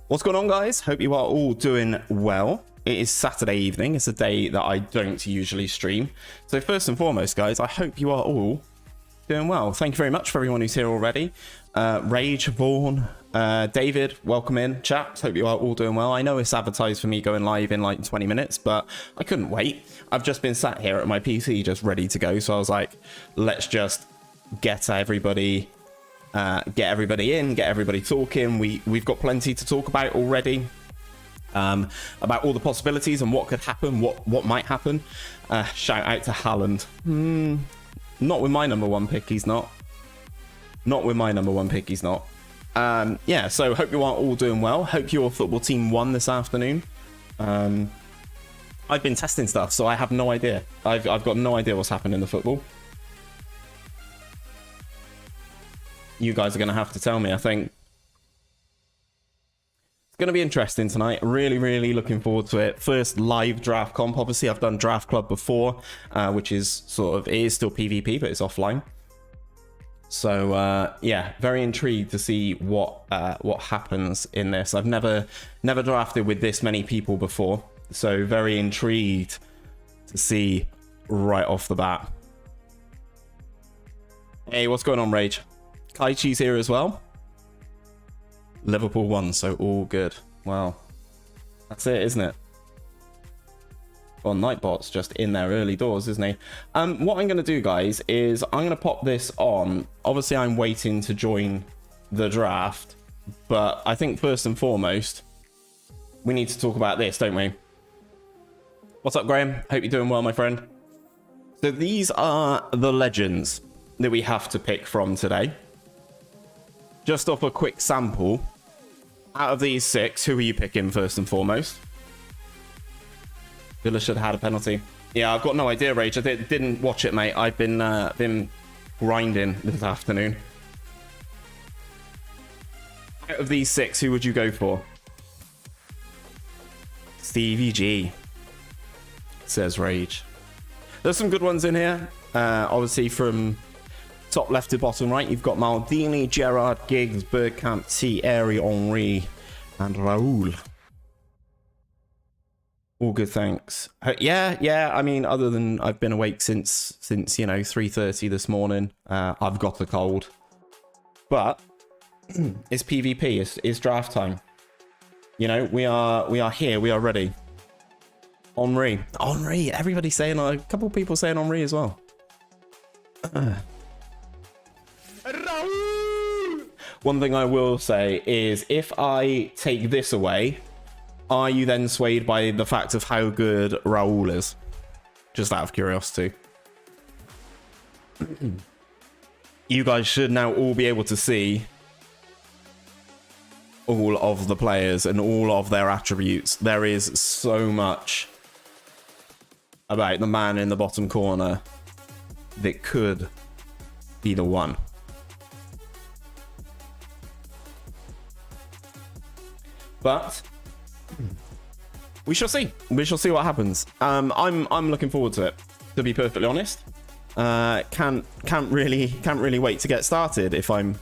What's going on, guys? Hope you are all doing well. It is Saturday evening. It's a day that I don't usually stream. So first and foremost, guys, I hope you are all doing well. Thank you very much for everyone who's here already. Rage, Vaughn, David, welcome in. Chaps, hope you are all doing well. I know it's advertised for me going live in like 20 minutes, but I couldn't wait. I've just been sat here at my PC just ready to go. So I was like, let's just get everybody in, get everybody talking. We've got plenty to talk about already, about all the possibilities and what could happen, what might happen. Shout out to Haaland. Not with my number one pick, he's not. Not with my number one pick, he's not. Yeah, so hope you are all doing well. Hope your football team won this afternoon. I've been testing stuff, so I have no idea. I've got no idea what's happened in the football. You guys are going to have to tell me, I think. It's going to be interesting tonight. Really looking forward to it. First live draft comp. Obviously, I've done Draft Club before, which is sort of, it is still PvP, but it's offline. So, yeah, very intrigued to see what happens in this. I've never drafted with this many people before. So, very intrigued to see right off the bat. Hey, what's going on, Rage? 𝘼𝙗𝙤𝙪 here as well. Liverpool won, so all good. Wow. That's it, isn't it? Well, Nightbot's just in there early doors, isn't he? What I'm going to do, guys, is I'm going to pop this on. Obviously, I'm waiting to join the draft, but I think first and foremost, we need to talk about this, don't we? What's up, Graham? Hope you're doing well, my friend. So these are the legends that we have to pick from today. Just off a quick sample, out of these 6, who are you picking first and foremost? Villa should have had a penalty. Yeah, I've got no idea, Rage. I didn't watch it, mate. I've been grinding this afternoon. Out of these 6, who would you go for? Stevie G, says Rage. There's some good ones in here. Obviously from top left to bottom right, you've got Maldini, Gerrard, Giggs, Bergkamp, Thierry Henry, and Raul. All good, thanks. Yeah. I mean, other than I've been awake since you know 3:30 this morning. I've got a cold, but it's PvP. It's draft time. You know, we are here. We are ready. Henry. Everybody's saying, a couple of people saying Henry as well. One thing I will say is, if I take this away, are you then swayed by the fact of how good Raul is? Just out of curiosity. You guys should now all be able to see all of the players and all of their attributes. There is so much about the man in the bottom corner that could be the one. But we shall see. We shall see what happens. I'm looking forward to it, to be perfectly honest. Can't really wait to get started if I'm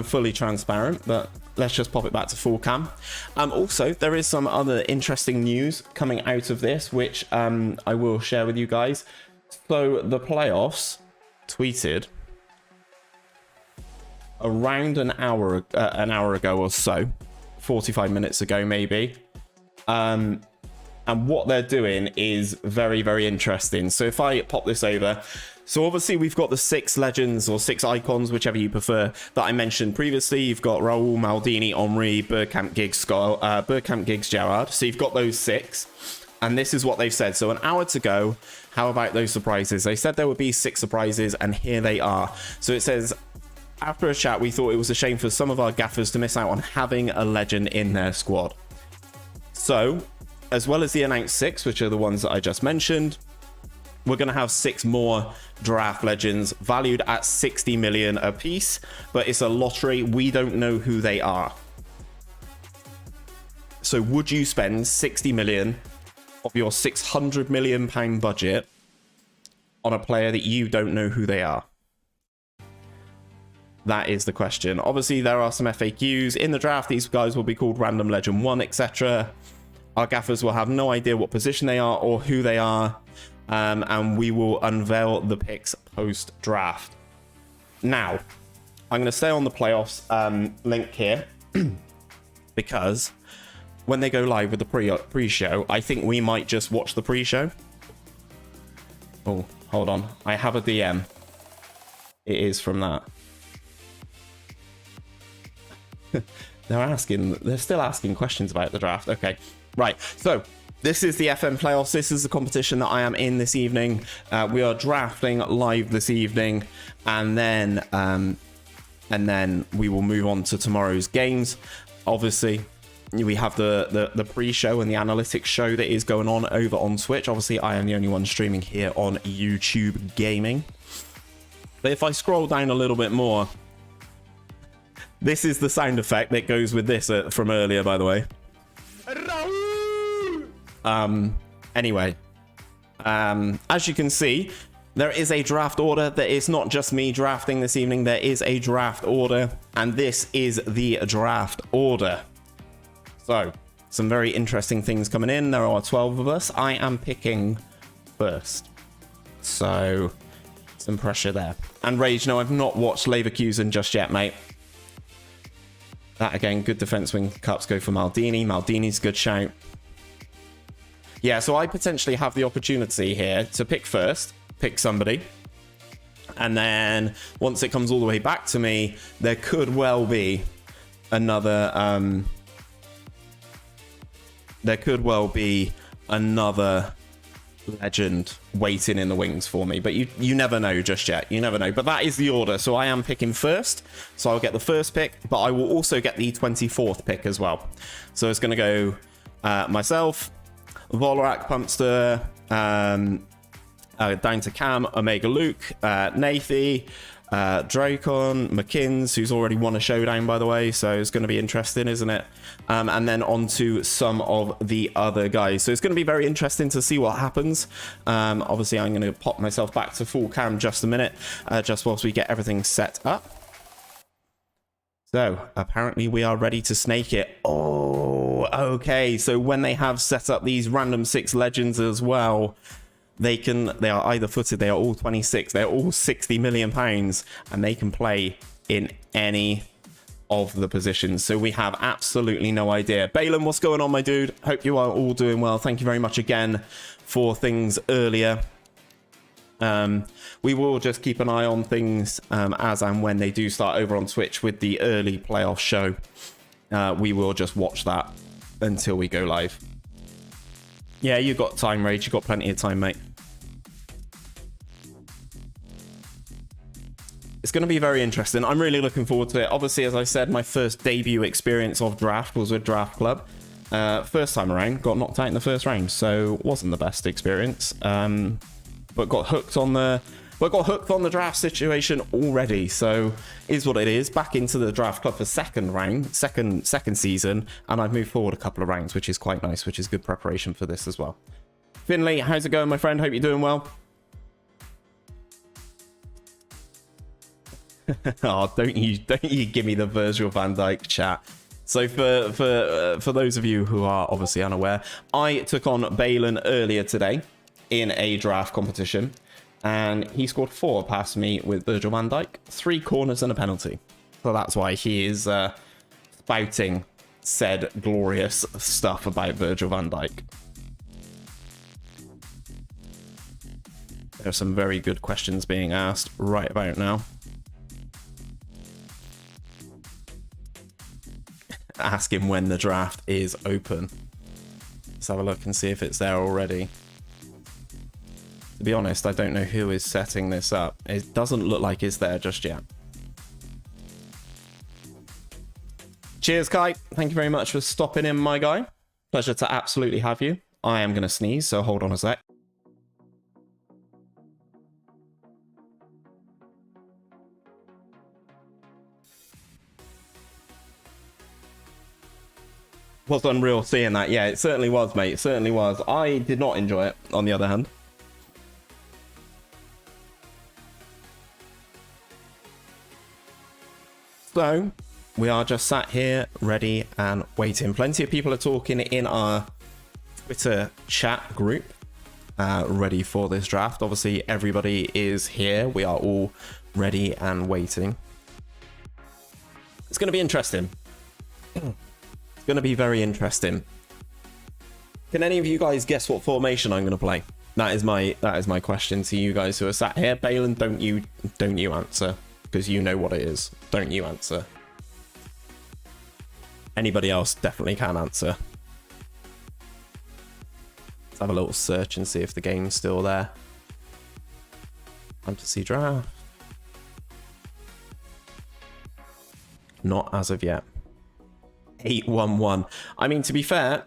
fully transparent, but let's just pop it back to full cam. Also, there is some other interesting news coming out of this, which I will share with you guys. So the playoffs tweeted around an hour ago or so, 45 minutes ago maybe, and what they're doing is very interesting. So if I pop this over, so obviously we've got the 6 legends or 6 icons, whichever you prefer, that I mentioned previously. You've got Raul, Maldini, Henry, Bergkamp, Giggs, Gerrard. So you've got those 6, and this is what they've said. So an hour to go. How about those surprises? They said there would be 6 surprises, and here they are. So it says, after a chat, we thought it was a shame for some of our gaffers to miss out on having a legend in their squad. So, as well as the announced 6, which are the ones that I just mentioned, we're going to have 6 more draft legends valued at 60 million a piece, but it's a lottery. We don't know who they are. So would you spend 60 million of your 600 million pound budget on a player that you don't know who they are? That is the question. Obviously, there are some FAQs in the draft. These guys will be called Random Legend 1, etc. Our gaffers will have no idea what position they are or who they are. And we will unveil the picks post-draft. Now, I'm going to stay on the playoffs link here because when they go live with the pre-show, I think we might just watch the pre-show. Oh, hold on. I have a DM. It is from that. They're still asking questions about the draft. Okay, right. So this is the FM playoffs. This is the competition that I am in this evening. We are drafting live this evening, and then we will move on to tomorrow's games. Obviously, we have the pre-show and the analytics show that is going on over on Twitch. Obviously, I am the only one streaming here on YouTube Gaming. But if I scroll down a little bit more, this is the sound effect that goes with this from earlier, by the way. Anyway, as you can see, there is a draft order. There is not just me drafting this evening. There is a draft order, and this is the draft order. So, some very interesting things coming in. There are 12 of us. I am picking first. So, some pressure there. And Rage, no, I've not watched 𝘼𝙗𝙤𝙪 just yet, mate. That again, good defense wing cups go for Maldini. Maldini's a good shout. Yeah, so I potentially have the opportunity here to pick first, pick somebody. And then once it comes all the way back to me, there could well be another legend waiting in the wings for me, but you never know just yet. You never know. But that is the order. So I am picking first, so I'll get the first pick, but I will also get the 24th pick as well. So it's going to go myself, 𝘼𝙗𝙗𝙪𝙩 𝙈𝙚, down to Cam, Omega Luke, Nathy, 𝘼𝙗𝙗𝙪𝙩 𝘼𝙗𝙤𝙪, who's already won a showdown, by the way, so it's going to be interesting, isn't it? And then on to some of the other guys. So it's going to be very interesting to see what happens. Obviously, I'm going to pop myself back to full cam just a minute, just whilst we get everything set up. So apparently we are ready to snake it. Oh, okay. So when they have set up these random 6 legends as well, they are either footed, they are all 26, they're all 60 million pounds, and they can play in any of the positions. So we have absolutely no idea. 𝘼𝙗𝙗𝙪𝙩, what's going on, my dude? Hope you are all doing well. Thank you very much again for things earlier. We will just keep an eye on things as and when they do start over on Twitch with the early playoff show. We will just watch that until we go live. Yeah, you got time, Rage. You got plenty of time, mate. It's going to be very interesting. I'm really looking forward to it. Obviously, as I said, my first debut experience of draft was with Draft Club. First time around, got knocked out in the first round, so wasn't the best experience. But got hooked on the draft situation already. So is what it is. Back into the Draft Club for second season, and I've moved forward a couple of rounds, which is quite nice, which is good preparation for this as well. Finley, how's it going, my friend? Hope you're doing well. Oh, don't you give me the Virgil van Dijk chat. So for those of you who are obviously unaware, I took on 𝘼𝙗𝙗𝙪𝙩 earlier today in a draft competition, and he scored 4 past me with Virgil van Dijk, 3 corners and a penalty. So that's why he is spouting said glorious stuff about Virgil van Dijk. There are some very good questions being asked right about now. Ask him when the draft is open. Let's have a look and see if it's there already. To be honest, I don't know who is setting this up. It doesn't look like it's there just yet. Cheers, Kai. Thank you very much for stopping in, my guy. Pleasure to absolutely have you. I am going to sneeze, so hold on a sec. Was unreal seeing that. Yeah, it certainly was, mate. It certainly was. I did not enjoy it, on the other hand. So we are just sat here ready and waiting. Plenty of people are talking in our Twitter chat group, ready for this draft. Obviously everybody is here. We are all ready and waiting. It's going to be interesting. It's going to be very interesting. Can any of you guys guess what formation I'm going to play? That is my question to you guys who are sat here. Balin, don't you answer, because you know what it is. Don't you answer. Anybody else definitely can answer. Let's have a little search and see if the game's still there. Fantasy draft. Not as of yet. 8-1-1. I mean, to be fair,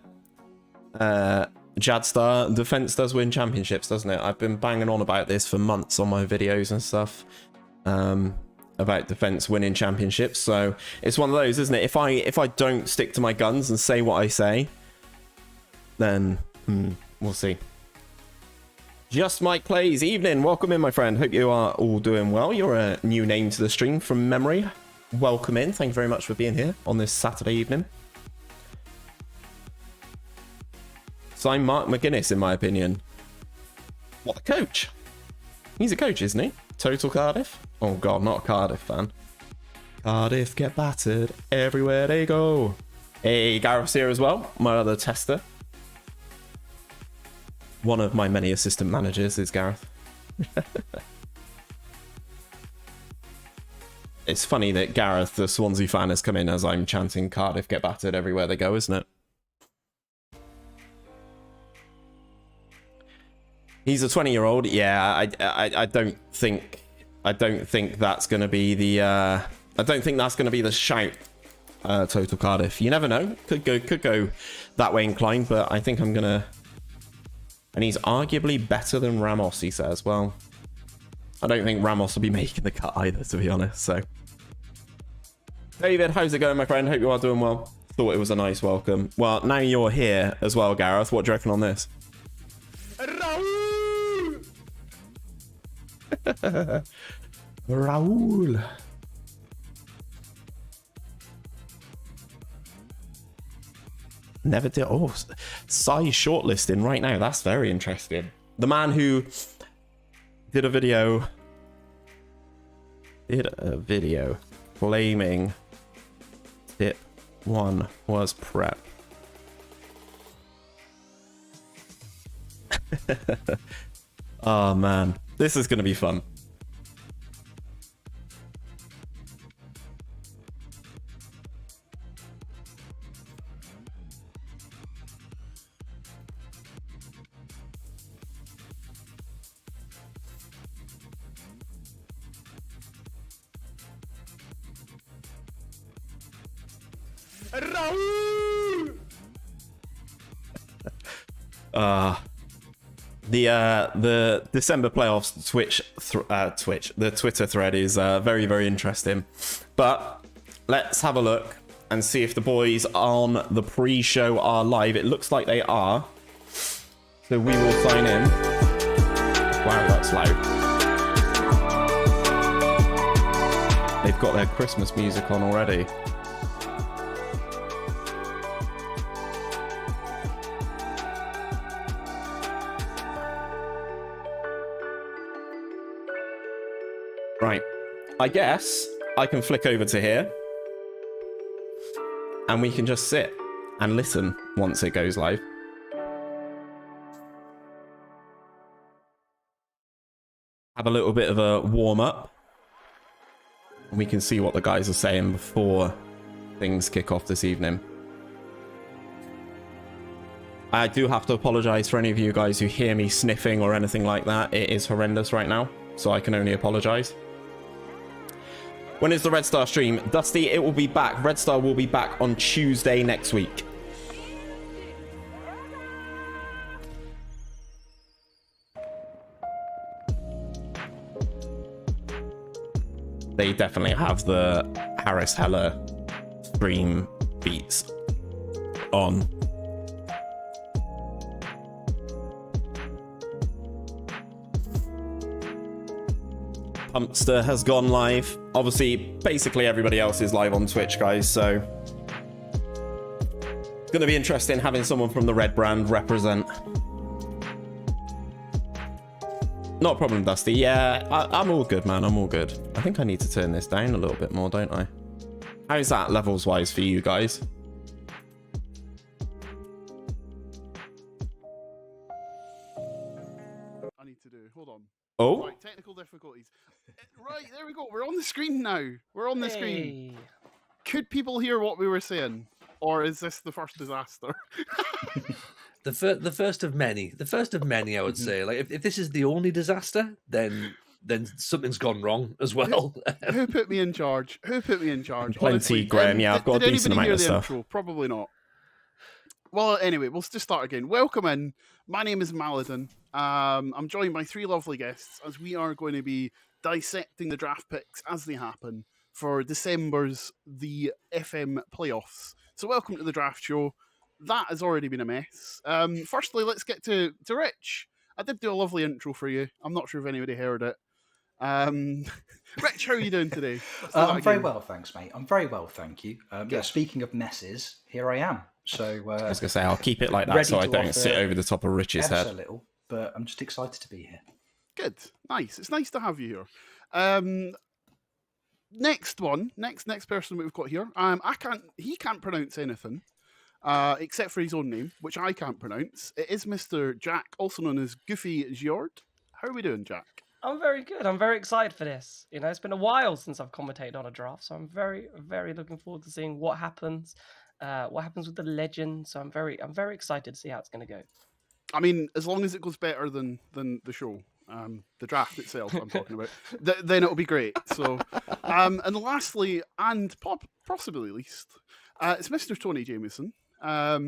Jadstar, defense does win championships, doesn't it? I've been banging on about this for months on my videos and stuff, about defense winning championships. So it's one of those, isn't it? If I don't stick to my guns and say what I say, then we'll see. Just Mike Plays, evening, welcome in, my friend. Hope you are all doing well. You're a new name to the stream from memory. Welcome in. Thank you very much for being here on this Saturday evening. So I'm Mark McGuinness, in my opinion. What, the coach? He's a coach, isn't he? Total Cardiff? Oh god, not a Cardiff fan. Cardiff get battered everywhere they go. Hey, Gareth's here as well, my other tester. One of my many assistant managers is Gareth. It's funny that Gareth, the Swansea fan, has come in as I'm chanting Cardiff get battered everywhere they go, isn't it? He's a 20-year-old. Yeah, I don't think that's going to be the I don't think that's going to be the shout. Total Cardiff. You never know. Could go that way inclined, but I think I'm gonna. And he's arguably better than Ramos, he says. Well, I don't think Ramos will be making the cut either, to be honest. So, David, how's it going, my friend? Hope you are doing well. Thought it was a nice welcome. Well, now you're here as well, Gareth. What do you reckon on this? Raul. Never did. Oh, size shortlisting right now. That's very interesting. The man who did a video claiming tip 1 was prep. Oh man, this is gonna be fun. The December playoffs the Twitter thread is very, very interesting. But let's have a look and see if the boys on the pre-show are live. It looks like they are. So we will sign in. Wow, that's loud. They've got their Christmas music on already. Right, I guess I can flick over to here and we can just sit and listen once it goes live. Have a little bit of a warm up and we can see what the guys are saying before things kick off this evening. I do have to apologize for any of you guys who hear me sniffing or anything like that. It is horrendous right now, so I can only apologize. When is the Red Star stream? Dusty, it will be back. Red Star will be back on Tuesday next week. They definitely have the Harris Heller stream beats on. Pumpster has gone live. Obviously, basically everybody else is live on Twitch, guys, so it's going to be interesting having someone from the Red brand represent. Not a problem, Dusty. Yeah, I'm all good, man. I'm all good. I think I need to turn this down a little bit more, don't I? How's that levels-wise for you guys? I need to do. Hold on. Oh? Right, technical difficulties. Right, there we go. We're on the screen now. We're on the screen. Could people hear what we were saying? Or is this the first disaster? The first of many. The first of many, I would say. Like, if this is the only disaster, then something's gone wrong as well. Who put me in charge? Who put me in charge? Plenty, honestly? Graham. Yeah, I've got a decent amount of stuff. Intro? Probably not. Well, anyway, we'll just start again. Welcome in. My name is 𝘼𝙗𝙤𝙪. I'm joined by three lovely guests as we are going to be dissecting the draft picks as they happen for December's the FM playoffs. So welcome to the draft show. That has already been a mess. Firstly, let's get to Rich. I did do a lovely intro for you. I'm not sure if anybody heard it. Rich, how are you doing today? I'm very well, thanks, mate. I'm very well, thank you. Yeah, speaking of messes, here I am. So I was going to say, I'll keep it like that so I don't sit over the top of Rich's head. A little, but I'm just excited to be here. Good. Nice. It's nice to have you here. Next person we've got here. He can't pronounce anything except for his own name, which I can't pronounce. It is Mr. Jack, also known as 𝘼𝙗𝙤𝙪. How are we doing, Jack? I'm very good. I'm very excited for this. You know, it's been a while since I've commentated on a draft, so I'm very, very looking forward to seeing what happens with the legend. So I'm very excited to see how it's going to go. I mean, as long as it goes better than the show, the draft itself, I'm talking about, then it'll be great. So, and lastly, and possibly least, it's Mr. Tony Jameson. How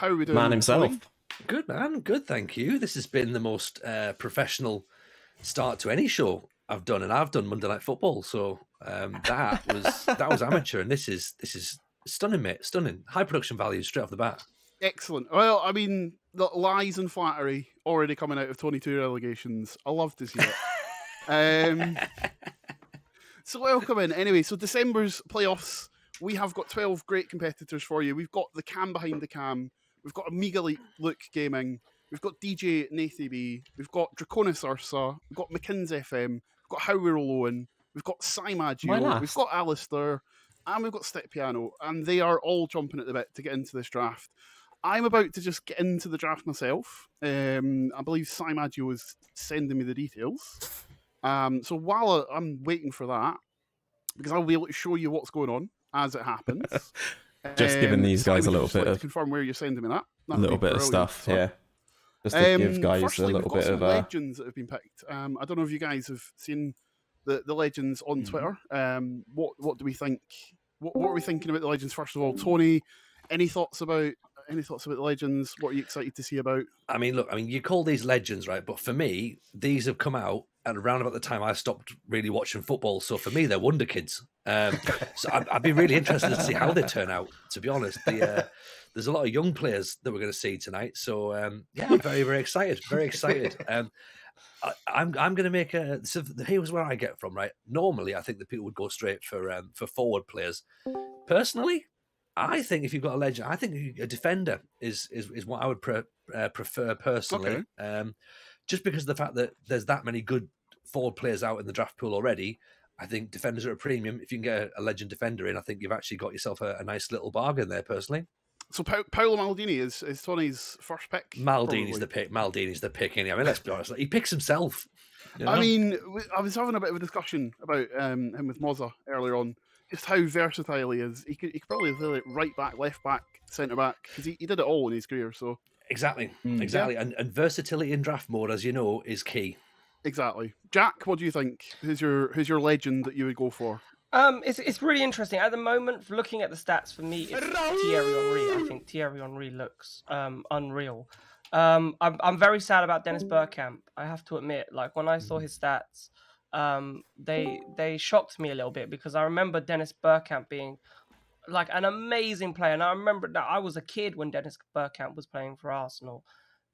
are we doing? Man himself. Tony? Good, man. Good, thank you. This has been the most professional start to any show I've done, and I've done Monday Night Football. So that was amateur, and this is stunning, mate. Stunning. High production value straight off the bat. Excellent. Well, I mean, the lies and flattery already coming out of 22 relegations. I love to see it. So welcome in. Anyway, so December's playoffs, we have got 12 great competitors for you. We've got the cam behind the cam. We've got Amiga Look Gaming. We've got DJ 𝘼𝙗𝙗𝙪. We've got 𝘼𝙗𝙤𝙪𝙩 FM. We've got Mackenzie FM. We've got 𝘼𝙗𝙗𝙪𝙩. We've got 𝘼𝙗𝙗𝙪𝙩. We've got Alistair. And we've got Stick Piano. And they are all jumping at the bit to get into this draft. I'm about to just get into the draft myself. I believe 𝘼𝙗𝙗𝙗𝙪𝙩 was sending me the details. So while I'm waiting for that, because I'll be able to show you what's going on as it happens. Just giving these guys a little bit of... confirm where you're sending me that. A little bit of stuff, yeah. Just to give guys firstly, a little bit of... legends that have been picked. I don't know if you guys have seen the legends on Twitter. What do we think? What are we thinking about the legends, first of all? Tony, any thoughts about the legends? What are you excited to see about? I mean, look, you call these legends, right? But for me, these have come out at around about the time I stopped really watching football. So for me, they're wonder kids. So I'd be really interested to see how they turn out, to be honest. There's a lot of young players that we're going to see tonight. So, yeah, I'm very, very excited. Very excited. I'm going to make a... So here's where I get from, right? Normally, I think that people would go straight for forward players. Personally, I think if you've got a legend, I think a defender is what I would prefer personally. Okay. Just because of the fact that there's that many good forward players out in the draft pool already, I think defenders are a premium. If you can get a legend defender in, I think you've actually got yourself a nice little bargain there, personally. So Paolo Maldini is Tony's first pick? Maldini's the pick. Maldini's the pick. I mean, let's be honest. He picks himself. You know? I mean, I was having a bit of a discussion about him with Mozza earlier on, just how versatile he is. He could probably play like right back, left back, centre back, because he did it all in his career. So exactly. Yeah. And versatility in draft mode, as you know, is key. Exactly. Jack, what do you think? Who's your legend that you would go for? It's really interesting at the moment. Looking at the stats for me, it's Thierry Henry. I think Thierry Henry looks unreal. I'm very sad about Dennis Bergkamp. I have to admit, like when I saw his stats, they shocked me a little bit because I remember Dennis Bergkamp being like an amazing player, and I remember that I was a kid when Dennis Bergkamp was playing for Arsenal.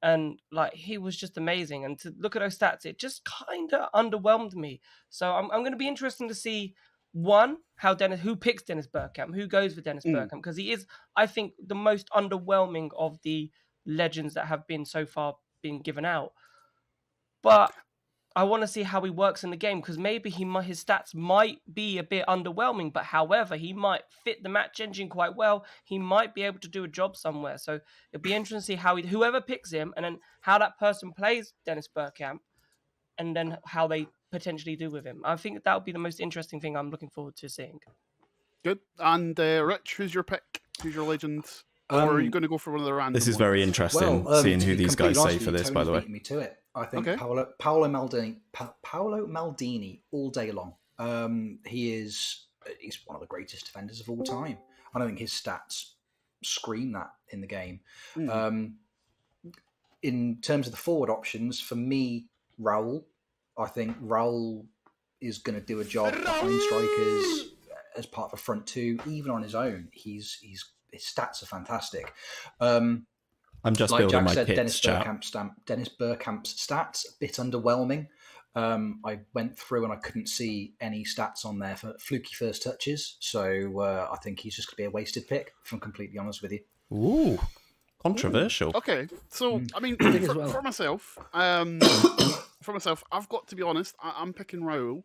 and like he was just amazing. And to look at those stats, it just kind of underwhelmed me. So I'm going to be interested to see who picks Dennis Bergkamp, who goes for Dennis Bergkamp, because he is, I think, the most underwhelming of the legends that have been so far being given out. But I want to see how he works in the game, because maybe his stats might be a bit underwhelming, but however, he might fit the match engine quite well. He might be able to do a job somewhere. So it'd be interesting to see how whoever picks him, and then how that person plays Dennis Bergkamp, and then how they potentially do with him. I think that would be the most interesting thing I'm looking forward to seeing. Good. And Rich, who's your pick? Who's your legend? Or are you going to go for one of the random This is ones? very interesting, seeing who these guys say for this, by the way. Me to it. I think Okay. Paolo Maldini all day long. He's one of the greatest defenders of all time. I don't think his stats scream that in the game. In terms of the forward options, for me, Raul. I think Raul is going to do a job behind strikers as part of a front two, even on his own. His stats are fantastic. I'm just like building Jack my said, pits, Dennis Bergkamp's stats a bit underwhelming. I went through and I couldn't see any stats on there for fluky first touches, so I think he's just going to be a wasted pick, if I'm completely honest with you. Ooh, controversial. Okay, so I mean, as well. for myself, I've got to be honest. I'm picking Raul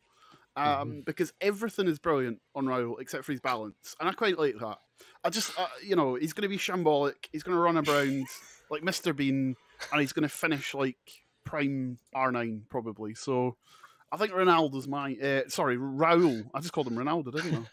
because everything is brilliant on Raul except for his balance, and I quite like that. I just, he's going to be shambolic. He's going to run around like Mr. Bean, and he's going to finish like prime R9 probably. So I think Ronaldo's Raul. I just called him Ronaldo, didn't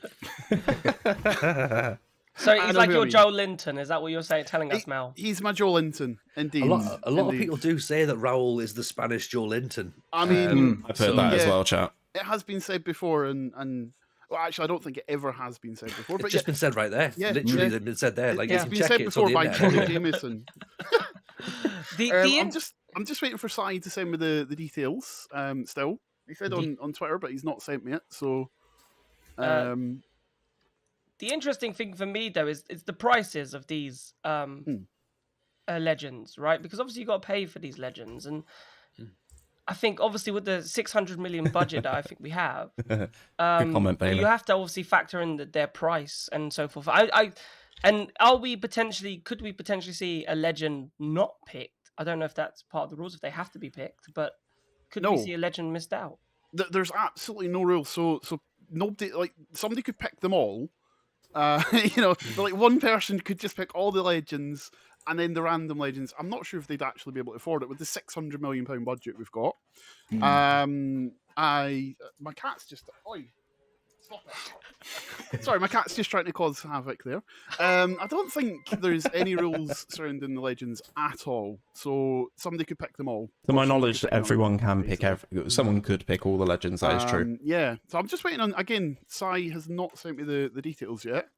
I? So I he's know like who your I mean. Joe Linton. Is that what you're saying? Telling us, Mel? He's my Joe Linton, indeed. A lot of Indeed. people do say that Raul is the Spanish Joe Linton. I mean, I've heard that as well, chat. it has been said before, and well, actually, I don't think it ever has been said before. It's But just been said right there. Yeah, Literally, yeah. they've been said there. Like it's you been can check said it, it's on before the by internet. Johnny Jameson. I'm just waiting for Sai to send me the details. Still, he said on Twitter, but he's not sent me it. So, The interesting thing for me though is the prices of these legends, right? Because obviously you got to pay for these legends, and I think obviously with the 600 million budget that I think we have, comment, Bailey. you have to obviously factor in their price and so forth. And could we potentially see a legend not picked? I don't know if that's part of the rules if they have to be picked, but could we see a legend missed out? There's absolutely no rule. So nobody, like, somebody could pick them all. Like one person could just pick all the legends and then the random legends. I'm not sure if they'd actually be able to afford it with the £600 million budget we've got. My cat's just... Oi, stop it. Sorry, my cat's just trying to cause havoc there. I don't think there's any rules surrounding the legends at all. So somebody could pick them all. To my knowledge, everyone can pick someone could pick all the legends. That is true. Yeah. So I'm just waiting on, again, Sai has not sent me the details yet.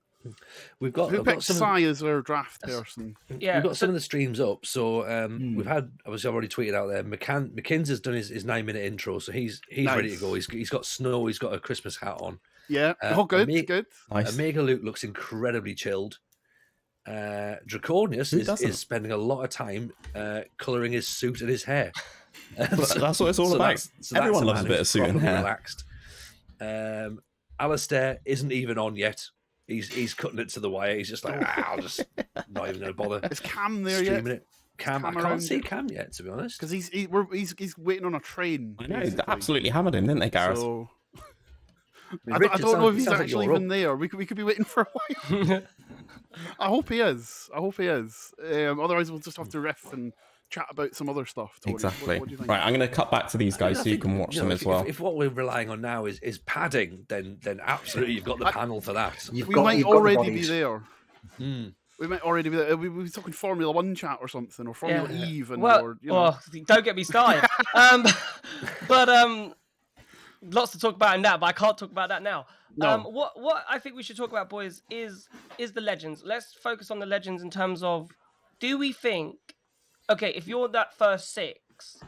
Who picked Sai as our draft person? Yeah, we've got some of the streams up. So we've had, obviously I've already tweeted out there, McKinn's done his 9-minute intro, so he's Nice. ready to go. He's got snow, he's got a Christmas hat on. Yeah. Good. Nice. Omega Luke looks incredibly chilled. Draconius is spending a lot of time colouring his suit and his hair. That's what it's all about. Everyone loves a bit of suit and hair. Relaxed. Alistair isn't even on yet. He's cutting it to the wire. He's just like, I'll just not even going to bother. Is Cam there yet? Streaming it. Cam, I can't see Cam yet, to be honest. Because he's waiting on a train. I know, they absolutely hammered him, didn't they, Gareth? So... I Richard don't know if he's sounds like actually you're even there. We could be waiting for a while. I hope he is. Otherwise, we'll just have to riff and chat about some other stuff. Tony. Exactly. What do you think? Right, I'm going to cut back to these guys so you can watch them as well. If what we're relying on now is padding, then absolutely you've got the panel for that. We might already be there. Hmm. We might already be there. We'll be talking Formula 1 chat or something, or Formula Eve. And, don't get me started. Lots to talk about in that, but I can't talk about that now. No. What I think we should talk about, boys, is the legends. Let's focus on the legends in terms of, do we think, okay, if you're that first 6,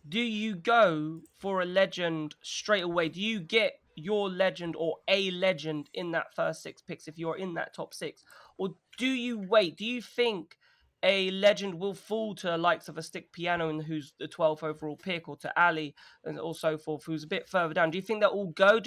do you go for a legend straight away? Do you get your legend or a legend in that first 6 picks if you're in that top 6? Or do you wait? Do you think a legend will fall to the likes of a Stick Piano, and who's the 12th overall pick, or to Ali and so forth, who's a bit further down? Do you think they'll all go?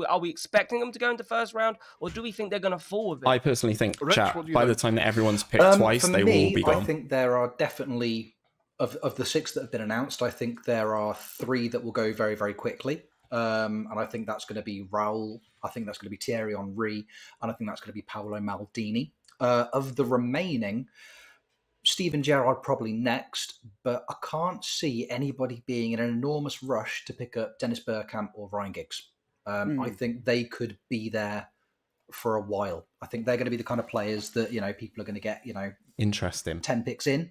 Are we expecting them to go into first round, or do we think they're going to fall with it? I personally think, Rich, chat, what do you by think? the time that everyone's picked twice, For they will me, all be gone. I think there are definitely, of the 6 that have been announced, I think there are 3 that will go very, very quickly. And I think that's going to be Raul, I think that's going to be Thierry Henry, and I think that's going to be Paolo Maldini. Of the remaining, Steven Gerrard probably next, but I can't see anybody being in an enormous rush to pick up Dennis Bergkamp or Ryan Giggs. I think they could be there for a while. I think they're going to be the kind of players that, people are going to get, Interesting. 10 picks in.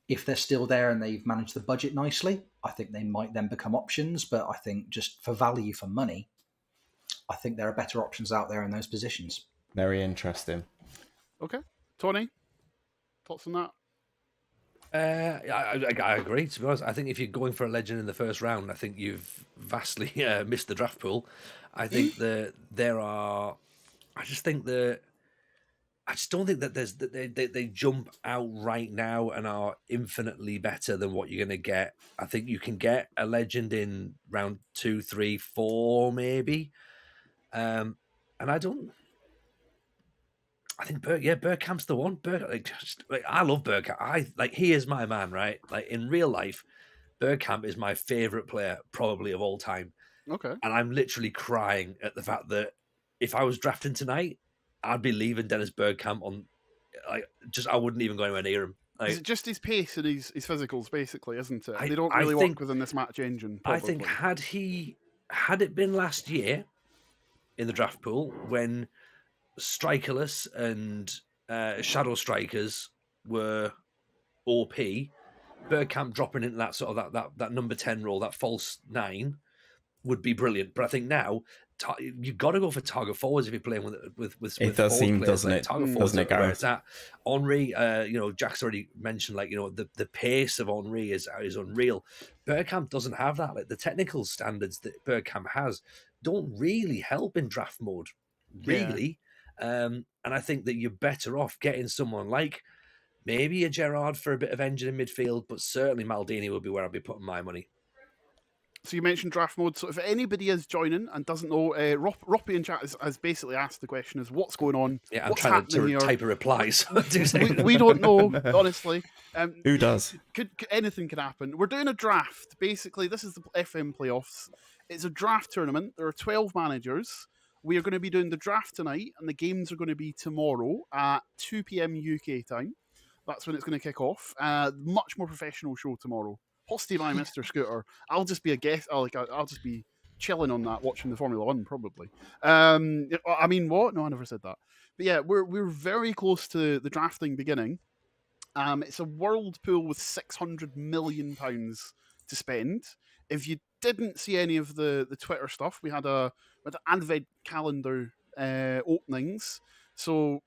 If they're still there and they've managed the budget nicely, I think they might then become options. But I think just for value for money, I think there are better options out there in those positions. Very interesting. Okay. Tony, thoughts on that? I agree, to be honest. I think if you're going for a legend in the first round, I think you've vastly missed the draft pool. I think that there are... I just don't think that there's they jump out right now and are infinitely better than what you're going to get. I think you can get a legend in round 2, 3, 4, maybe. And I think Bergkamp's the one. I love Bergkamp. He is my man, right? Like in real life, Bergkamp is my favorite player probably of all time. Okay. And I'm literally crying at the fact that if I was drafting tonight, I'd be leaving Dennis Bergkamp on. I wouldn't even go anywhere near him. Is it just his pace and his physicals, basically, isn't it? They don't really work within this match engine. Probably. I think had it been last year in the draft pool when strikerless and shadow strikers were OP, Bergkamp dropping into that sort of that number 10 role, that false 9, would be brilliant. But I think now you've got to go for target forwards if you're playing with it does seem, doesn't it? Target forwards, doesn't it, Gareth? Henry, Jack's already mentioned, the pace of Henry is unreal. Bergkamp doesn't have that. Like the technical standards that Bergkamp has don't really help in draft mode, really. Yeah. And I think that you're better off getting someone like maybe a Gerrard for a bit of engine in midfield, but certainly Maldini would be where I'd be putting my money. So you mentioned draft mode. So if anybody is joining and doesn't know, Roppy in chat has basically asked the question: is what's going on? Yeah, I'm what's trying to here? type a reply. So we don't know, honestly. Who does? Anything could happen. We're doing a draft. Basically, this is the FM playoffs. It's a draft tournament. There are 12 managers. We are going to be doing the draft tonight, and the games are going to be tomorrow at 2 p.m. UK time. That's when it's going to kick off. Much more professional show tomorrow. Hosted by Mr. Scooter. I'll just be a guest. I'll just be chilling on that, watching the Formula One, probably. I mean, what? No, I never said that. But yeah, we're very close to the drafting beginning. It's a world pool with £600 million to spend. If you didn't see any of the Twitter stuff, we had an advent calendar openings, so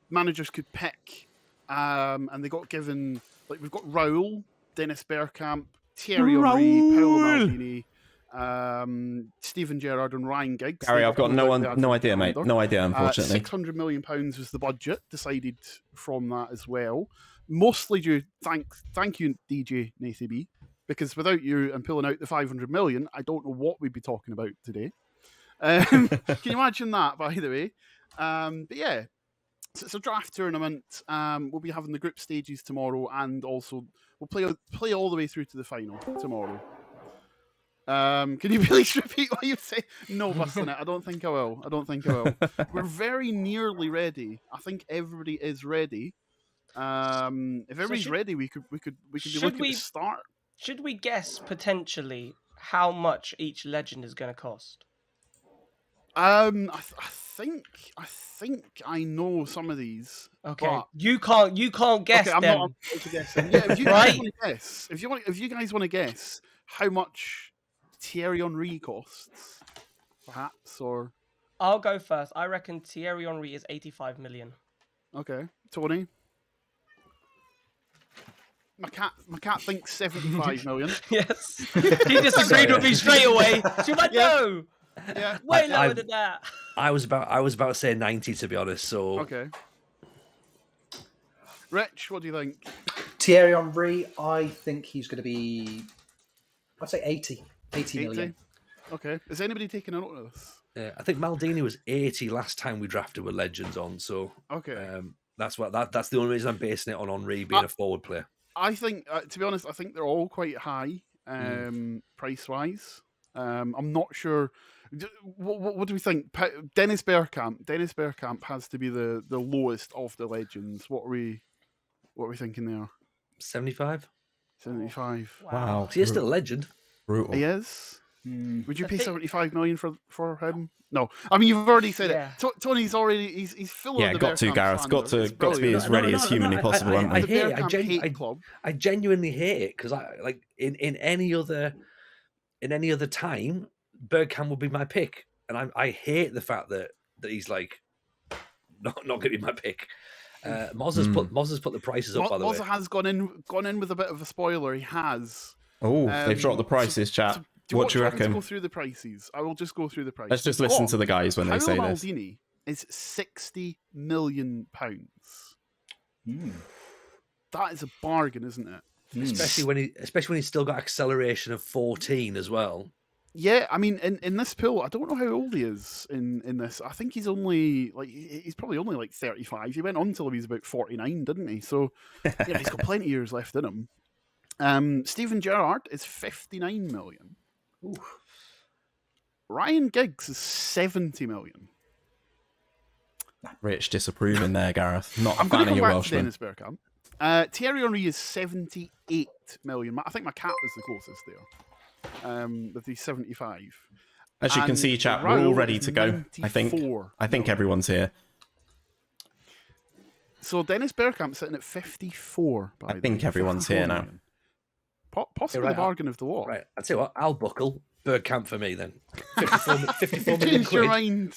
managers could pick, and they got given, we've got Raul, Dennis Bergkamp, Thierry Henry, Paolo Maldini, Steven Gerrard and Ryan Giggs. Gary, I've got no idea, mate. No idea, unfortunately. £600 million was the budget decided from that as well. Mostly due, thank you, DJ Nathan B, because without you and pulling out the 500 million, I don't know what we'd be talking about today. Can you imagine that, by the way? But yeah, so it's a draft tournament. We'll be having the group stages tomorrow, and also we'll play all the way through to the final tomorrow. Can you please repeat what you say? No, busting it. I don't think I will. We're very nearly ready. I think everybody is ready. If everybody's ready, we could be looking to start. Should we guess potentially how much each legend is going to cost? I think I know some of these. Okay, but... you can't guess. Okay, I'm not guessing. Yeah, if you guys want to guess, if you guys want to guess how much Thierry Henry costs, perhaps, or I'll go first. I reckon Thierry Henry is 85 million. Okay, Tony. My cat thinks 75 million. Yes, he disagreed with me straight away. Should I know? Yeah, way lower than that. I was about to say 90, to be honest. So okay. Rich, what do you think? Thierry Henry, I think he's going to be, I'd say 80 million. Okay. Is anybody taking a note of this? Yeah, I think Maldini was 80 last time we drafted with legends on, so Okay. that's the only reason I'm basing it on Henry being a forward player. I think, to be honest, I think they're all quite high price wise. I'm not sure. What do we think? Dennis Bergkamp. Dennis Bergkamp has to be the lowest of the legends. What are we thinking there? 75. 75. Wow. He is still a legend. Brutal. He is. Would you pay 75 million for him? No. I mean, you've already said it. Tony's already he's full of the got to, Bergkamp Gareth. slander. Got to be as ready as humanly possible. I hate club. I genuinely hate it because in any other time, Bergkamp would be my pick, and I hate the fact that he's like not going to be my pick. Moz has put the prices up, by the way. Moz has gone in with a bit of a spoiler. He has. Oh, they've dropped the prices, chat. What do you reckon? Go through the prices. I will just go through the prices. Let's just listen to the guys when they say this. Maldini is £60 million. That is a bargain, isn't it? Especially when he's still got acceleration of 14 as well. Yeah, I mean, in this pool, I don't know how old he is in this. I think he's probably only like 35. He went on till he was about 49, didn't he? So yeah, he's got plenty of years left in him. Steven Gerrard is 59 million. Ooh. Ryan Giggs is 70 million. Rich disapproving there, Gareth. Not I'm a fan of your back to Welshman. Dennis Bergkamp. Thierry Henry is 78 million. I think my cat was the closest there. With the 75. As you can see, chat, we're all ready to go. I think everyone's here. So Dennis Bergkamp sitting at 54. I think everyone's here now. Possibly the bargain of the lot. Right, I'll tell you what, I'll buckle Bergkamp for me then. 54 million Changed your quid. mind.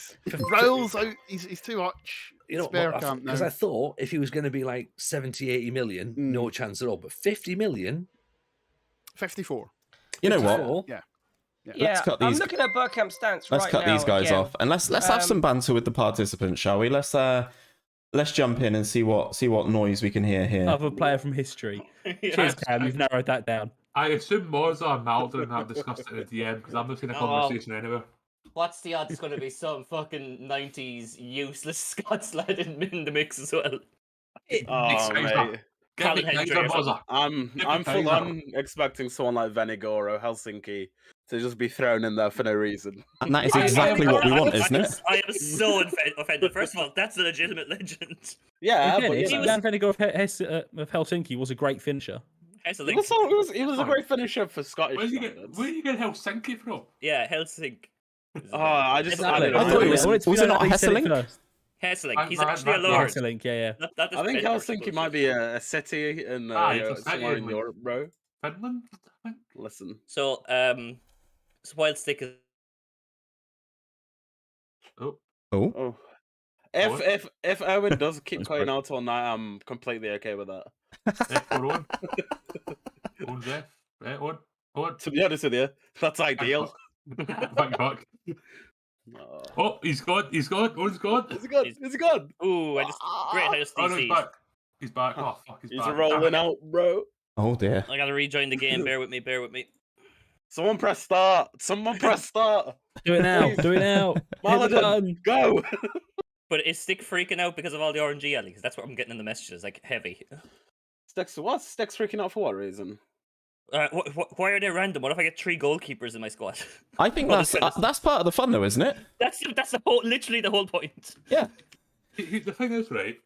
Raul's out. He's too much. You know, Bergkamp now. because I thought if he was going to be like 70, 80 million, no chance at all. But 50 million, 54. You know what? Yeah. Yeah, I'm looking at Bergkamp's stance right now. Let's cut these guys off and let's have some banter with the participants, shall we? Let's jump in and see what noise we can hear here. Other player from history. Cheers, Cam. You've narrowed that down. I assume Moza and Maldon have discussed it at the DM because I'm not seeing a conversation anywhere. What's the odds? It's going to be some fucking 90s useless Scots lad in the mix as well. Oh, mate. I'm expecting someone like Venigor or Helsinki to just be thrown in there for no reason. And that is exactly what we want, isn't it? I am so offended. First of all, that's a legitimate legend. Yeah, but Dan Venigor of Helsinki was a great finisher. He was a great finisher for Scottish. Where did you get Helsinki from? Yeah, Helsinki. I don't know. I thought was it not Hesselink? Hesselink. He's actually a lord. Hesselink, yeah. I think Helsinki might be a city in somewhere in Europe, bro. Finland? Listen. So, Wild Stick is. Oh. If Owen does keep playing out all night, I'm completely okay with that. Owen. Owen's F. Owen. To be honest with you, that's ideal. Thank God. Oh, he's gone. Owen's gone. Is he gone? Ooh, I just no, he's back. Oh, fuck, he's back. He's rolling out, bro. Oh, dear. I gotta rejoin the game. Bear with me. Someone press start. Do it now. Maladon, go. But is Stick freaking out because of all the RNG alleys? That's what I'm getting in the messages, like heavy. Stick's freaking out for what reason? Why are they random? What if I get 3 goalkeepers in my squad? I think that's part of the fun, though, isn't it? That's literally the whole point. Yeah. The thing is, right?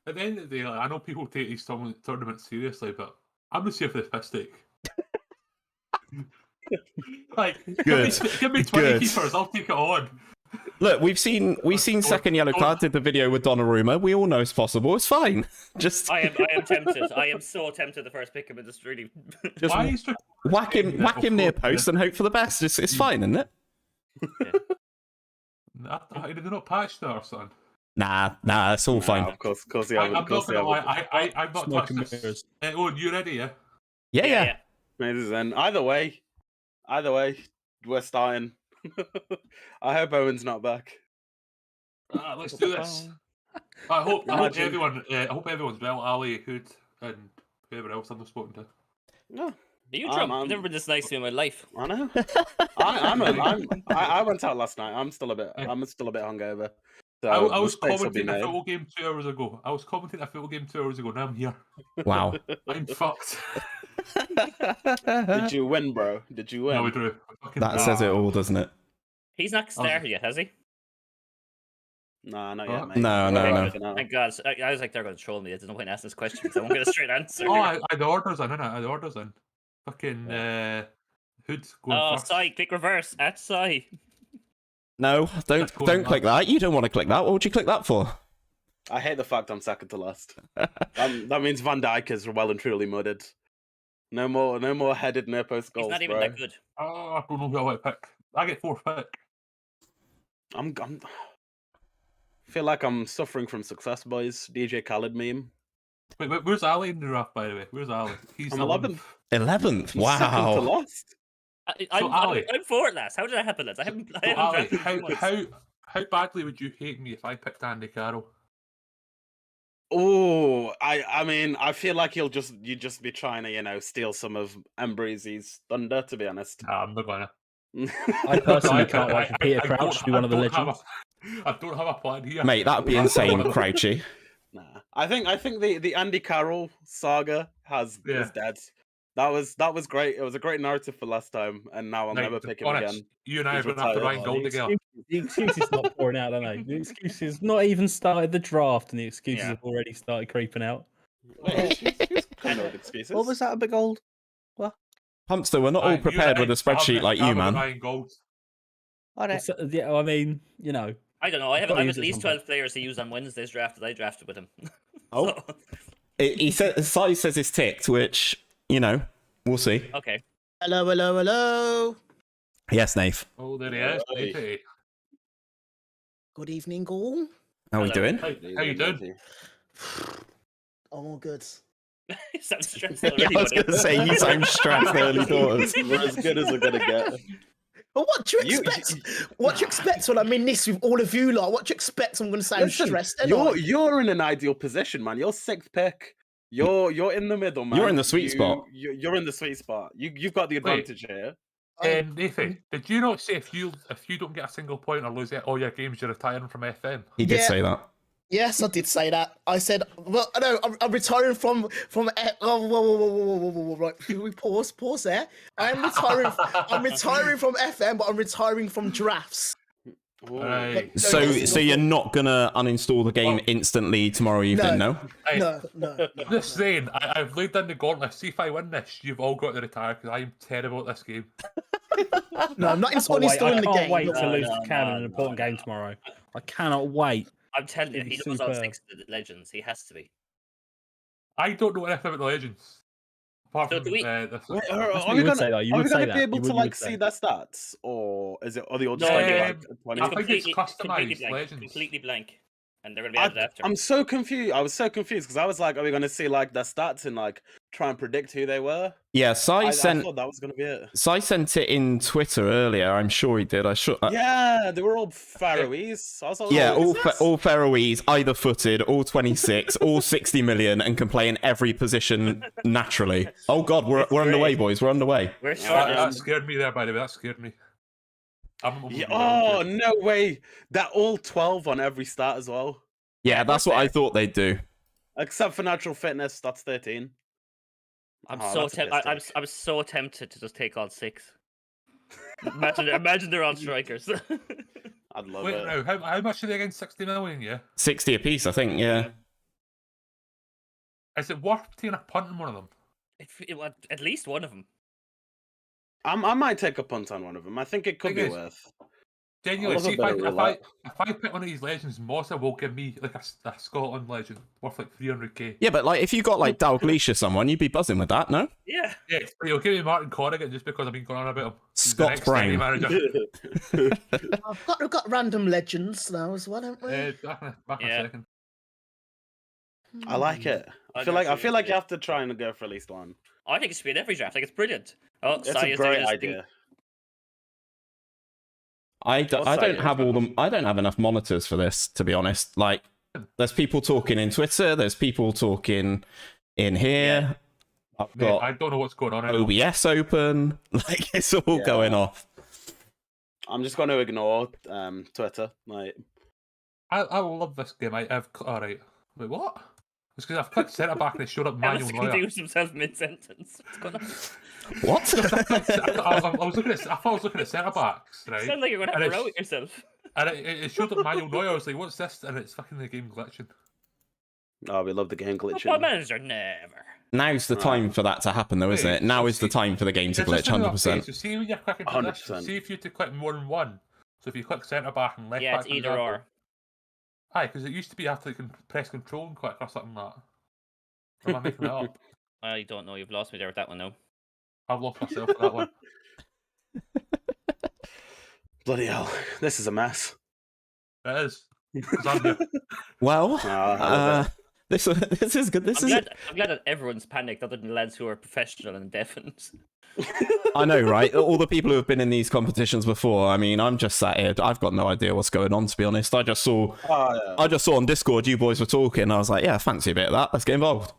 At the end of the day, I know people take these tournaments seriously, but I'm just here for the piss stick. Give me 20 keepers, I'll take it on. Look, we've seen Second Yellow Card did the video with Donnarumma. We all know it's possible. It's fine. I am tempted. I am so tempted to first pick him and just really whack him near post and hope for the best. It's fine, isn't it? Did they not patch that or something? Nah, it's all fine. Of course, I'm not gonna lie. I'm not touched this. Owen, you ready? Yeah. Yeah. Then either way, we're starting. I hope Owen's not back. Let's do this. I hope everyone's well. Ali, Hood, and whoever else I've spoken to. No, Are you drunk? I've never been this nice to me in my life. I know. I went out last night. I'm still a bit hungover. So I was mistakes will be commentating a made. football game 2 hours ago. Now I'm here. Wow. I'm fucked. Did you win, bro? Did you win? No, we drew. That says it all, doesn't it? He's not started yet, has he? Nah, not What? yet, mate. No. Thank God. I was like, they're going to troll me. There's no point asking this question because I won't get a straight answer. Oh, I had the orders in, innit? I had the orders in. Fucking Hood going first. Sai, click reverse. At Sai. No, don't click that. You don't want to click that. What would you click that for? I hate the fact I'm second to last. That means Van Dijk is well and truly mudded. No more headed near post goals. He's not even bro. that good. Oh, I don't know who I want to pick. I get 4th pick. I feel like I'm suffering from success, boys. DJ Khaled meme. Wait, where's Ali in the draft, by the way? Where's Ali? He's I'm 11th. 11th. He's second to Wow. last. I'm fourth last. How did that happen, lads? I haven't Ali, drafted once. how badly would you hate me if I picked Andy Carroll? Oh, I mean, I feel like you'd just be trying to, steal some of Embreezy's thunder, to be honest. Nah, I'm not gonna. I personally can't wait for Peter Crouch to be one of the legends. I don't have a plan here. Mate, that'd be insane, Crouchy. Nah, I think the Andy Carroll saga is dead. That was great. It was a great narrative for last time, and now I'll never pick him again. You and I He's are going to have to retired. write gold together. The excuses not pouring out, are they? The excuses not even started the draft, and the excuses have already started creeping out. Excuses. What was that, a big old? Pumpster, we're not all prepared with a spreadsheet like you, man. Yeah, I mean, I don't know. I have Gotta at use it least sometime. 12 players to use on Wednesday's draft that I drafted with him. Oh. So, He said, Sai says it's ticked, which, we'll see. okay. Hello. Yes, Nath. Oh, there he is. Hey. Good evening, all. How are we doing? How you doing? I'm all good. You sound stressed Yeah, already. I was going to say, you sound stressed early doors. We're as good as we're gonna get. But what do you expect? What do you expect when I'm in this with all of you lot? What do you expect? I'm going to sound Listen, stressed. You're in an ideal position, man. You're 6th pick. You're in the middle, man. You're in the sweet spot. You're in the sweet spot. You've got the advantage here. Nathan, did you not say if you don't get a single point or lose all your games, you're retiring from FM? He did say that. Yes, I did say that. I said, well, no, I'm retiring from. Whoa, right? Should we pause there? I'm retiring from FM, but I'm ritiring from drafts. Right. So you're not going to uninstall the game instantly tomorrow evening, no? No. This Zane, I've laid down the gauntlet. See if I win this, you've all got to retire because I'm terrible at this game. No, I'm not I uninstalling the can't game. wait to lose to Cam in an important game tomorrow. I cannot wait. I'm telling you, It'd he be knows all superb. 6 of the legends. He has to be. I don't know anything about the legends. Apart So from do we- this. Wait, That's are what we you would say, though. You are would we say gonna that. be able You to would see say. their stats, or are they all just No, gonna be yeah. like 20? I think it's customized completely blank. legends. Completely blank. And they're going to be added after. I'm so confused. I was so confused because I was like, are we gonna see like their stats and like try and predict who they were? Yeah, I Sai thought that was gonna be it. sent it in Twitter earlier. I'm sure he did. Yeah, they were all Faroese. I was like, Yeah, what is this? all Faroese, either footed, all 26, all 60 million, and can play in every position naturally. Oh god, we're underway, boys. We're underway. We're That scared me there, by the way. That scared me. Yeah, oh no way! They're all 12 on every stat as well, Yeah, that's what I thought they'd do. except for natural fitness. That's 13. I'm Oh, so that's a tempted. piss I'm so tempted to just take all 6. Imagine they're all strikers. I'd love Wait, it. now, how much are they against 60 million, yeah? 60 apiece, I think, yeah. Is it worth taking a punt on one of them? At least one of them. I might take a punt on one of them. I think it could be Thing is, worth. Genuinely, love a see bit of roulette. if I pick one of these legends, Mossa will give me like a Scotland legend worth like 300k. Yeah, but like if you got like 𝘼𝙗𝙤𝙪 someone, you'd be buzzing with that, no? Yeah. Yeah, but he'll give me Martin Corrigan just because I've been going on about him. He's the Scott next City Brown. manager. We've got random legends now as well, haven't we? Back in a second. I like it. I feel like you have to try and go for at least one. I think it should be in every draft. Like it's brilliant. Oh, It's Sai a is doing great his idea. thing. I What's don't that? have I don't have enough monitors for this, to be honest. Like There's people talking in Twitter. There's people talking in here. I've Mate, got I don't know what's going on. Anymore. OBS open. Like, it's all going off. I'm just going to ignore Twitter. Like, I love this game. All right. Wait, what? It's because I've clicked centre back and it showed up Manuel Neuer. confused himself mid-sentence. What's going on? What? I thought I was looking at centre backs, right? You sound like you're going to have a row with yourself. And it showed up Manuel Neuer. I was like, what's this? And it's fucking the game glitching. Oh, we love the game glitching. Football manager never. Now's the time for that to happen, though, isn't it? Now is the time for the game to glitch, 100%. So see when you're clicking position, see if you to click more than one. So if you click centre back and left back, Yeah, it's either or. Aye, because it used to be you have to press control and click or something like that. Am I making that up? I don't know. You've lost me there with that one, though. I've lost myself with that one. Bloody hell, this is a mess. It is. 'Cause I'm here. Well, this is good. I'm glad that everyone's panicked, other than the lads who are professional and deafened. I know, right? All the people who have been in these competitions before. I mean, I'm just sat here. I've got no idea what's going on, to be honest. I just saw on Discord you boys were talking. I was like, yeah, fancy a bit of that. Let's get involved.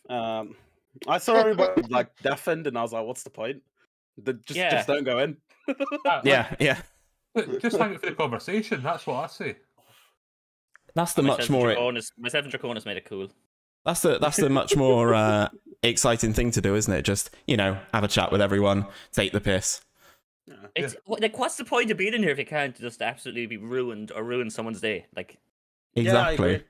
I saw everybody like deafened, and I was like, what's the point? Just don't go in. Yeah. Just hang it for the conversation. That's what I say. That's the much more. Myself and Draconis made it cool. That's the much more exciting thing to do, isn't it? Just, have a chat with everyone, take the piss. It's like, what's the point of being in here if you can't just absolutely be ruined or ruin someone's day? Like, exactly.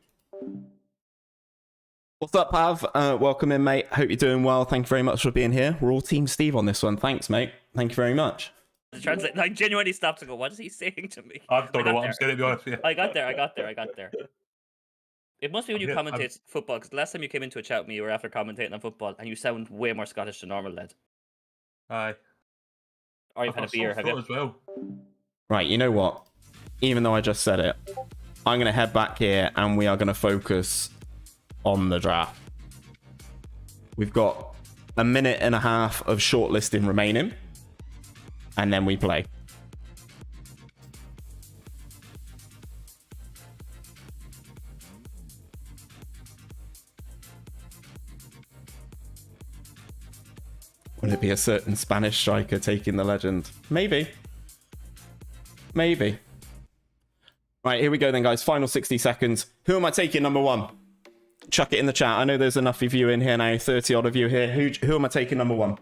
What's up, Pav? Welcome in, mate. Hope you're doing well. Thank you very much for being here. We're all Team Steve on this one. Thanks, mate. Thank you very much. to translate, I genuinely stopped to go, what is he saying to me? I don't know what I'm saying, to be honest with you. I got there. It must be when you commentate football, because the last time you came into a chat with me, you were after commentating on football, and you sound way more Scottish than normal, lad. Aye. Or you've had a beer, have you? As well. Right, you know what? Even though I just said it, I'm going to head back here, and we are going to focus on the draft. We've got a minute and a half of shortlisting remaining, and then we play. Would it be a certain Spanish striker taking the legend? Maybe. Maybe. Right, here we go then, guys. Final 60 seconds. Who am I taking number one? Chuck it in the chat. I know there's enough of you in here now. 30 odd of you here. Who am I taking number one?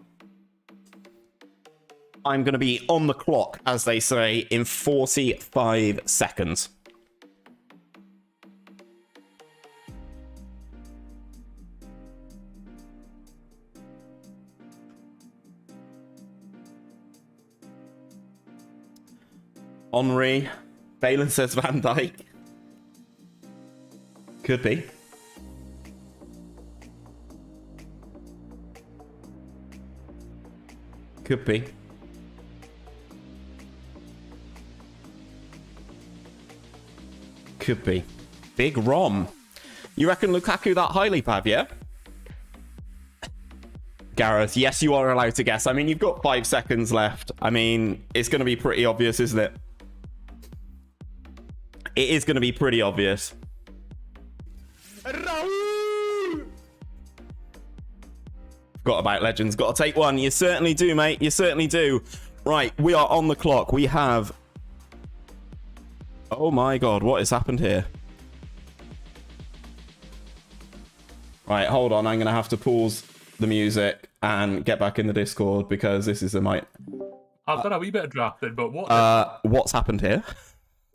I'm going to be on the clock, as they say, in 45 seconds. Henry. Balin says Van Dijk. Could be. Could be. Could be. Big Rom. You reckon Lukaku that highly, Pav, yeah? Gareth, yes, you are allowed to guess. I mean, you've got 5 seconds left. I mean, it's going to be pretty obvious, isn't it? It is going to be pretty obvious. Forgot about legends. Got to take one. You certainly do, mate. You certainly do. Right, we are on the clock. We have... Oh my god, what has happened here? Right, hold on. I'm going to have to pause the music and get back in the Discord because this is a mic. I've done a wee bit of drafting, but what? What's happened here?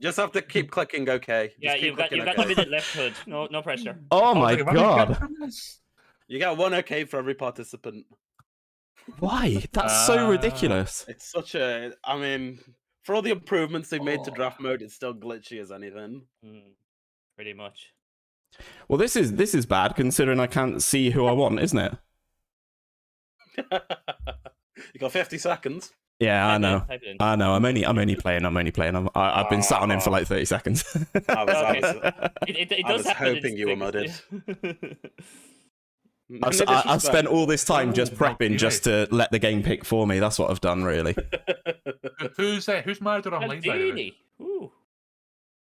Just have to keep clicking OK. Yeah, you've got limited left hood. No pressure. Oh my god. You get one OK for every participant. Why? That's so ridiculous. It's such a... I mean, for all the improvements they've made to draft mode, it's still glitchy as anything. Pretty much. Well, this is bad considering I can't see who I want, isn't it? You got 50 seconds. Yeah, I know. I'm only playing. I've been sat on him for like 30 seconds. It does happen. Hoping you were mudded. I've spent all this time just prepping just to let the game pick for me. That's what I've done, really. Who's manager online? Mate,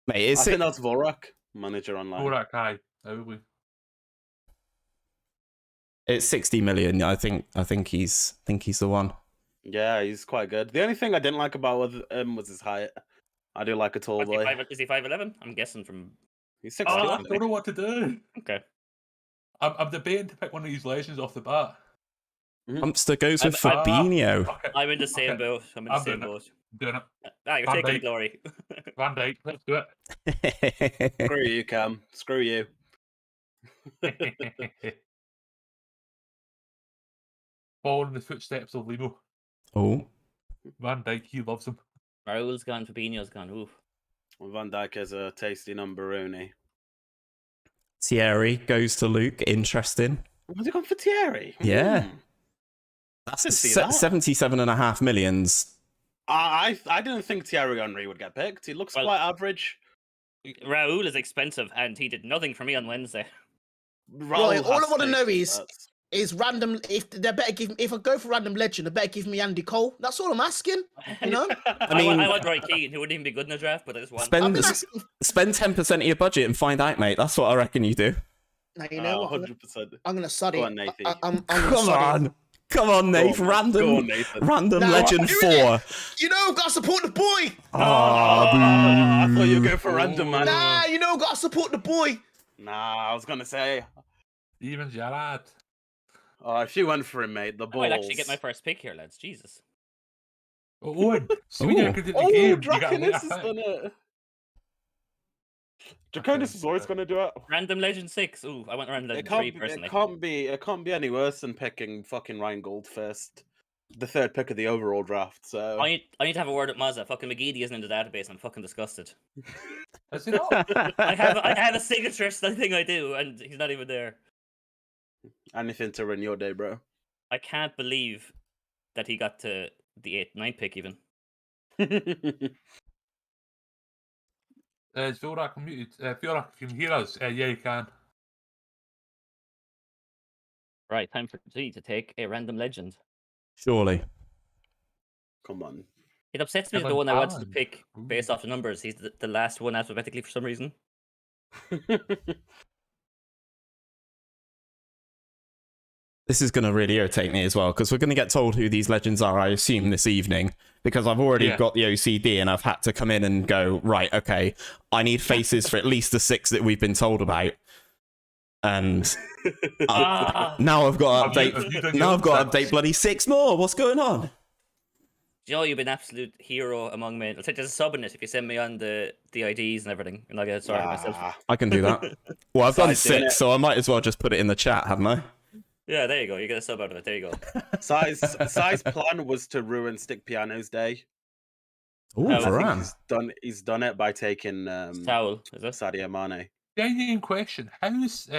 I think that's Vorak. Manager online. Borak Kai, probably. It's 60 million. I think he's the one. Yeah, he's quite good. The only thing I didn't like about him was his height. I do like a tall boy. Is he 5'11"? I'm guessing from. He's 6'2". I don't know what to do. Okay. I'm debating to pick one of these legends off the bat. Humpster goes with Fabinho. I'm in the same boat. I'm in the same boat. Doing it. You're taking the glory. Van Dijk, let's do it. Screw you, Cam. Screw you. Following the footsteps of Limo. Oh. Van Dijk, he loves him. Raul's gone, Fabinho's gone. Oof. Well, Van Dijk is a tasty numberoni. Thierry goes to Luke. Interesting. Was he gone for Thierry? Yeah. That's 77.5 million. I didn't think Thierry Henry would get picked. He looks quite average. Raul is expensive, and he did nothing for me on Wednesday. Right, all I want to know is random. If they better give, if I go for random legend, they better give me Andy Cole. That's all I'm asking. You know. I mean, I want Roy Keane, who wouldn't even be good in the draft, but I just want. Spend 10% of your budget and find out, mate. That's what I reckon you do. Now you know what? 100%. I'm gonna study. Go on, Nathan. Come on, Nate. Random legend 4. You know, gotta support the boy. I thought you were going for random, man. Nah, you know, gotta support the boy. Nah, I was gonna say. Even Gerrard. Oh, if you went for him, mate, the balls. I might actually get my first pick here, lads. Jesus. Oh, Owen. So when you look at the game, Draconis has done it. Draconis is always going to do it. Random Legend 6. Ooh, I went Random Legend 3 personally. It can't be any worse than picking fucking Reingold first. The third pick of the overall draft, so... I need to have a word with Mazza. Fucking McGeady isn't in the database, I'm fucking disgusted. Is he not? I have a signature thing I do, and he's not even there. Anything to ruin your day, bro. I can't believe that he got to the 8th, 9th pick even. Is Vilrak muted? Vilrak, if you can hear us, yeah, you can. Right, time for G to take a random legend. Surely. Come on. It upsets me that the one I wanted to pick based off the numbers. He's the last one alphabetically for some reason. This is going to really irritate me as well, because we're going to get told who these legends are, I assume, this evening, because I've already got the OCD and I've had to come in and go, right, okay, I need faces for at least the 6 that we've been told about. And now I've got to update bloody 6 more. What's going on? You know, you've been an absolute hero among men. I'll take there's a sub in it if you send me on the IDs and everything, and I'll get it sorted myself. I can do that. Well, I've done 6, so I might as well just put it in the chat, haven't I? Yeah, there you go. You get a sub out of it. There you go. Si's plan was to ruin Stick Piano's day. Ooh, Varane. He's done it by taking Towel, is it? Sadio Mane. Genuine question: How's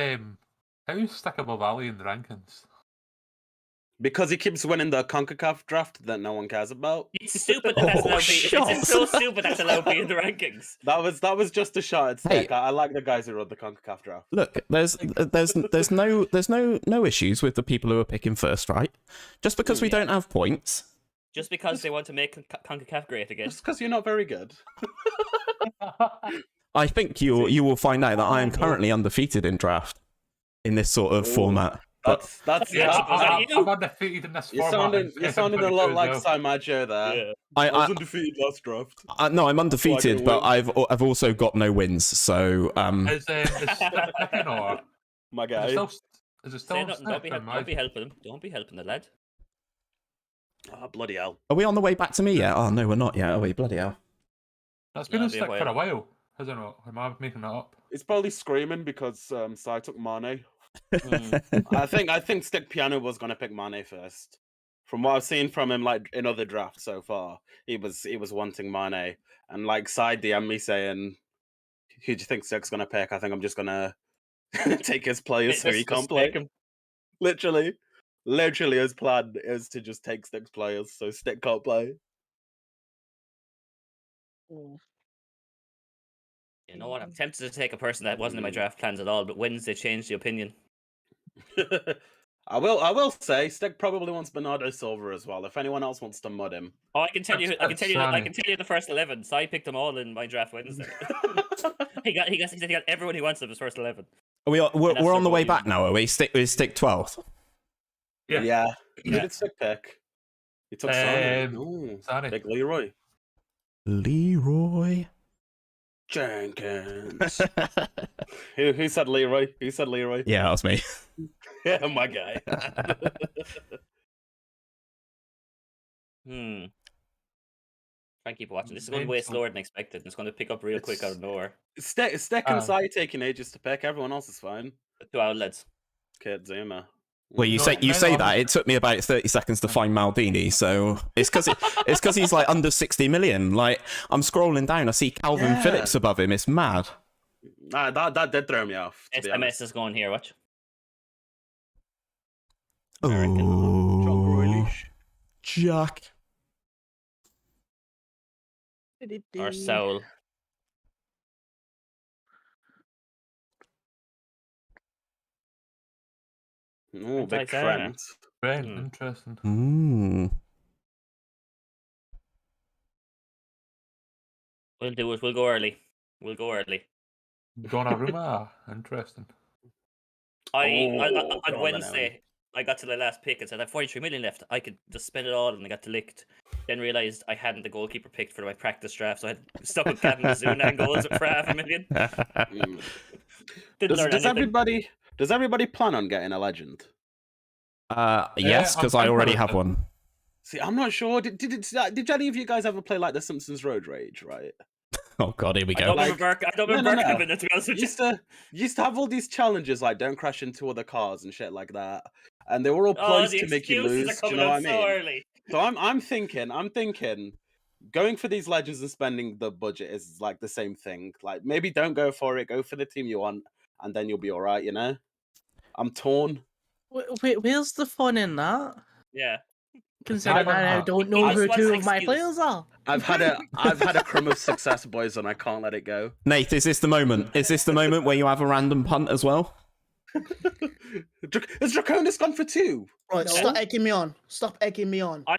Stick above Ali in the rankings? Because he keeps winning the CONCACAF draft that no one cares about. It's stupid that that's allowed it's so stupid that's allowed to be in the rankings. That was just a shot at Stick. I like the guys who run the CONCACAF draft. Look, there's no issues with the people who are picking first, right? Just because we don't have points. Just because they want to make CONCACAF great again. Just because you're not very good. I think you will find out that I am currently undefeated in draft in this sort of format. That's I'm undefeated in this format. You're sounding a lot like Saimajo there. Yeah. I was undefeated last draft. No, I'm undefeated, but I've also got no wins. So is or my guy? Is it still? Don't be helping him. Don't be helping the lad. Oh, bloody hell! Are we on the way back to me yet? Oh no, we're not yet. Are we? Bloody hell! That's been on Stick for a while. I don't know. Am I making that up? It's probably screaming because Sai took Mane. I think Stick Piano was gonna pick Mane first. From what I've seen from him, like in other drafts so far, he was wanting Mane, and like Sai DM me saying, "Who do you think Stick's gonna pick?" I think I'm just gonna take his players so he can't play. Literally, his plan is to just take Stick's players so Stick can't play. You know what? I'm tempted to take a person that wasn't in my draft plans at all, but Wednesday changed the opinion. I will say, Stick probably wants Bernardo Silva as well. If anyone else wants to mud him, Oh, I can tell you the first 11. So I picked them all in my draft Wednesday. he got everyone he wants of his first 11. We're on the way back now, are we? Stick 12th. Yeah. Who did Stick pick? He took Sane. Sane. Big Leroy. Leroy Jenkins. Who said Leroy? Who said Leroy? Yeah, that was me. Yeah, my guy. Try and keep watching. This is going way slower than expected. It's going to pick up real quick out of nowhere. Stick and Sai taking ages to pick. Everyone else is fine. The 2 outlets. Kid Zuma. Well, you say that. It took me about 30 seconds to find Maldini, so it's because he's like under 60 million. Like, I'm scrolling down, I see Calvin Phillips above him. It's mad. That did throw me off. SMS is going here. Watch. Oh, Jack. Or Saul. Oh, big friend. Interesting. We'll do it. We'll go early. Donnarumma. Interesting. On Wednesday, I got to the last pick and said I have 43 million left. I could just spend it all, and I got to licked. Then realised I hadn't the goalkeeper picked for my practice draft, so I had stuck with Gavin Bazuna and goals for $500,000. Does everybody plan on getting a legend? Yes, because I already have one. See, I'm not sure. Did any of you guys ever play like the Simpsons Road Rage, right? Oh god, here we go. I don't remember having it, to be honest with you. Used to have all these challenges like don't crash into other cars and shit like that, and they were all poised to make you lose. Do you know what I mean? So early. So I'm thinking, going for these legends and spending the budget is like the same thing. Like maybe don't go for it, go for the team you want, and then you'll be all right. You know, I'm torn. Wait, where's the fun in that? Yeah. Considering I don't know who two of my players are. I've had a crumb of success, boys, and I can't let it go. Nate, is this the moment? Is this the moment where you have a random punt as well? Has Draconis gone for 2? Right, stop egging me on. Stop egging me on. I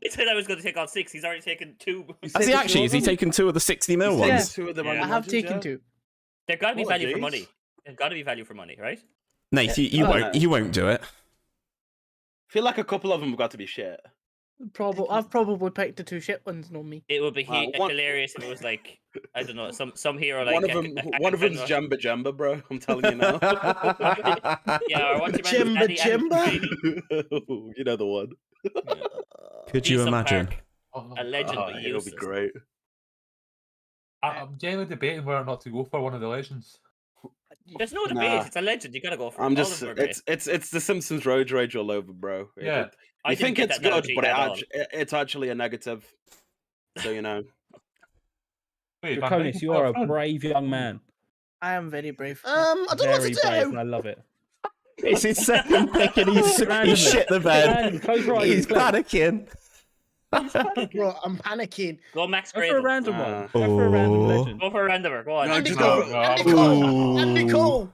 said I was going to take on 6. He's already taken 2. Has he actually? Has he taken 2 of the 60 mil ones? Yeah. 2 of them. I have taken 2. They've got to be value for money. They've got to be value for money, right? Nate, you won't do it. I feel like a couple of them have got to be shit. I've probably picked the 2 shit ones, not me. It would be hilarious if it was like, I don't know, some hero like one of them's Jamba, bro. I'm telling you now. Yeah, or what's your man? Jamba. You know the one. Could you imagine? A legend, but it'll be great. I'm genuinely debating whether or not to go for one of the legends. There's no debate. It's a legend. You gotta go for it. It's the Simpsons Road Rage all over, bro. Yeah. I think it's good, but it's actually a negative. So you know. Draconis, you are a brave young man. I am very brave. I don't know what to do. Brave, and I love it. It's his second pick and he's shit the bed. He's panicking. Bro, I'm panicking. Go Max Go Gradle. for a random one. Go for a random legend. Go for a randomer. Go on. Andy Cole.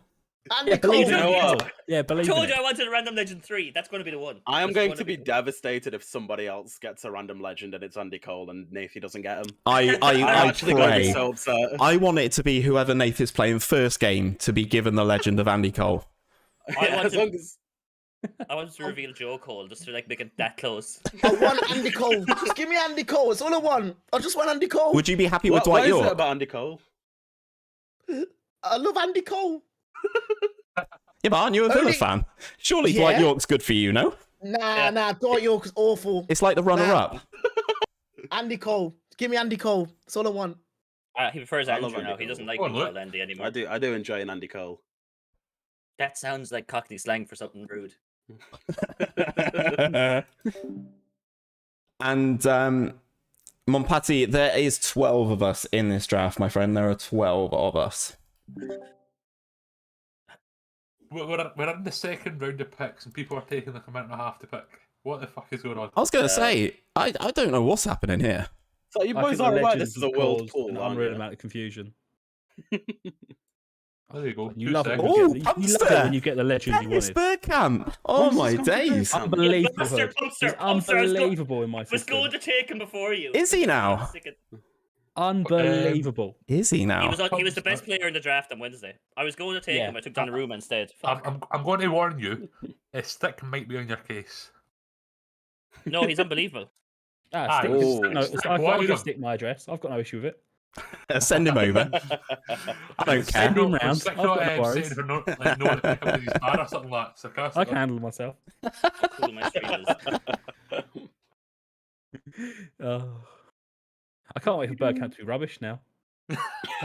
Believe you know what? Yeah, believe I told it. you I wanted a random legend 3. That's going to be the one. I am going to be devastated if somebody else gets a random legend and it's Andy Cole and Nathy doesn't get him. I actually going to be pray. so upset. I want it to be whoever Nath is playing first game to be given the legend of Andy Cole. I want to reveal Joe Cole just to like make it that close. I want Andy Cole. Just give me Andy Cole. It's all I want. I just want Andy Cole. Would you be happy with Dwight York? What is it about Andy Cole? I love Andy Cole. Yeah, but aren't you a Villa fan? Surely Dwight York's good for you, no? Nah, Dwight York's awful. It's like the runner-up. Andy Cole. Give me Andy Cole. That's all I want. He prefers Andrew now. He doesn't like being called Andy anymore. I do enjoy an Andy Cole. That sounds like Cockney slang for something rude. And Monpati, there is 12 of us in this draft, my friend. There are 12 of us. We're in the second round of picks and people are taking like a minute and a half to pick. What the fuck is going on? I was going to say, I don't know what's happening here. So you boys are right, this is a world pool. An unreal amount of confusion. There you go. You 2 love it. seconds. Oh, You love it Pumpster! when you get the legend you Dennis wanted. Bergkamp! Oh my days! Unbelievable. Pumpster, He's unbelievable in my was system. going to take him before you. Is he now? Unbelievable. Is he now? He was the best player in the draft on Wednesday. I was going to take him. I took Donnarumma instead. I'm going to warn you. A stick might be on your case. No, he's unbelievable. I've got to stick my address. I've got no issue with it. Send him over. I don't care. Send him round. I've got no worries. For no, like, no, like, he's bad or something like sarcastic. I can handle myself. Cool, my street Oh. I can't wait for Bergkamp to be rubbish now.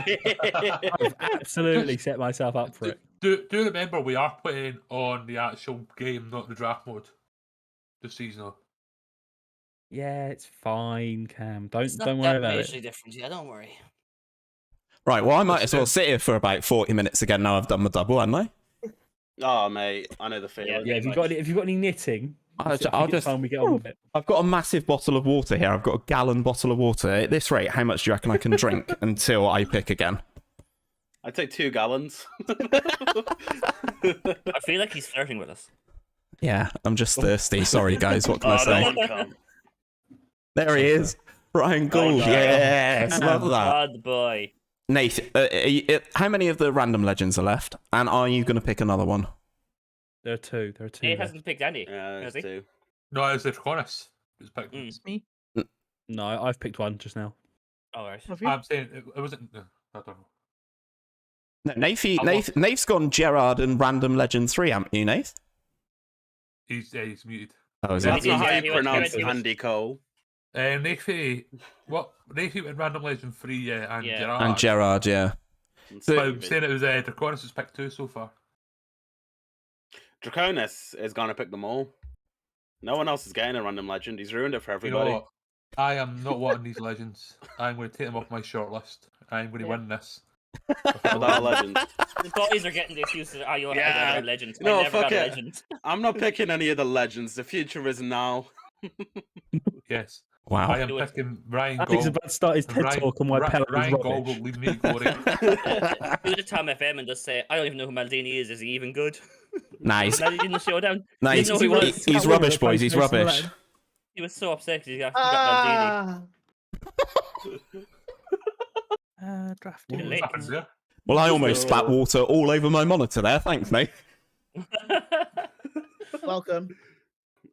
I've absolutely set myself up for it. Do remember we are playing on the actual game, not the draft mode. This season. Yeah, it's fine, Cam. Don't It's not worry that about majorly it. different. Yeah, don't worry. Right, well, I might as well sit here for about 40 minutes again now I've done my double, haven't I? Oh, mate, I know the feeling. Yeah, have you got any knitting? I'll just. Time we get on with it. I've got a massive bottle of water here. I've got a gallon bottle of water. At this rate, how much do you reckon I can drink until I pick again? I take 2 gallons. I feel like he's flirting with us. Yeah, I'm just thirsty. Sorry, guys. What can I say? No one come. There he is. Brian Gould. Yes, love that. God boy. Nate, how many of the random legends are left? And are you going to pick another one? There are two. Nate hasn't picked Andy. Yeah, has there's he? 2. No, it's the Draconis. It's picked. It's me. No, I've picked one just now. All right. I'm saying it wasn't. No, I don't know. No, Nate's gone Gerard and Random Legend 3, haven't you, Nate? He's muted. Oh, is That's it? not how he you went- pronounce he was- Andy Cole. Nathy, what? Nathy went Random Legend 3, yeah, and Yeah. Gerard. And Gerard, yeah. So I'm saying it was Draconis was picked 2 so far. Draconis is going to pick them all. No one else is getting a Random Legend. He's ruined it for You everybody. know what? I am not wanting these legends. I'm going to take them off my short list. I'm going to win this. Without a legend. The boys are getting the excuse that I Yeah. got a legend. No, I never fuck got a it. legend. I'm not picking any of the legends. The future is now. Yes. Wow. I am picking Ryan Alex is Gold. about to start his TED talk on why Pella is Ryan Gold will rubbish. leave me glory. Do the Tom FM and just say, I don't even know who Maldini is. Is he even good? Nice. Maldini in the showdown. Nice. Didn't know he was. He's rubbish, boys. He's rubbish. He was so upset because he got Maldini. Draft Too mode. late. Happens there. Well, I almost spat water all over my monitor there. Thanks, Nate. Welcome.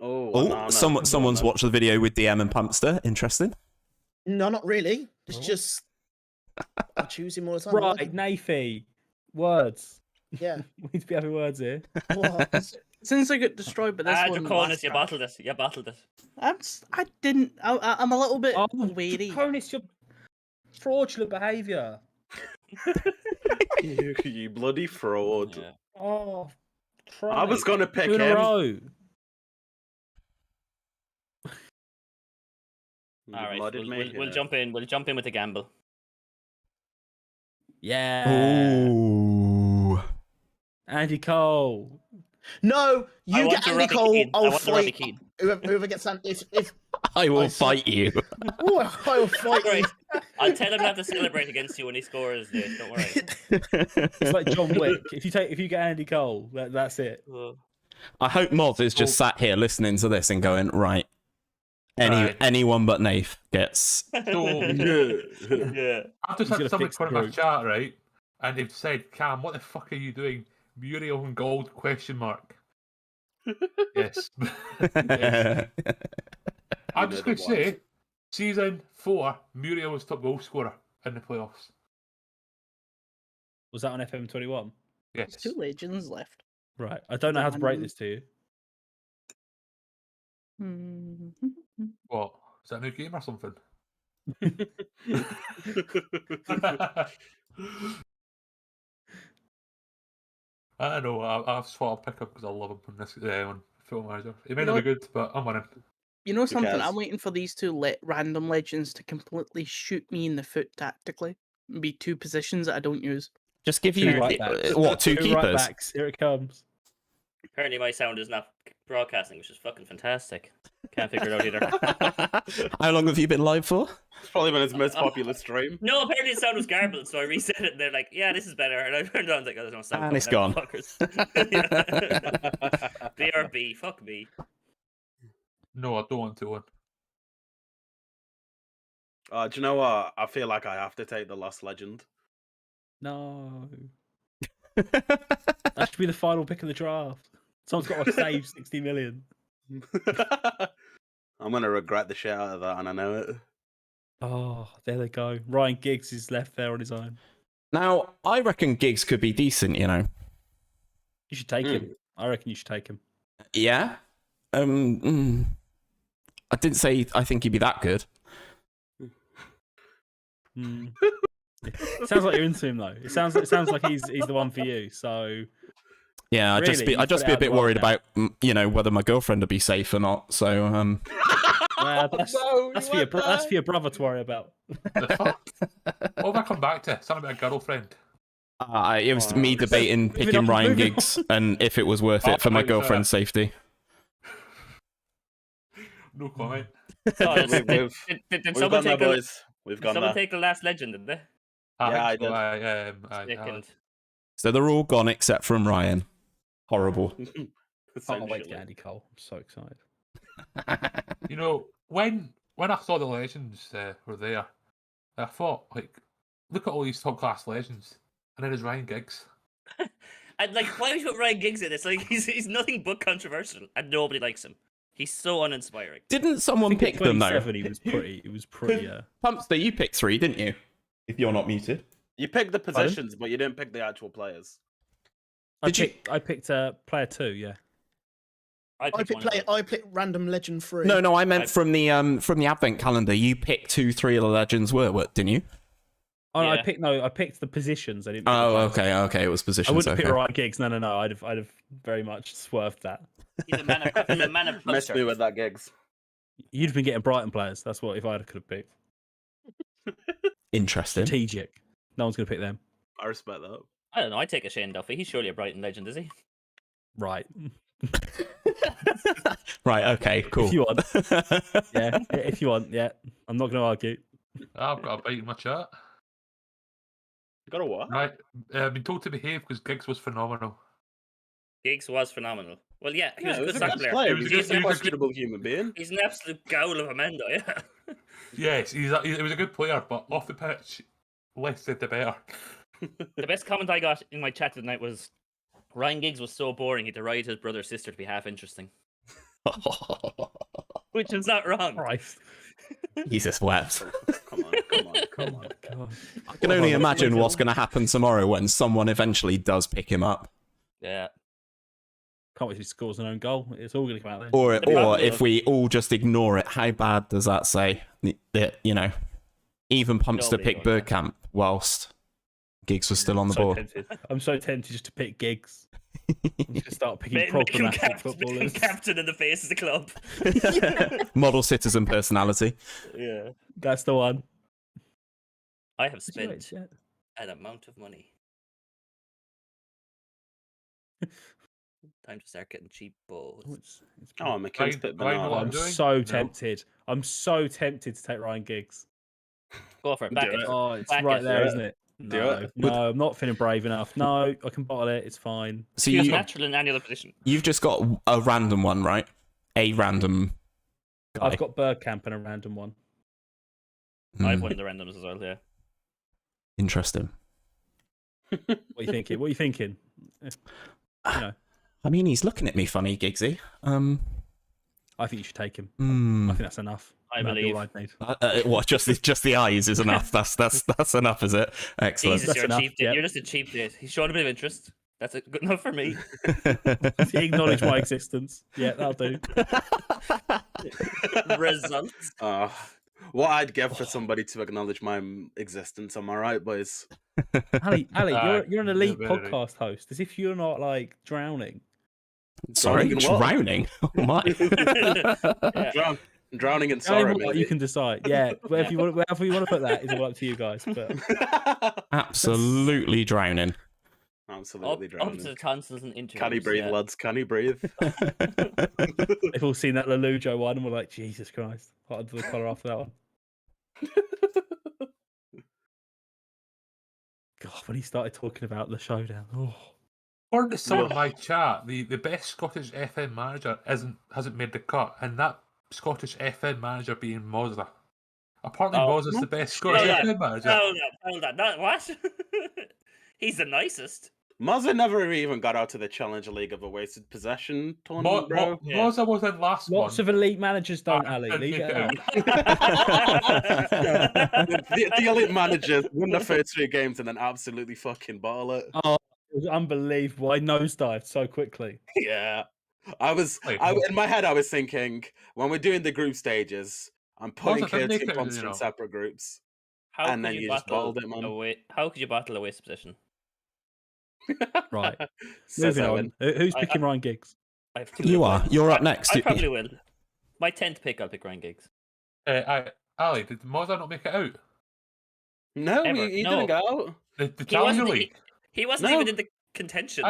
Oh, someone's watched the video with DM and Pumpster. Interesting. No, not really. It's just I choose him all the time. Right, Nathy. Words. Yeah. We need to be having words here. What? Since I got destroyed by this one, Draconis, last you draft, bottled it. You bottled it. I didn't. I'm a little bit Oh, wary. Draconis, your fraudulent behaviour. you bloody fraud. Yeah. Oh, I was going to pick 2 in a him. row. All right, Modded me, we'll yeah. jump in. We'll jump in with the gamble. Yeah. Ooh. Andy Cole. No, I you want get the Andy Robbie Cole. Keane. I I'll want the Robbie fight Keane. whoever gets Andy. If I will I saw- fight you. oh, I will fight you. Right. I'll tell him not to celebrate against you when he scores. Dude. Don't worry. It's like John Wick. If you get Andy Cole, that's it. I hope Moz is just sat here listening to this and going, right, anyone but Nath gets. So, Yeah. I've just He's gonna had somebody fix the put in my group. chat, right? And they've said, Cam, what the fuck are you doing? Muriel and Gold, question mark. Yes. Yes. I'm just going to say, season 4, Muriel was top goal scorer in the playoffs. Was that on FM21? There's Yes. 2 legends left. Right. I don't know how to break this to you. What? Is that a new game or something? I don't know. I just thought I'd pick up because I love him on this on Film Manager. He may not be good, but I'm winning. You know something? cares? I'm waiting for these 2 random legends to completely shoot me in the foot tactically. Be 2 positions that I don't use. Just give Two you right backs. what? 2 Two right keepers. backs. Here it comes. Apparently my sound is not broadcasting, which is fucking fantastic. Can't figure it out either. How long have you been live for? It's probably been his most popular stream. No, apparently the sound was garbled, so I reset it, and they're like, "Yeah, this is better." And I turned it on, like, "Oh, there's no sound." And it's gone. BRB, fuck me. No, I don't want to one. Do you know what? I feel like I have to take the Lost Legend. No. That should be the final pick of the draft. Someone's got to save 60 million. I'm gonna regret the shit out of that, and I know it. Oh, there they go. Ryan Giggs is left there on his own. Now, I reckon Giggs could be decent, you know. You should take him. I reckon you should take him. Yeah? I didn't say I think he'd be that good. It sounds like you're into him, though. It sounds like he's the one for you. So yeah, I'd really, just be a bit worried about, you know, whether my girlfriend would be safe or not. So that's for your brother to worry about. The fuck? What have I come back to? Something about a girlfriend. It was me debating picking Ryan Giggs and if it was worth it for my girlfriend's safety. No comment. Did someone take boys. We've gone someone there. take the last legend, did they? I did. Second. So they're all gone except from Ryan. Horrible. Can't wait to get Andy Cole. I'm so excited. You know, when I saw the legends were there, I thought, like, look at all these top class legends, and then there's Ryan Giggs. And like, why would you put Ryan Giggs in? It's like he's nothing but controversial, and nobody likes him. He's so uninspiring. Didn't someone pick them though? He was pretty. Pumpster, you picked 3, didn't you? If you're not muted. You picked the positions, but you didn't pick the actual players. I picked player 2. Yeah. I picked random legend 3. No, I meant from the advent calendar. You picked 2, 3 of the legends were, didn't you? Oh, Yeah. I picked the positions. I didn't. Oh, okay, it was positions. I wouldn't okay. pick Ryan Giggs. No. I'd have very much swerved that. He's a man of Messed me with that Giggs. You'd have been getting Brighton players. That's what if I could have picked. Interesting. Strategic. No one's going to pick them. I respect that. I don't know. I'd take a Shane Duffy. He's surely a Brighton legend, is he? Right. Right. Okay. Cool. If you want. Yeah. If you want. Yeah. I'm not going to argue. I've got a bite in my chat. You got a what? Right, I've been told to behave because Giggs was phenomenal. Giggs was phenomenal. Well, yeah, he was a good He soccer was a player. good player. He was a questionable human being. He's an absolute goal of a man, though, yeah. Yes, he was a good player, but off the pitch, less said the better. The best comment I got in my chat tonight was Ryan Giggs was so boring he derided his brother or sister to be half interesting. Which is not wrong. Christ. Jesus wept. Come on. God. I can only imagine what's going to happen tomorrow when someone eventually does pick him up. Yeah. Can't wait till he scores an own goal. It's all going to come out there. Or if we all just ignore it, how bad does that say? That, you know, even Pumpster Nobody picked going Bergkamp whilst Giggs was still on the board. I'm so tempted just to pick Giggs. I'm going to start picking Make him problematic footballers. captain in the face of the club. Model citizen personality. Yeah. That's the one. I have spent an amount of money. Time to start getting cheap balls. Oh, McKinn's bit banana. I'm so tempted. I'm so tempted to take Ryan Giggs. Go for it. Back it. Oh, it's Back right it. there, isn't it? Do No, I'm not feeling brave enough. No, I can bottle it. It's fine. So He was natural in any other position. you've just got a random one, right? A random guy. I've got Bergkamp and a random one. I've Hmm, won the randoms as well, yeah. interesting. What are you thinking? What are you thinking? You know, I mean, he's looking at me funny, Giggsy. I think you should take him. Hmm. I think that's enough. I That'd be believe. all I'd need. What? Just the eyes is enough. That's enough, is it? Excellent. Jesus, That's you're enough, a cheap date. yeah. You're just a cheap date. He's showing a bit of interest. That's good enough for me. Acknowledge my existence. Yeah, that'll do. Results. What I'd give for somebody to acknowledge my existence. Am I right, boys? Ali, you're an elite yeah, very. podcast host. As if you're not like drowning. Sorry, Drowning in what? drowning. Oh my! Yeah. Drowning in sorrow. What maybe. you can decide. Yeah, wherever you want to put that is all up to you guys. But Absolutely drowning. Absolutely Up drowning. to the tonsils and interviews. Can he breathe, lads? Can he breathe? They've all seen that 𝘼𝙗𝙤𝙈 one and we're like, Jesus Christ. Hot under the collar after that one. God, when he started talking about the showdown. Oh. According to someone in my chat, the best Scottish FM manager hasn't made the cut, and that Scottish FM manager being Mozza. Apparently, Mozza's the best Scottish FM manager. Hold on. Not what? He's the nicest. Mozza never even got out to the Challenge League of a Wasted Possession tournament, bro. Mozza was in last one. Lots of elite managers don't, Ali. Leave it out. the elite managers win the first 3 games and then absolutely fucking bottle it. Oh, it was unbelievable. I nosedived so quickly. Yeah. In my head, I was thinking, when we're doing the group stages, I'm putting kids in constant separate groups. And then you just bottled it, man. How could you bottle a waste position? Right. Moving on. Who's picking Ryan Giggs? You are. You're up next. I probably will. My 10th pick, I'll pick Ryan Giggs. Ali, did Mozza not make it out? No, he didn't go out. The Challenger League? He wasn't even in the contention.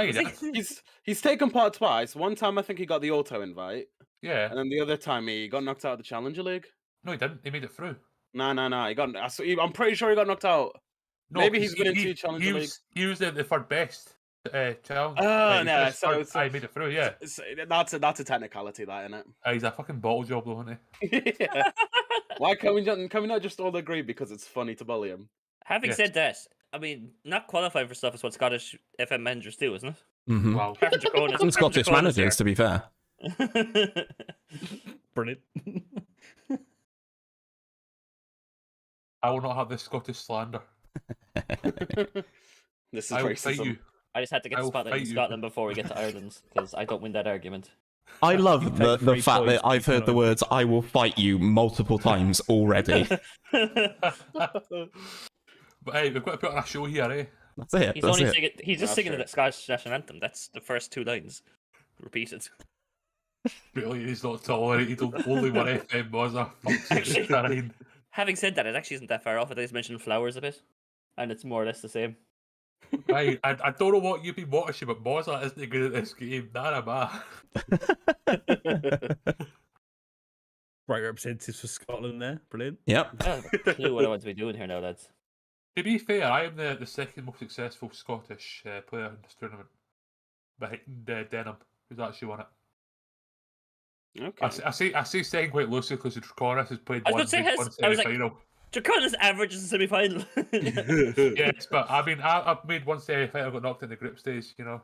He's taken part twice. One time I think he got the auto invite. Yeah. And then the other time he got knocked out of the Challenger League. No, he didn't. He made it through. No. I'm pretty sure he got knocked out. No, maybe he's been in 2 Challenger Leagues. He was the third best challenge. Oh, no. I made it through, yeah. That's a technicality, that, isn't it? He's a fucking bottle job, though, isn't he? Yeah. Why can we not just all agree because it's funny to bully him? Having said that, I mean, not qualifying for stuff is what Scottish FM managers do, isn't it? Mm-hmm. Wow. Some Scottish managers, to be fair. Brilliant. I will not have this Scottish slander. This is I will fight racism. you. I just had to get the spotlight in Scotland before we get to Ireland, because I don't win that argument. I love the fact that I've heard the words "I will fight you" multiple times already. But hey, we've got to put on a show here, eh? That's it. He's just singing the Scottish national anthem. That's the first 2 lines. Repeated. Really, he's not tolerated. Only one FM Mozza. Having said that, it actually isn't that far off. I just mentioned flowers a bit, and it's more or less the same. Right, I don't know what you've been watching, but Mozza isn't good at this game. Nah. Right representatives for Scotland there. Brilliant. Yep. I don't have a clue what I want to be doing here now, lads. To be fair, I am the second most successful Scottish player in this tournament, behind Denham, who's actually won it. Okay. I say second quite loosely because Draconis has played one semi-final. Draconis average is a semi-final. Yes, but I mean, I've made one semi-final, got knocked in the group stage, you know.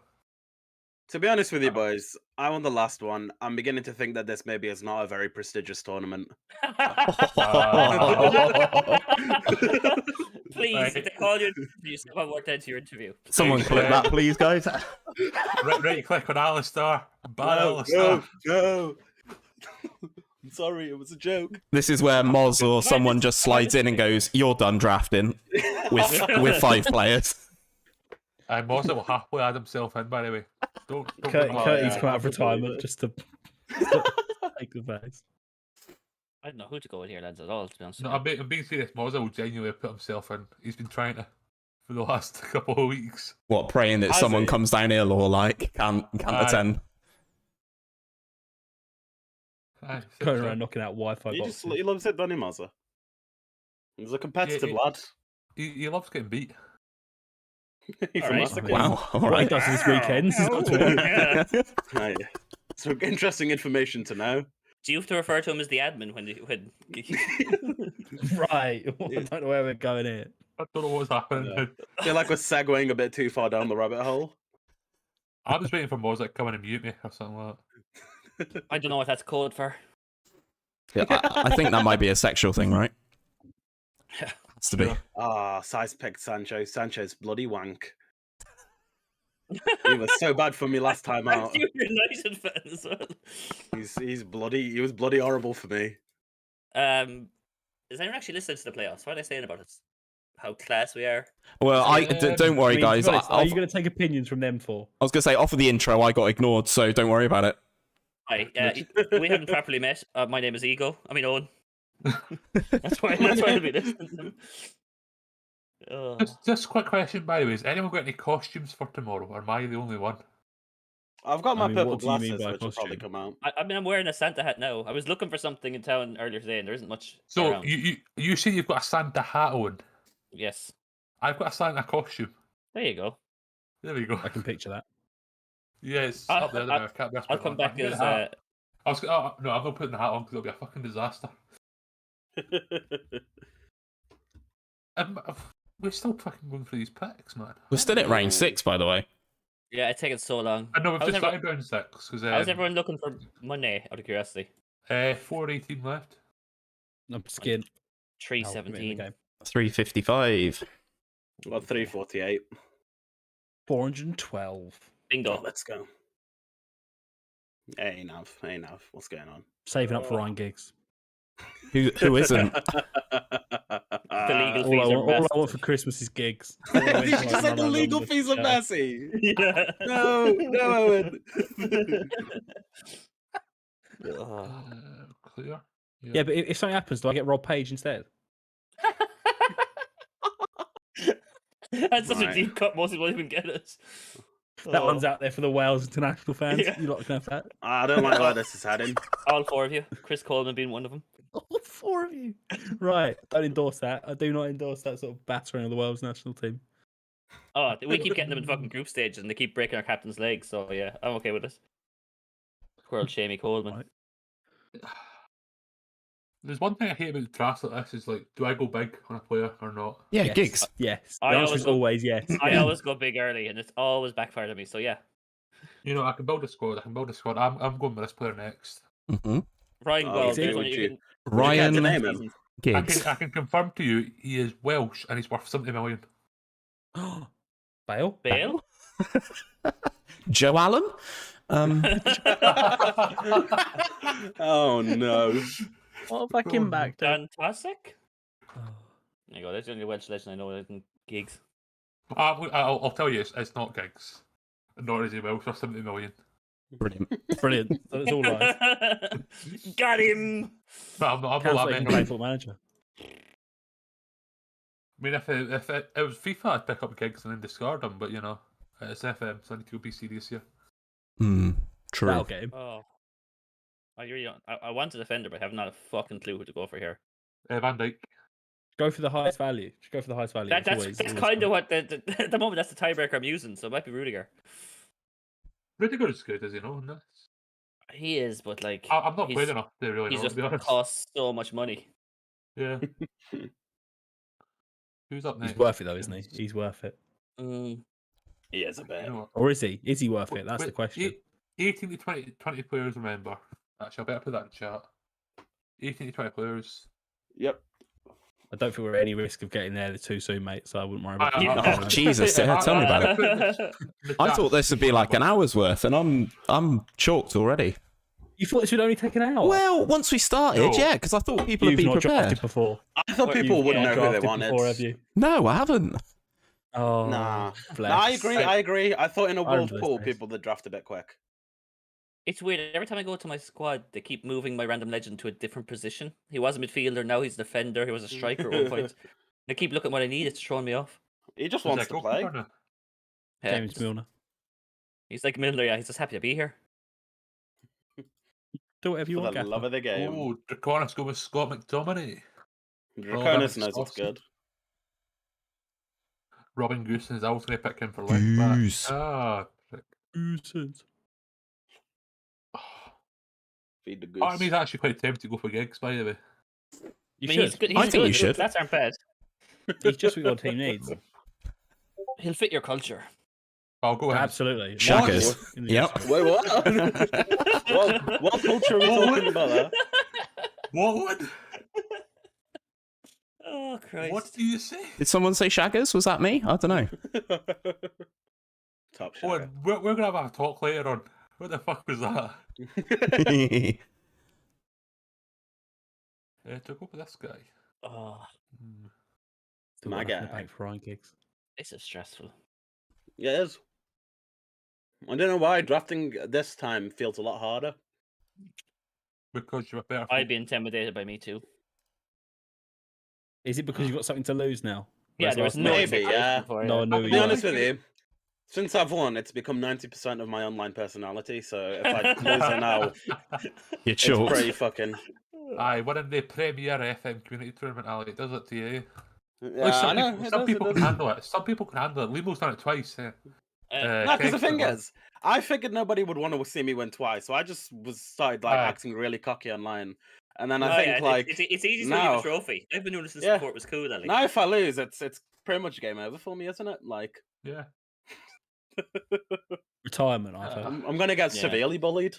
To be honest with you boys, I won the last one. I'm beginning to think that this maybe is not a very prestigious tournament. Please, if they call you, you somehow worked into your interview. Someone clip that, please, guys. Right, click on Alistair. Bad Alistair. No. I'm sorry, it was a joke. This is where Moz or someone just slides in and goes, "You're done drafting," with 5 players. Mozza will happily add himself in, by the way. Don't Curtis come out of retirement just to take the base. I don't know who to go with here, lads, at all, to be honest. No, I'm being serious. Mozza will genuinely put himself in. He's been trying to for the last couple of weeks. What, praying that someone comes down ill or like can't attend? Going around knocking out Wi-Fi boxes. He loves it, doesn't he, Mozza? He's a competitive lad. He loves getting beat. He's a masochist. Wow. All right. He does this weekend. So interesting information to know. Do you have to refer to him as the admin when Right. I don't know where we're going here. I don't know what's happening. I feel like we're segueing a bit too far down the rabbit hole. I'm just waiting for Mozza to come in and mute me or something like that. I don't know what that's code for. Yeah, I think that might be a sexual thing, right? Has to be. Size picked Sancho. Sancho's bloody wank. He was so bad for me last time out. You're a United fan as well. He's bloody. He was bloody horrible for me. Is anyone actually listening to the playoffs? What are they saying about us? How class we are? Well, don't worry, guys. Are you going to take opinions from them for? I was going to say, off of the intro, I got ignored, so don't worry about it. Hi, we haven't properly met. My name is Owen. That's why I'll be listening to them. Just a quick question, by the way. Has anyone got any costumes for tomorrow, or am I the only one? I've got my purple what do you mean glasses, by which will probably costume? come out. I mean, I'm wearing a Santa hat now. I was looking for something in town earlier today, and there isn't much So around. you say you've got a Santa hat on. Yes. I've got a Santa costume. There you go. There we go. I can picture that. Yeah, it's up there. I can't I'll come back as. no, I'm not putting the hat on because it'll be a fucking disaster. We're still fucking going through these picks, man. We're still at round 6, by the way. Yeah, it's taken so long. I know we've How's just started round 6 because. How's everyone looking for Monday? Out of curiosity. 4:18 left. I'm skint. 3:17. 3:55. Well, 3:48. 412. Bingo. Oh, let's go. Hey, Nav. What's going on? Saving up for Ryan Giggs. Who isn't? The legal fees All are I want for Christmas is gigs. Did you just say the legal fees are messy? No, Owen. Clear. Yeah, but if something happens, do I get Rob Page instead? That's such a deep cut. Most people won't even get it. That one's out there for the Wales international fans. Yeah. You lot can have that. I don't like where this is heading. All 4 of you. Chris Coleman being one of them. All 4 of you. Right. Don't endorse that. I do not endorse that sort of battering of the Wales national team. Oh, we keep getting them in fucking group stages and they keep breaking our captain's legs. So yeah, I'm okay with this. World Shamey Coleman. Right. There's one thing I hate about drafts like this is like, do I go big on a player or not? Yeah, Yes. gigs. Yes. The I answer always is go- always yes. I always go big early and it's always backfired on me. So yeah, You know, I can build a squad. I'm going with this player next. Mm-hmm. Ryan Oh, Gold. okay, there's would only you- you can- Ryan Would you care to name him? Giggs. I can confirm to you he is Welsh and he's worth 70 million. Bale? Bale. Joe Allen? Oh no. What have I came back to? Fantastic. There you go. That's the only Welsh legend I know in gigs. I'll tell you, it's not Giggs. Nor is he Welsh for 70 million. Brilliant. Brilliant. So it's all right. Got him. But I'm not Sounds that like you many. can play Football Manager. I mean, if it was FIFA, I'd pick up Giggs and then discard him. But you know, it's FM, so I need to be serious here. True. That'll get him. Oh. I really don't. I want a defender, but I have not a fucking clue who to go for here. Van Dijk. Go for the highest value. Just go for the highest value. That's always kind of what at the moment. That's the tiebreaker I'm using, so it might be Rudiger. Rudiger is good, as you know. And He is, but like I'm not he's- playing enough to really He's know, just to be honest. costs so much money. Yeah. Who's up next? He's worth it though, isn't he? He's worth it. He is a bit. You know what? Or is he? Is he worth it? That's the Wait, question. 18 to 20 players, remember. Actually, I better put that in chat. 18 to 20 players. Yep. I don't think we're at any risk of getting there too soon, mate, so I wouldn't worry about Oh, Jesus, yeah, tell me about it. I thought this would be like an hour's worth, and I'm chalked already. You thought this would only take an hour? Well, once we started, No. yeah, because I thought people would You've be not prepared. drafted before. I thought people You've wouldn't not know who they drafted wanted. before, have you? No, I haven't. Oh, Nah. bless. No, I agree. I thought in a I world remember pool, those days. people would draft a bit quick. It's weird. Every time I go to my squad, they keep moving my random legend to a different position. He was a midfielder, now he's a defender. He was a striker at one point. They keep looking at what I need. It's throwing me off. He just Who's wants that to play. goalkeeper now? Yeah, James Milner. He's like Milner. Yeah, he's just happy to be here. Do whatever you For want, the Gaffer. love of the game. Oh, Draconis go with Scott McTominay. Draconis knows what's awesome. good. Robin Goosen is also going to pick him for left back. Goose. Ah, Goosens. Feed the goose. part of me is actually quite tempted to go for Giggs, by the way. You I mean, should. he's good. He's I think good. you should. That's aren't bad. He's just what your team needs. He'll fit your culture. I'll go ahead. Absolutely. Shaggers. In the Yep. Wait, what? what culture are we talking about there? What? Oh Christ! What do you say? Did someone say Shaggers? Was that me? I don't know. Top Oh, shot. we're going to have a talk later on. What the fuck was that? To go for this guy. Oh, Still My got nothing in the guy. bank for Ryan Giggs. this is stressful. Yeah, it is. I don't know why drafting this time feels a lot harder. Because you're a better. I'd be intimidated by me too. Is it because you've got something to lose now? Yeah, there was no Maybe, expectation yeah. for it. No one knew To who be you honest were. with you, since I've won, it's become 90% of my online personality. So if I lose it now, You're it's chalked. pretty fucking. Aye, winning the Premier FM community tournament, Ali, it does it to you. Yeah, I know. Some people can handle it. Some people can handle it. Limo's done it twice. No, because the thing is, I figured nobody would want to see me win twice, so I just started acting really cocky online, and then I think it's easy to now, win a trophy. I've been doing this since before it was cool. Ali. Now if I lose, it's pretty much game over for me, isn't it? Like, yeah, Retirement, I think. I'm gonna get severely bullied.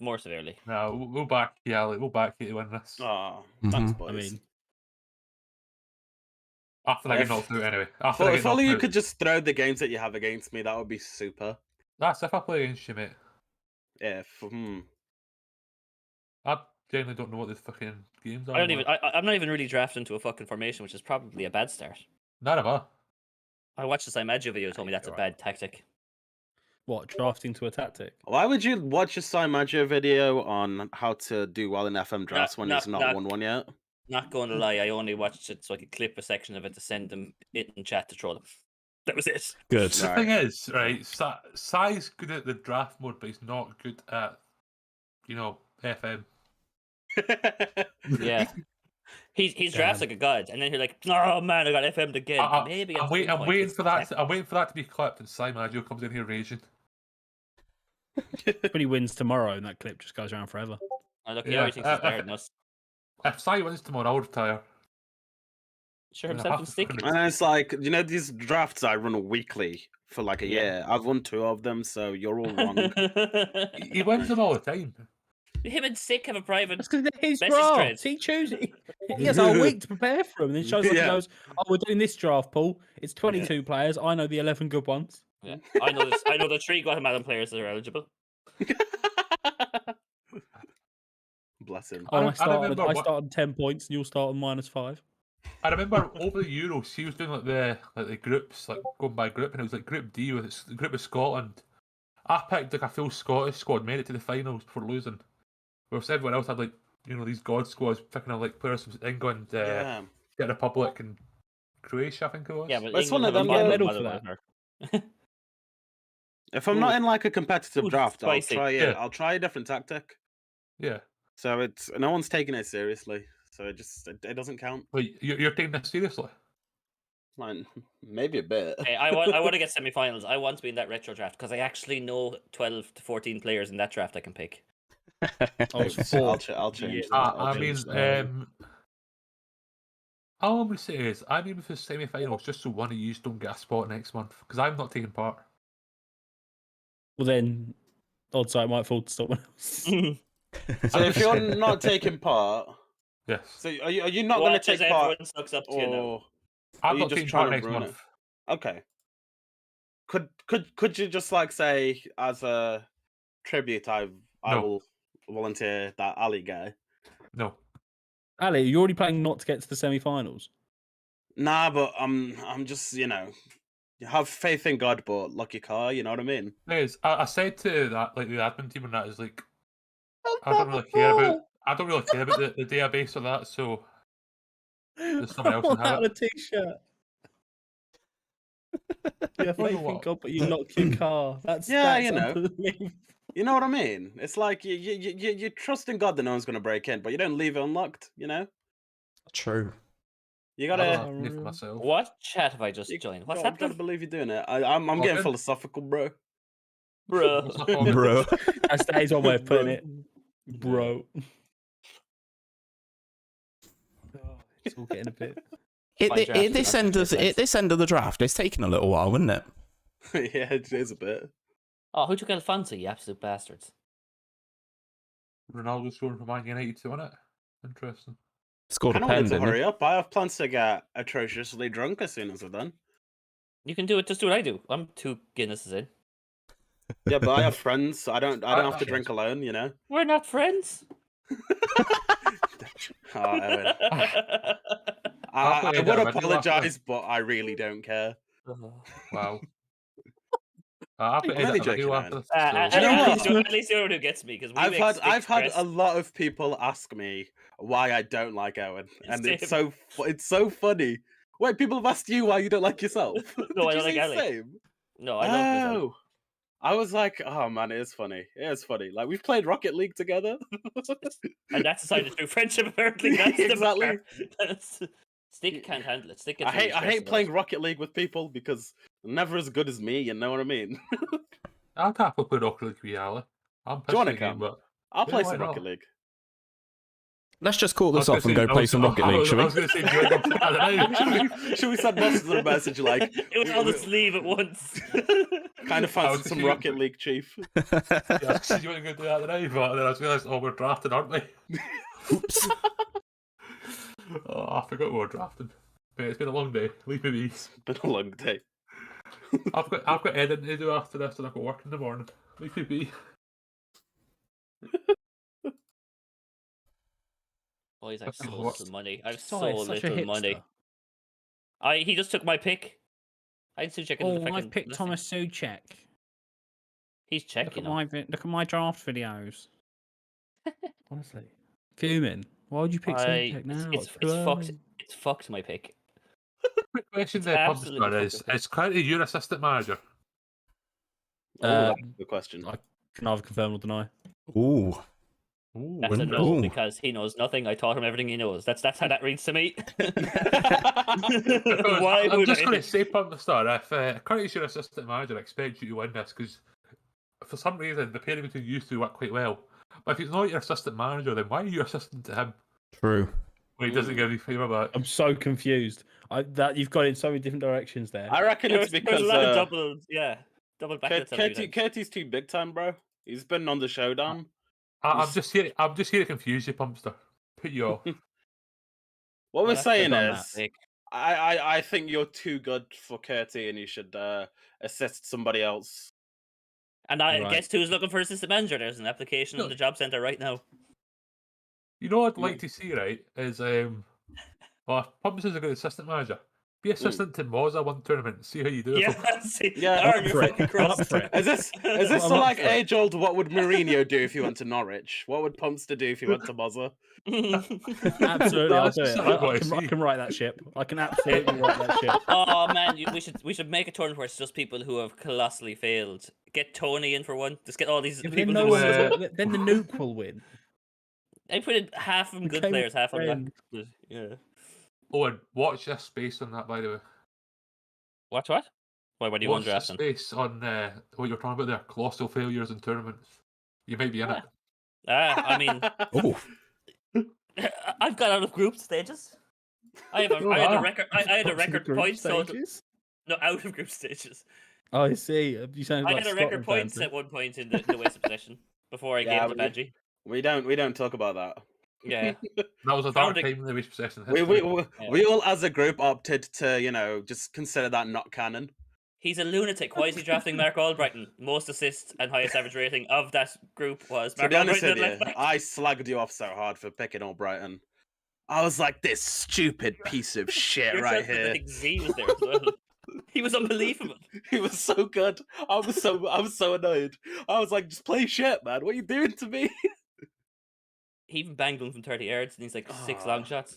More severely. No, we'll back you, Ali. We'll back you to win this. Oh, thanks, boys. I mean, after I get knocked out, anyway. If only you could just throw the games that you have against me, that would be super. That's if I play against you, mate. I genuinely don't know what these fucking games are. I'm not even really drafting to a fucking formation, which is probably a bad start. None of us. I watched the 𝘼𝙗𝙤 video. Told me that's a bad tactic. what, drafting to a tactic? Why would you watch a 𝘼𝙗𝙤 video on how to do well in FM drafts when he's not won one yet? Not going to lie, I only watched it so I could clip a section of it to send them it in chat to troll them. That was it. Good. The thing is, right, Sai's good at the draft mode, but he's not good at, FM. Yeah. He's drafts like a god, and then you're like, oh man, I got FM'd again. Maybe I'm waiting for that. I'm waiting for that to be clipped, and 𝘼𝙗𝙤 comes in here raging. But he wins tomorrow, and that clip just goes around forever. Oh, look, he already thinks he's better than us. If Sai wins tomorrow, I'll retire. Sure himself can stick. And it's like, these drafts I run weekly for like a year. I've won 2 of them, so you're all wrong. He wins them all the time. Him and Sick have a private That's because his message draft. thread. He chooses. He has a week to prepare for him, and then shows up and goes, "Oh, we're doing this draft, Paul. It's 22 players. I know the 11 good ones." Yeah, I know this. I know the 3 Guatemalan players that are eligible. Bless him. I started on 10 points, and you'll start on -5. I remember over the Euros, he was doing like the groups, like going by group, and it was like Group D with the group of Scotland. I picked like a full Scottish squad, made it to the finals before losing. Whereas everyone else had like these god squads, picking up like players from England, Czech Republic, and Croatia, I think it was. Yeah, but it's one of them. Medal for that. If I'm not in like a competitive draft, spicy. I'll try a different tactic. Yeah. So it's no one's taking it seriously. So it doesn't count. Wait, you're taking this seriously? Like, maybe a bit. Hey, I want to get semi-finals. I want to be in that retro draft because I actually know 12 to 14 players in that draft I can pick. I'll change. All I'm gonna say is I'm aiming for semi-finals just so one of you don't get a spot next month because I'm not taking part. Well, then odds are it might fall to someone else. So if you're not taking part, yes. So are you not going to take part? Sucks up to you now. I'm not taking part next month. Okay. Could you just like say as a tribute, I will volunteer that Ali guy? No. Ali, you're already planning not to get to the semi-finals. Nah, but I'm just you have faith in God, but lucky car. You know what I mean? I said to that the admin team and that is like I don't really care about the database or that, so there's someone else can have it. A t-shirt. Yeah, faith in God, but you knock your car. That's unbelievable. You know what I mean? It's like you trust in God that no one's going to break in, but you don't leave it unlocked. True. You gotta. What chat have I just joined? What's happening? I gotta believe you're doing it. I'm getting philosophical, bro. Bro. That is one way of putting it. Bro. It's all getting a bit. At this end of the draft, it's taking a little while, wouldn't it? Yeah, it is a bit. Oh, who took Alfonso, you absolute bastards? Ronaldo scoring for Man United too, isn't it? Interesting. Scored a pen, to didn't hurry up. I have plans to get atrociously drunk as soon as we're done. You can do it. Just do what I do. I'm 2 Guinnesses in. Yeah, but I have friends. So I don't have to drink alone. We're not friends. I would apologize, but I really don't care. Wow. I've got really edit a joking, video man. after this, At so- You know least what? at least you're the one who gets me because I've had a lot of people ask me why I don't like Owen, and it's so funny. Wait, people have asked you why you don't like yourself. No, I Did don't you like say Ali. same? No, I love myself. Oh, I was like, oh man, it is funny. It is funny. Like we've played Rocket League together, And that's a sign of true friendship. Apparently, that's Exactly. Stick can't handle it. Stick I gets really hate stressed about playing it. Rocket League with people because they're never as good as me. You know what I mean? I'll happily play Rocket League with Ali. I'm Do you wanna pissed at the game, come? but I'll play why some not? Rocket League. Let's just call I was this off and gonna go say- play I some was- Rocket I League, was- shall I we? was going to say, do you want to go I don't know. Should we send Boston a message like It was all just leave at once. kind of I was fancy some thinking- Rocket League, Chief? Yeah, I was saying, do you want to go do that today? But then I realised, oh, we're drafting, aren't we? Oops. Oh, I forgot we were drafting. Mate, it's been a long day. Leave me be. It's been a long day. I've got editing to do after this, and I've got work in the morning. Leave me be. Boys, I've so What? little money. I've so Sorry, such a little money. He just took my pick. I didn't check Oh, the freaking I've picked listing. Thomas Suchek. He's Look checking. at look at my draft videos. Honestly, fuming. Why would you pick Suchek now? It's too fucked. early. It's fucked my pick. Quick question It's there, absolutely Pumpster, is fucking- currently your assistant manager? Oh, that's a good question. I can either confirm or deny. Ooh. Ooh, That's a Wouldn't- no Ooh. because he knows nothing. I taught him everything he knows. That's how that reads to me. Because Why I'm would just I? going to say, Pumpster, if currently your assistant manager, I expect you to win this because for some reason the pairing between you two work quite well. But if he's not your assistant manager, then why are you assistant to him True. when he doesn't give you favour back? I'm so confused. You've got in so many different directions there. I reckon it's There's because a lot of double back. Curtis too big time, bro. He's been on the showdown. I'm just here to confuse you, Pumpster. Put you off. What we're that's saying done is, that. I think you're too good for Curtis, and you should assist somebody else. And I Right. guess who's looking for assistant manager? There's an application on the job centre right now. You know what I'd like to see, right? Is well, if Pumpster's a good assistant manager, be assistant to Moza one tournament. See how you do. Yeah, see, Yeah, arm your for it. fucking I'm cross. up for it. Is this I'm the up like for it. age old? What would Mourinho do if he went to Norwich? What would Pumpster do if he went to Moza? Absolutely, I'll That's do it. exactly what I I see. can write that ship. I can absolutely write that ship. Oh man, we should make a tournament where it's just people who have colossally failed. Get Tony in for one. Just get all these Then, people. no who one Uh, will- then the nuke will win. I put in half of them good Became players, half of them. friend. Not. Yeah. Owen, watch this space on that, by the way. What? Why do you Watch want this drafting? space on what you're talking about there, colossal failures in tournaments. You might be in it. I mean, Ooh. I've got out of group stages. I had a record. I had a record Group points total. stages? No, out of group stages. Oh, I see. You sound I like had a record Scotland points fans. at one point in the wasted possession before I Yeah, gave the Badgie. We don't talk about that. Yeah. That was a dark Founding- time in the waste possession. We history. we all as a group opted to just consider that not canon. He's a lunatic. Why is he drafting Mark Albrighton? Most assists and highest average rating of that group was To Mark be honest Albrighton with at you, left back. I slagged you off so hard for picking Albrighton. I was like, this stupid piece of shit You're right telling me that here. I think Z was there as well. He was unbelievable. He was so good. I was so annoyed. I was like, just play shit, man. What are you doing to me? He even banged one from 30 yards and he's like 6 long shots.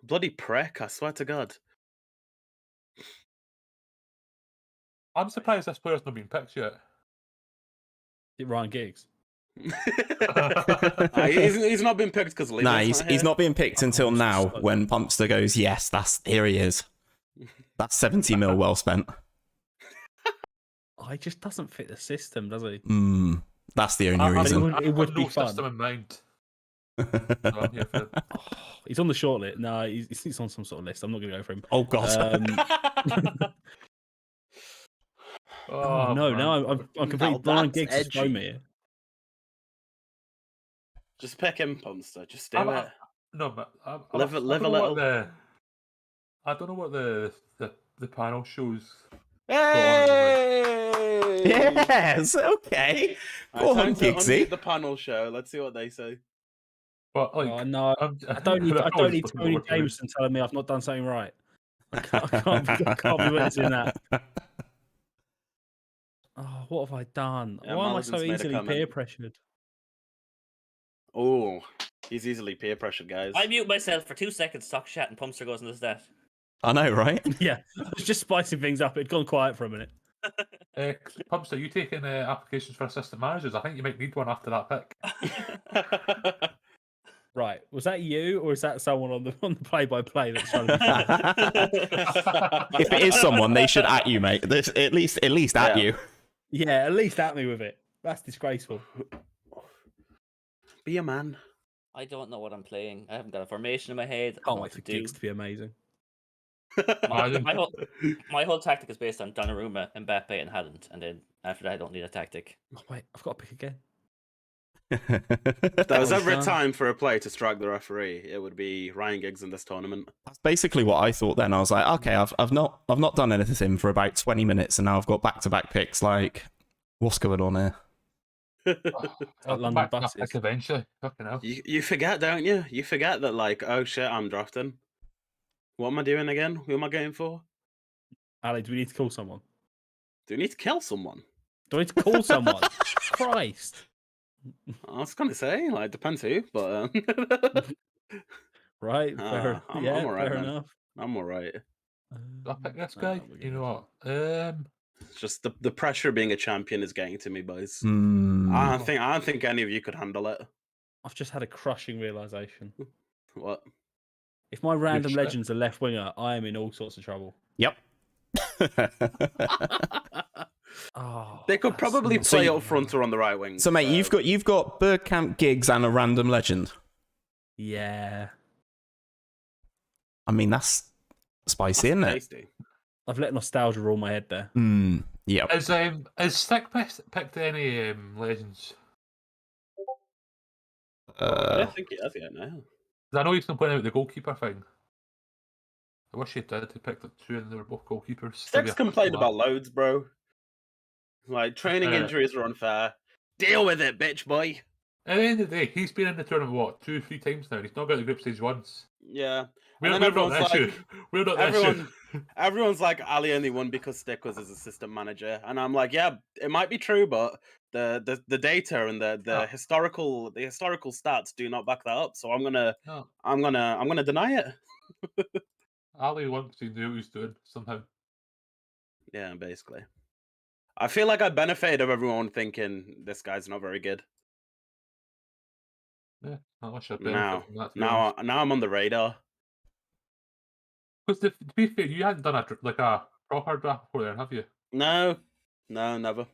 Bloody prick, I swear to God. I'm surprised this player's not been picked yet. Ryan Giggs. He's not been picked because Nah, he's not being picked until now when Pumpster goes, yes, here he is. That's 70 mil well spent. Oh, he just doesn't fit the system, does he? That's the only reason. It would be no fun. system in mind. So I'm here for it. He's on the short list. No, he's on some sort of list. I'm not going to go for him. Oh, God. Oh, no, man. no, I'm completely Now blind. that's Giggs has edgy. thrown me here. Just pick him, Pumpster. Just do I'm- it. No, but I Live a don't know little. what I don't know what the panel shows. Hey! Yes, okay. Go on, Time to Giggsy. unmute the panel show. Let's see what they say. But like, Oh, no, I don't need Tony Jameson telling me I've not done something right. I can't be witnessing that. Oh, what have I done? Yeah, Why am I so Mulligan's made a easily comment. peer pressured? Oh, he's easily peer pressured, guys. I mute myself for 2 seconds, talk shit, and Pumpster goes into the stat. I know, right? Yeah, I was just spicing things up. It'd gone quiet for a minute. Pumpster, are you taking applications for assistant managers? I think you might need one after that pick. Right, was that you, or is that someone on the play-by-play that's trying to? If it is someone, they should at you, mate. This, at least at you. Yeah, at least at me with it. That's disgraceful. Be a man. I don't know what I'm playing. I haven't got a formation in my head. Can't wait for gigs to be amazing. My whole tactic is based on Donnarumma, Mbappe, and Haaland, and then after that, I don't need a tactic. Oh, wait, I've got to pick again. If there was ever a time for a player to strike the referee, it would be Ryan Giggs in this tournament. That's basically what I thought then. I was like, okay, I've not done anything for about 20 minutes, and now I've got back-to-back picks. Like, what's going on here? I'll London back buses. pick eventually. Fucking hell. You forget, don't you? You forget that, like, oh shit, I'm drafting. What am I doing again? Who am I going for? Ali, do we need to call someone? Do we need to kill someone? Do I need to call someone? Christ. I was gonna say, like, depends who, but Right, fair, I'm yeah, alright, fair man. enough. I'm alright. Do I pick this guy? You know what? It's just the pressure of being a champion is getting to me, boys. Hmm. I don't think any of you could handle it. I've just had a crushing realization. What? If my random shit. legend's a left winger, I am in all sorts of trouble. Yep. Oh, They could that's probably not- play up front or on the right wing. So, mate, you've got Bergkamp, Giggs, and a random legend. Yeah, I mean, that's spicy, isn't it? tasty. I've let nostalgia rule my head there. Yep. Is Stick picked any legends? I don't think he has yet now. 'Cause I know he's complaining about the goalkeeper thing. I wish he did. He picked up 2 and they were both goalkeepers. Stick's complained about loads, bro. Like, training injuries are unfair. Deal with it, bitch boy. At the end of the day, he's been in the tournament, what, 2 or 3 times now, and he's not got the group stage once. Yeah. We're And not then the issue. We're not the issue. Everyone's like, Ali only won because Stick was his assistant manager. And I'm like, yeah, it might be true, but the data and the historical stats do not back that up. So I'm gonna deny it. Ali won because he knew what he was doing somehow. Yeah, basically. I feel like I benefited of everyone thinking this guy's not very good. Yeah, I wish I'd Now, benefited from that. now I'm on the radar. Because to be fair, you hadn't done a proper draft before then, have you? No, never.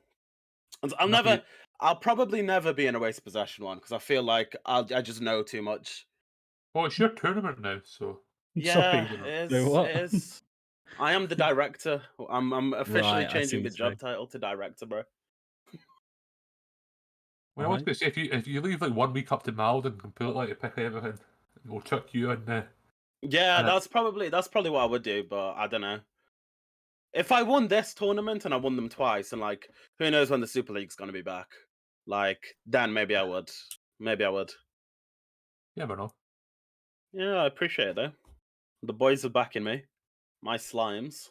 I'll probably never be in a waste of possession one because I feel like I just know too much. Well, it's your tournament now, so Yeah, it is. I am the director. I'm officially Right, I see changing the what you're job title to director, bro. Well, I was going to say if you leave like 1 week up to Malden completely to pick everything, we'll chuck you in there. Yeah, that's probably what I would do, but I don't know. If I won this tournament and I won them twice, and like who knows when the Super League's gonna be back, like then maybe I would. Maybe I would. You never know. Yeah, I appreciate it though. The boys are backing me. My slimes.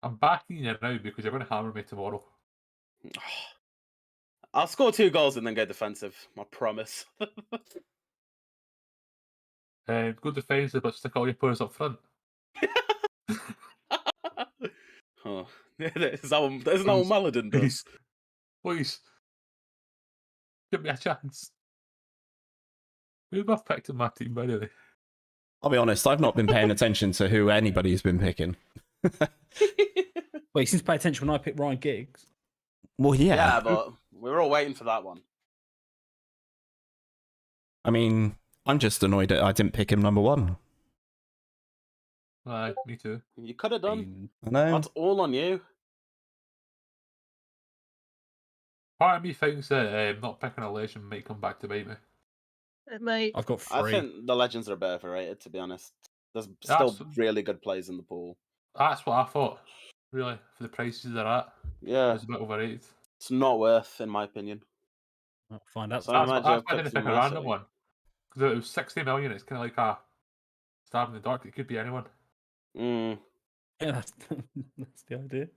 I'm backing you now because you're going to hammer me tomorrow. I'll score 2 goals and then go defensive. I promise. Good defensive, but stick all your players up front. Oh, isn't that what Maladin does? Please. Give me a chance. Who have I picked in my team, by the way? I'll be honest, I've not been paying attention to who anybody's been picking. Well, you seem to pay attention when I pick Ryan Giggs. Well, yeah. Yeah, but we were all waiting for that one. I mean, I'm just annoyed that I didn't pick him number 1. Aye, me too. You could have done. I know. That's all on you. Part of me thinks that not picking a legend might come back to bite me. It might. I've got 3. I think the legends are better overrated, to be honest. There's still That's- really good plays in the pool. That's what I thought, really, for the prices they're at. Yeah, It's a bit overrated. it's not worth, in my opinion. I'll find out. So That's imagine why I I've didn't picked pick a some random Mercy. one. Because it was 60 million, it's kind of like a stab in the dark. It could be anyone. Mm. Yeah, that's the idea.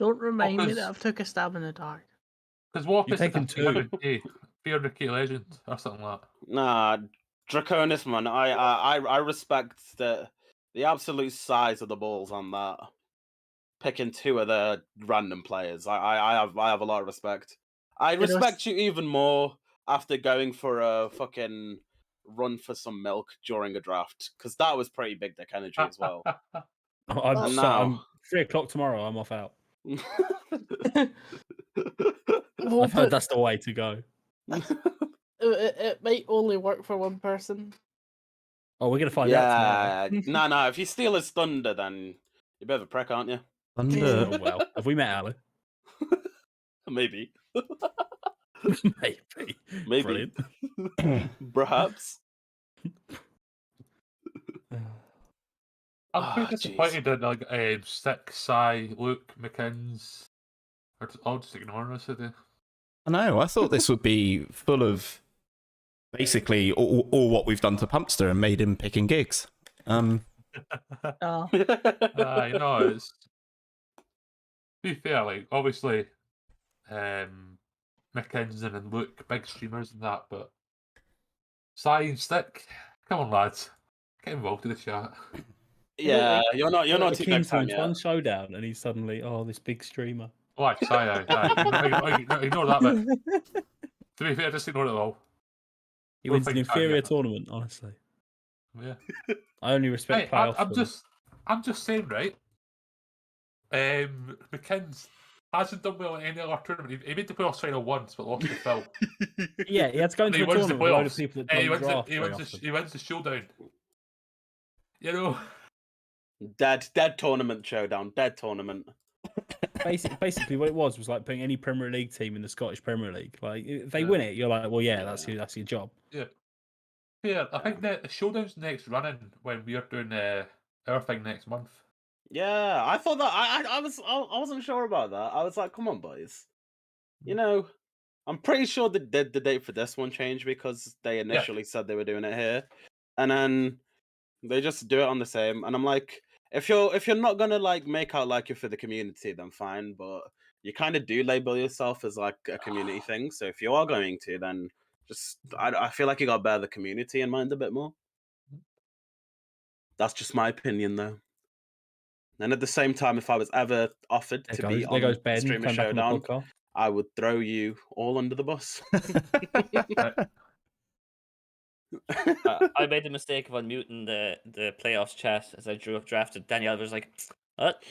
Don't remind me 'cause- that I've took a stab in the dark. Because what You've if it's taken like two. 300k legend or something like that? Nah, Draconis, man. I respect the absolute size of the balls on that. Picking 2 of the random players, I have a lot of respect. I respect you even more after going for a fucking run for some milk during a draft, because that was pretty big dick energy as well. I'm 3 o'clock tomorrow. I'm off out. I've heard that's the way to go. It might only work for one person. Oh, we're gonna find out tomorrow. No. If you steal his thunder, then you're a bit of a prick, aren't you? Thunder. Oh, well, have we met Ali? Maybe. Maybe. Maybe. Brilliant. Perhaps. I'm pretty disappointed in like Stick, Sai, Luke, McKins. Or all just ignoring us today. I know. I thought this would be full of basically all what we've done to Pumpster and made him picking gigs. Oh. You know, it's to be fair, like obviously, McKinson and Luke, big streamers and that, but Sai and Stick, come on lads, get involved in the chat. Yeah, you're not too big Keen time to yet. one showdown, and he's suddenly this big streamer. Oh, I Sai, ignore that bit. To be fair, just ignore it all. He We'll wins an think inferior yeah. tournament, honestly. Yeah. I only respect Hey, playoffs. I'm just saying, right? McKins hasn't done well in any other tournament. He made the playoffs final once, but lost to Phil. Yeah, he had to go into He a wins the tournament with a load of playoffs. people that He don't wins draft he very wins often. he wins the showdown. You know. Dead tournament showdown. Dead tournament. Basically, what it was like putting any Premier League team in the Scottish Premier League. Like, if they win it, you're like, well, yeah, that's your job. Yeah. Yeah, I think the showdown's next running when we're doing our thing next month. Yeah, I thought that I wasn't sure about that. I was like, come on, boys. You know, I'm pretty sure the date for this one changed because they initially said they were doing it here, and then they just do it on the same. And I'm like, if you're not gonna like make out like you're for the community, then fine. But you kind of do label yourself as like a community thing. So if you are going to, then just I feel like you got to bear the community in mind a bit more. That's just my opinion, though. And at the same time, if I was ever offered to be on Ben, Streamer come back on the Showdown, podcast. I would throw you all under the bus. I made the mistake of unmuting the playoffs chat as I drafted. Danielle was like,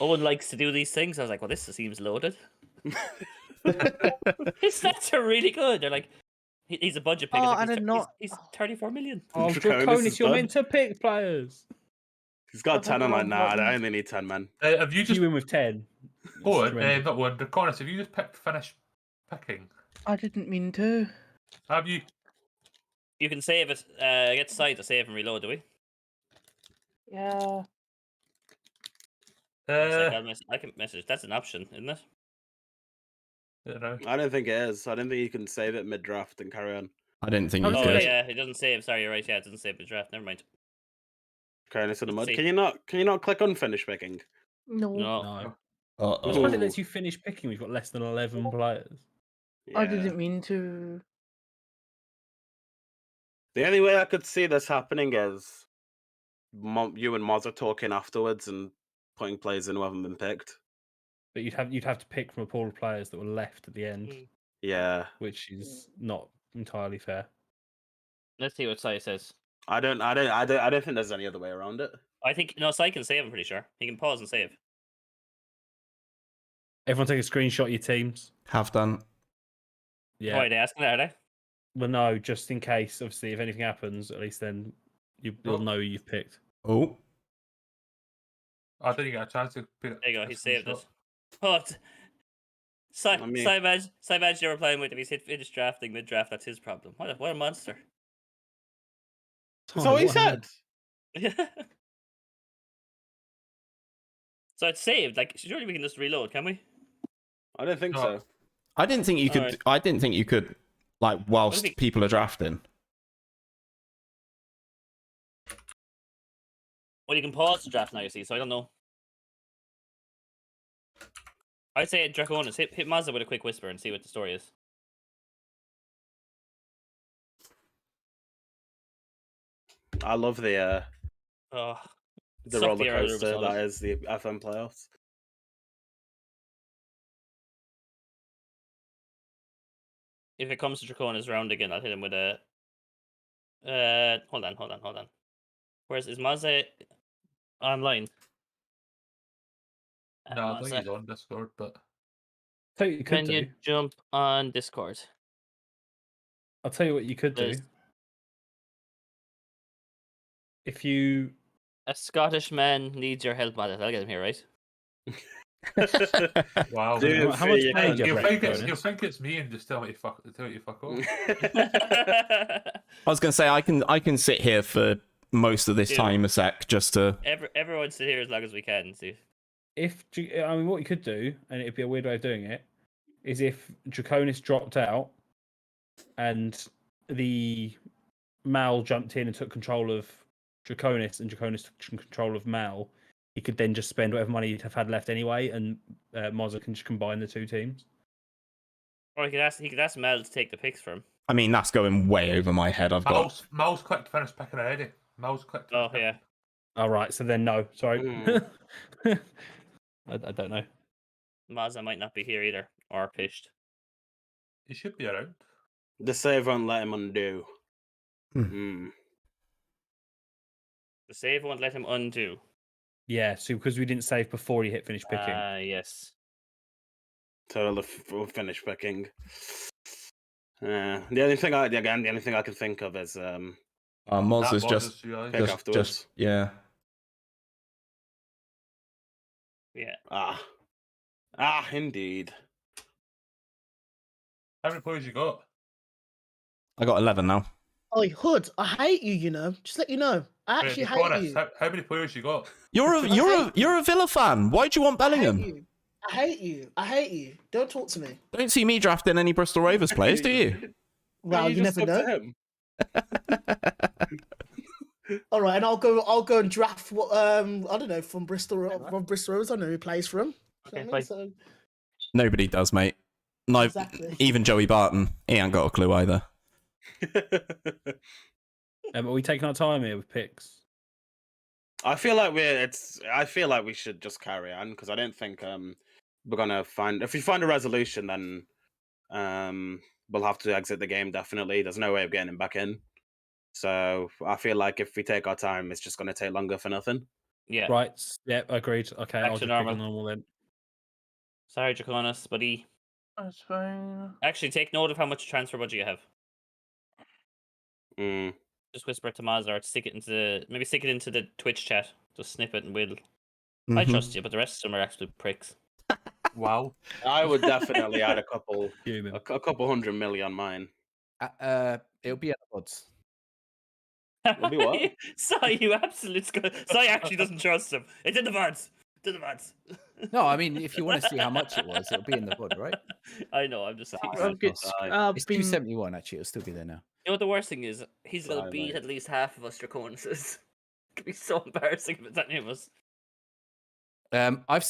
Owen likes to do these things. I was like, well, this seems loaded. His stats are really good. They're like, he's a budget pick. Oh, Like, I did not. He's 34 million. Oh, Draconis Draconis, is you're done. meant to pick players. He's got 10. I'm like, nah, buttons. I only need 10, man. Have you just You win with 10. Owen, Tremendous. not one, Draconis, have you just finished picking? I didn't mean to. Have you? You can save it. Get side to save and reload, do we? Yeah. I can message. That's an option, isn't it? I don't know. I don't think it is. I don't think you can save it mid-draft and carry on. I didn't think you Oh could. yeah, it doesn't save. Sorry, you're right. Yeah, it doesn't save the draft. Never mind. Carrying in the mud. See. Can you not click unfinish picking? No. No. Uh-oh. It's when it lets you finish picking, we've got less than 11 players. I Yeah. didn't mean to. The only way I could see this happening is you and Moz are talking afterwards and putting players in who haven't been picked. But you'd have to pick from a pool of players that were left at the end, Yeah. which is not entirely fair. Let's see what Sai says. I don't think there's any other way around it. I think Sai can save. I'm pretty sure he can pause and save. Everyone take a screenshot of your teams. Have done. Yeah. Oh, are they asking that? Are they? Well, no, just in case. Obviously, if anything happens, at least then you'll know who you've picked. Oh. I didn't get a chance to pick. There you go. He saved it. What? Sai I mean- Badge you're playing with. If he's finished drafting mid-draft, that's his problem. What a monster. That's what he said. So it's saved. Like, surely we can just reload, can we? I don't think so. I didn't think you could. Alright. I didn't think you could, like, whilst think- people are drafting. Well, you can pause the draft now, you see. So I don't know. I'd say Draconis. Hit Mazda with a quick whisper and see what the story is. I love the Oh, roller coaster that is the FM playoffs. If it comes to Draconis round again, I'll hit him with a. Hold on. Where's is Mazda online? No, I think he's on Discord, but Tell you what you could Can do. you jump on Discord? I'll tell you what you could do. Please. If you A Scottish man needs your help, Mazda. I'll get him here, right? wow. Dude, how much you paid can- you You'll think it's me and just tell me to fuck off. I was gonna say I can sit here for most of this Dude. time a sec just to. Everyone sit here as long as we can, Steve. what you could do, and it'd be a weird way of doing it, is if Draconis dropped out and the Mal jumped in and took control of Draconis, and Draconis took control of Mal, he could then just spend whatever money he'd have had left anyway, and Mozza can just combine the two teams. Or he could ask Mel to take the picks from. I mean, that's going way over my head. I've got. Mal's clicked to finish picking already. Mal's clicked. Oh yeah. All right, so then no, sorry. I don't know. Mazda might not be here either, or pished. He should be around. The save won't let him undo. The save won't let him undo. Yeah, so because we didn't save before he hit finish picking. Yes. So we'll finish picking. The only thing I can think of is Moz is That just was pick afterwards. yeah. Yeah. Indeed. How many players you got? I got 11 now. Oh, Hood, I hate you. You know, just let you know, I actually Be hate honest, you. how many players you got? You're a Villa fan. Why do you want I hate Bellingham? you. I hate you. I hate you. Don't talk to me. Don't see me drafting any Bristol Rovers players, do you? Well, you just never talk to know. him. All right, and I'll go and draft what I don't know from Bristol Rovers. I know who plays for him. Okay, So, fine. so, Nobody does, mate. No, exactly. even Joey Barton. He ain't got a clue either. Are we taking our time here with picks? I feel like we should just carry on because I don't think we're gonna find. If we find a resolution, then we'll have to exit the game. Definitely, there's no way of getting him back in. So I feel like if we take our time, it's just gonna take longer for nothing. Yeah. Right. Yep. Agreed. Okay. Back I'll to just pick normal. on normal then. Sorry, Draconis, buddy. That's fine. Actually, take note of how much transfer budget you have. Just whisper it to Mazda or stick it into the Twitch chat. Just snip it and we'll. I trust you, but the rest of them are absolute pricks. Wow. I would definitely add a couple Human. a couple 100 million on mine. It'll be at the odds. It'll be what? Sai, you absolute Sai actually doesn't trust him. It's in the VODs. It's in the VODs. No, I mean, if you want to see how much it was, it'll be in the VOD, right? I know, I'm just I've saying. got, It's been- 271, actually. It'll still be there now. You know what the worst thing is? He's gonna Sorry, beat mate. at least half of us Draconises. It could be so embarrassing if it's any of us.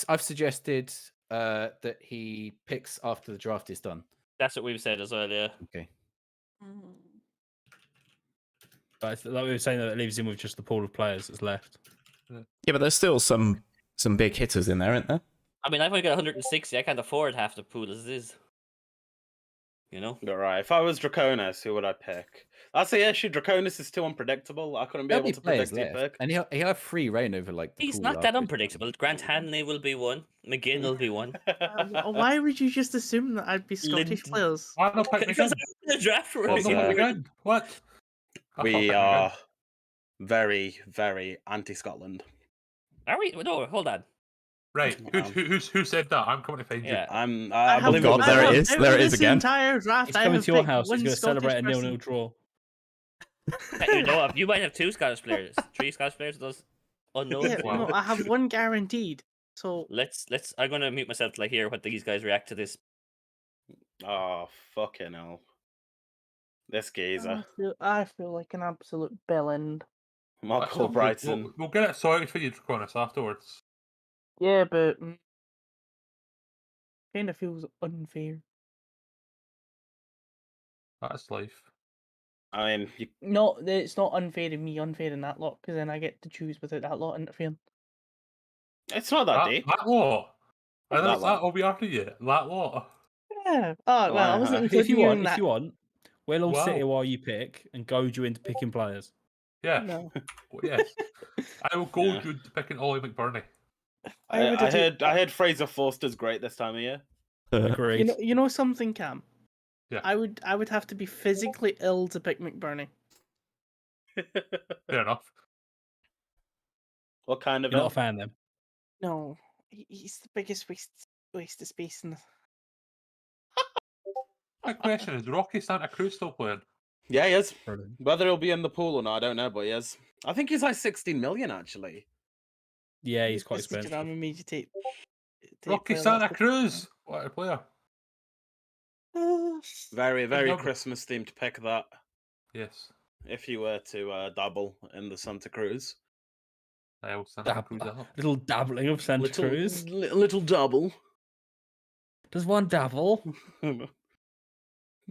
I've suggested that he picks after the draft is done. That's what we've said as well, yeah. Okay. But like we were saying, that leaves him with just the pool of players that's left. Yeah, but there's still some big hitters in there, aren't there? I mean, I've only got 160. I can't afford half the pool as it is. You know? All right. If I was Draconis, who would I pick? That's the issue. Draconis is too unpredictable. I couldn't be There'll able be to players predict your left, pick. and he'll have free reign over like. The He's pool not that after. unpredictable. Grant Hanley will be one. McGinn will be one. Why would you just assume that I'd be Scottish Linton. players? Why not pick Because McGinn? I'm in the draft Why room. not pick McGinn? What? I can't We pick are McGinn. very, very anti-Scotland. Are we? No, hold on. Right. Who said that? I'm coming to find you. Yeah. I believe God, it was there Sam. it is. There it is This again. entire draft, He's I coming have to your picked house. He's one going to celebrate a Scottish 0-0 person. draw. You know, you might have 2 Scottish players, 3 Scottish players. Those unknown. Yeah, Wow. no, I have one guaranteed. So Let's. I'm gonna mute myself till I hear what these guys react to this. Oh, fucking hell. This geezer. I feel like an absolute bellend. Michael Brighton. We'll get it sorted for you, Draconis, afterwards. Yeah, but Kind of feels unfair. That's life. I mean, No, it's not unfair in me, unfair in that lot, because then I get to choose without that lot interfering. it's not that deep. That lot. I That know lot. that will be after you. That lot. Yeah. Oh, well, I wasn't including you in If that. you want, we'll all sit Wow. here while you pick and goad you into picking players. Yeah. No. Yes. I will goad Yeah. you into picking Ollie McBurney. I heard Fraser Forster's great this time of year. Agreed. You know something, Cam? Yeah. I would have to be physically ill to pick McBurney. Fair enough. What kind of You're not a fan then? No, he's the biggest waste of space in the... My question is, Rocky Santa Cruz still playing? Yeah, he is. Brilliant. Whether he'll be in the pool or not, I don't know, but he is. I think he's like 16 million actually. Yeah, he's quite Mr. expensive. Drama made you take Rocky player Santa last Cruz! What a player. week. Very, very number. Christmas themed pick that. Yes. If you were to dabble in the Santa Cruz. I'll Santa Cruz up. Little dabbling of Santa Cruz. Little dabble. Does one dabble?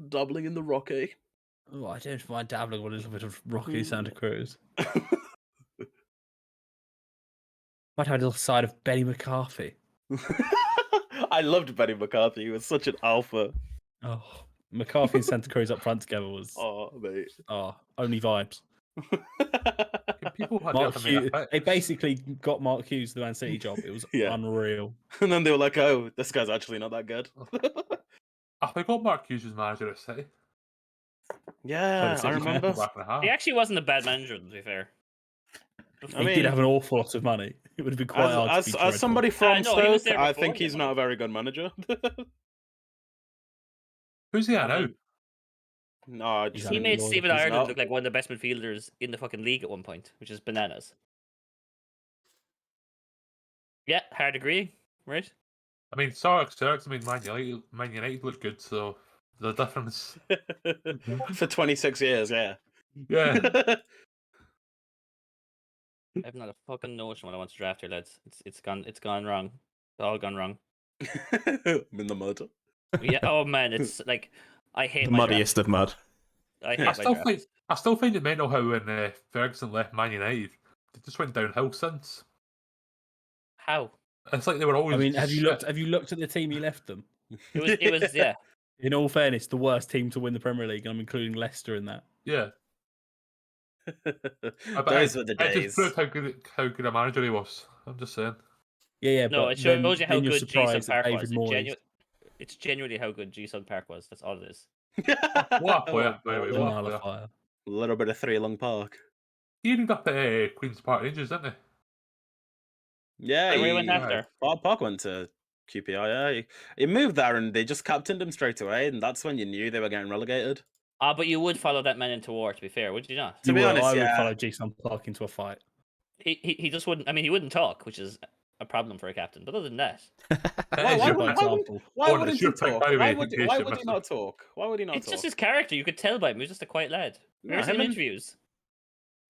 Dabbling in the Rocky. Oh, I don't mind dabbling with a little bit of Rocky Santa Cruz. Might have a little side of Benny McCarthy. I loved Benny McCarthy. He was such an alpha. Oh, McCarthy and Santa Cruz up front together was Oh, mate. only vibes. People had Mark the Hughes, they basically got Mark Hughes the Man City job. It was Yeah. unreal. And then they were like, oh, this guy's actually not that good. I forgot Mark Hughes was manager at City. Yeah, City I remember. Back in a half. He actually wasn't a bad manager, to be fair. I He mean, did have an awful lot of money. It would have been quite hard to as be dreadful. somebody from no, he was Stoke, there I before, think he's yeah. not a very good manager. Who's he at now? No, I just, He's He He's made not- Stephen he's Ireland not. look like one of the best midfielders in the fucking league at one point, which is bananas. Yeah, hard agree, right? I mean, Sark's, I mean, Man United looked good, so the difference. for 26 years, yeah. Yeah. I have not a fucking notion what I want to draft here, lads. It's gone wrong. It's all gone wrong. I'm in the mud. Yeah. Oh man, it's like I hate The my muddiest of mud. draft. I still find it mental how when Ferguson left Man United, they just went downhill since. How? It's like they were always. I mean, have you shit. looked at the team he left them? It was yeah. In all fairness, the worst team to win the Premier League, and I'm including Leicester in that. Yeah. Those were the It days. just proved how good a manager he was. I'm just saying. Yeah, No, but it shows then- you how then you're good Jason surprised that Park David was. Moyes- It's genuinely how good Jason Park was. That's all it is. What a player, by the way, was a what a mile player. of fire. A little bit of Three Lung Park. He ended up at Queen's Park Rangers, didn't he? Yeah, Where he went after? Park went to QPR, yeah. He moved there and they just captained him straight away, and that's when you knew they were getting relegated. But you would follow that man into war, to be fair, would you not? To be honest, I would yeah. follow Jason Park into a fight. He just wouldn't. I mean, he wouldn't talk, which is a problem for a captain. But other than that, Why Why wouldn't example. why Oh, wouldn't it's he your pick, talk? by the Why way, would in case why you would he missed not talk? Why would he not it's talk? just his character. You could tell by him. He was just a quiet lad. No, Remember him some and- interviews?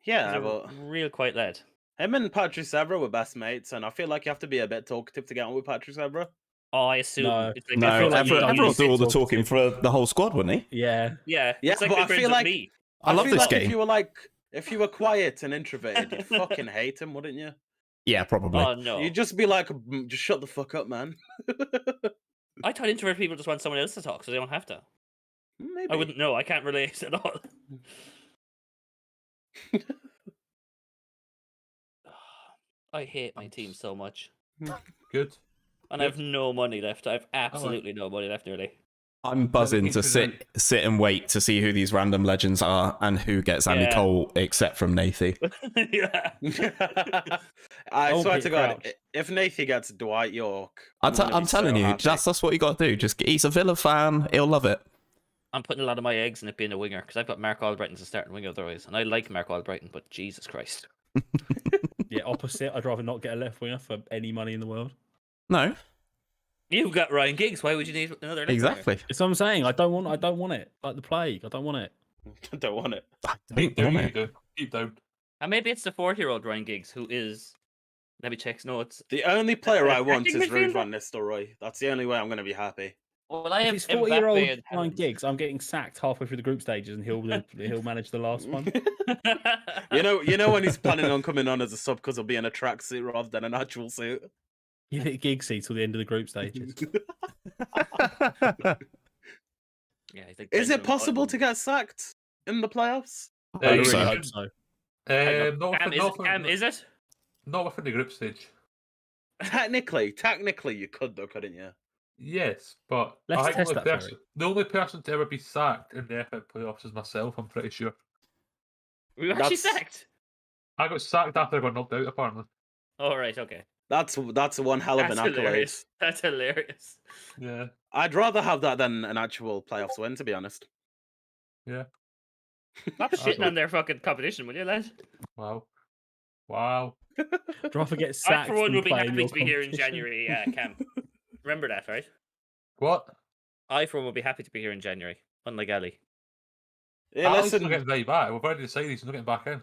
Yeah, He's a but real quiet lad. him and Patrick Evra were best mates, and I feel like you have to be a bit talkative to get on with Patrick Evra. Oh, I assume No. it's like No, feel like everyone you will do all the sit talking for the whole squad, wouldn't he? Yeah. Yeah, Yeah, it's like but good I friends feel with like- me. I love feel this like game. if you were quiet and introverted, you'd fucking hate him, wouldn't you? Yeah, probably. Oh no, You'd just be like, just shut the fuck up, man. I thought introvert people just want someone else to talk, so they don't have to. Maybe. I wouldn't know. I can't relate at all. I hate my team so much, Good. and I have no money left. I have absolutely no money left, nearly. I'm buzzing to sit and wait to see who these random legends are and who gets Andy Yeah. Cole, except from Nathy. Yeah. I Oh, swear Peter to God, Crouch. if Nathy gets Dwight York, I'm gonna be telling so you, happy. that's what you got to do. Just he's a Villa fan, he'll love it. I'm putting a lot of my eggs in it being a winger because I've got Mark Albrighton as a starting winger otherwise, and I like Mark Albrighton, but Jesus Christ. Yeah, opposite. I'd rather not get a left winger for any money in the world. No, You've got Ryan Giggs. Why would you need another left winger? exactly. It's what I'm saying. I don't want it. Like the plague. I don't want it. I don't want it. I Keep don't down, want you it. do. Keep down. And maybe it's the 40-year-old Ryan Giggs who is Let me check notes. The only player I want attacking is Ruud midfielder? van Nistelrooy. That's the only way I'm going to be happy. Well, I If have it's 40-year-old Mbappe and nine Addons. gigs, I'm getting sacked halfway through the group stages, and he'll manage the last one. You know when he's planning on coming on as a sub because he'll be in a tracksuit rather than an actual suit. You get gig seats till the end of the group stages. Yeah, he's like Is it Benjamin possible to Button. get sacked in the playoffs? I really so. hope so. Cam, is it? Not within the group stage. Technically, you could though, couldn't you? Yes, but Let's I think test that theory. the only person to ever be sacked in the FM playoffs is myself, I'm pretty sure. We were actually That's- sacked. I got sacked after I got knocked out, apparently. Oh, right, okay. That's one hell of That's an accolade. hilarious. That's hilarious. Yeah, I'd rather have that than an actual playoffs win, to be honest. yeah. Stop shitting on their fucking competition, will you, lad? Wow. Do I forget I, sacked for one, from would be playing happy your to be here in competition? January, Cam. Remember that, right? What? I, for one, would be happy to be here in January, unlike Ali. Yeah, Alex listen. not getting right back. We've already decided he's not getting back in.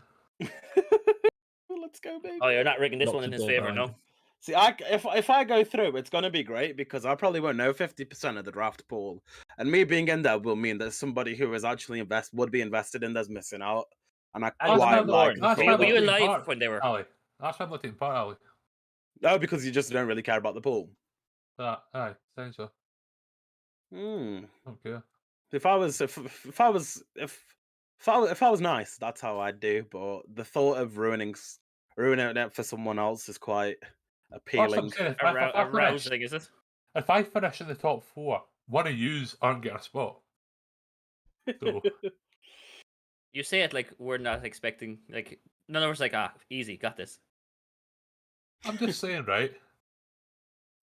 Let's go, baby. Oh, you're not rigging this Lock one in the his door favour, behind no? See, if I go through, it's gonna be great because I probably won't know 50% of the draft pool, and me being in there will mean that somebody who is actually would be invested in there's missing out, and I Ali, quite that's like. not the Were thought you of that. alive part, when they were? Ali. That's why I'm not taking part, Ali. No, because you just don't really care about the pool. Aye, sounds so. Hmm. Okay. If I was nice, that's how I'd do. But the thought of ruining it for someone else is quite appealing. Arousing, is it? If I finish in the top 4, one of yous aren't getting a spot. So, You say it like we're not expecting, like, none of us like, easy, got this. I'm just saying, right?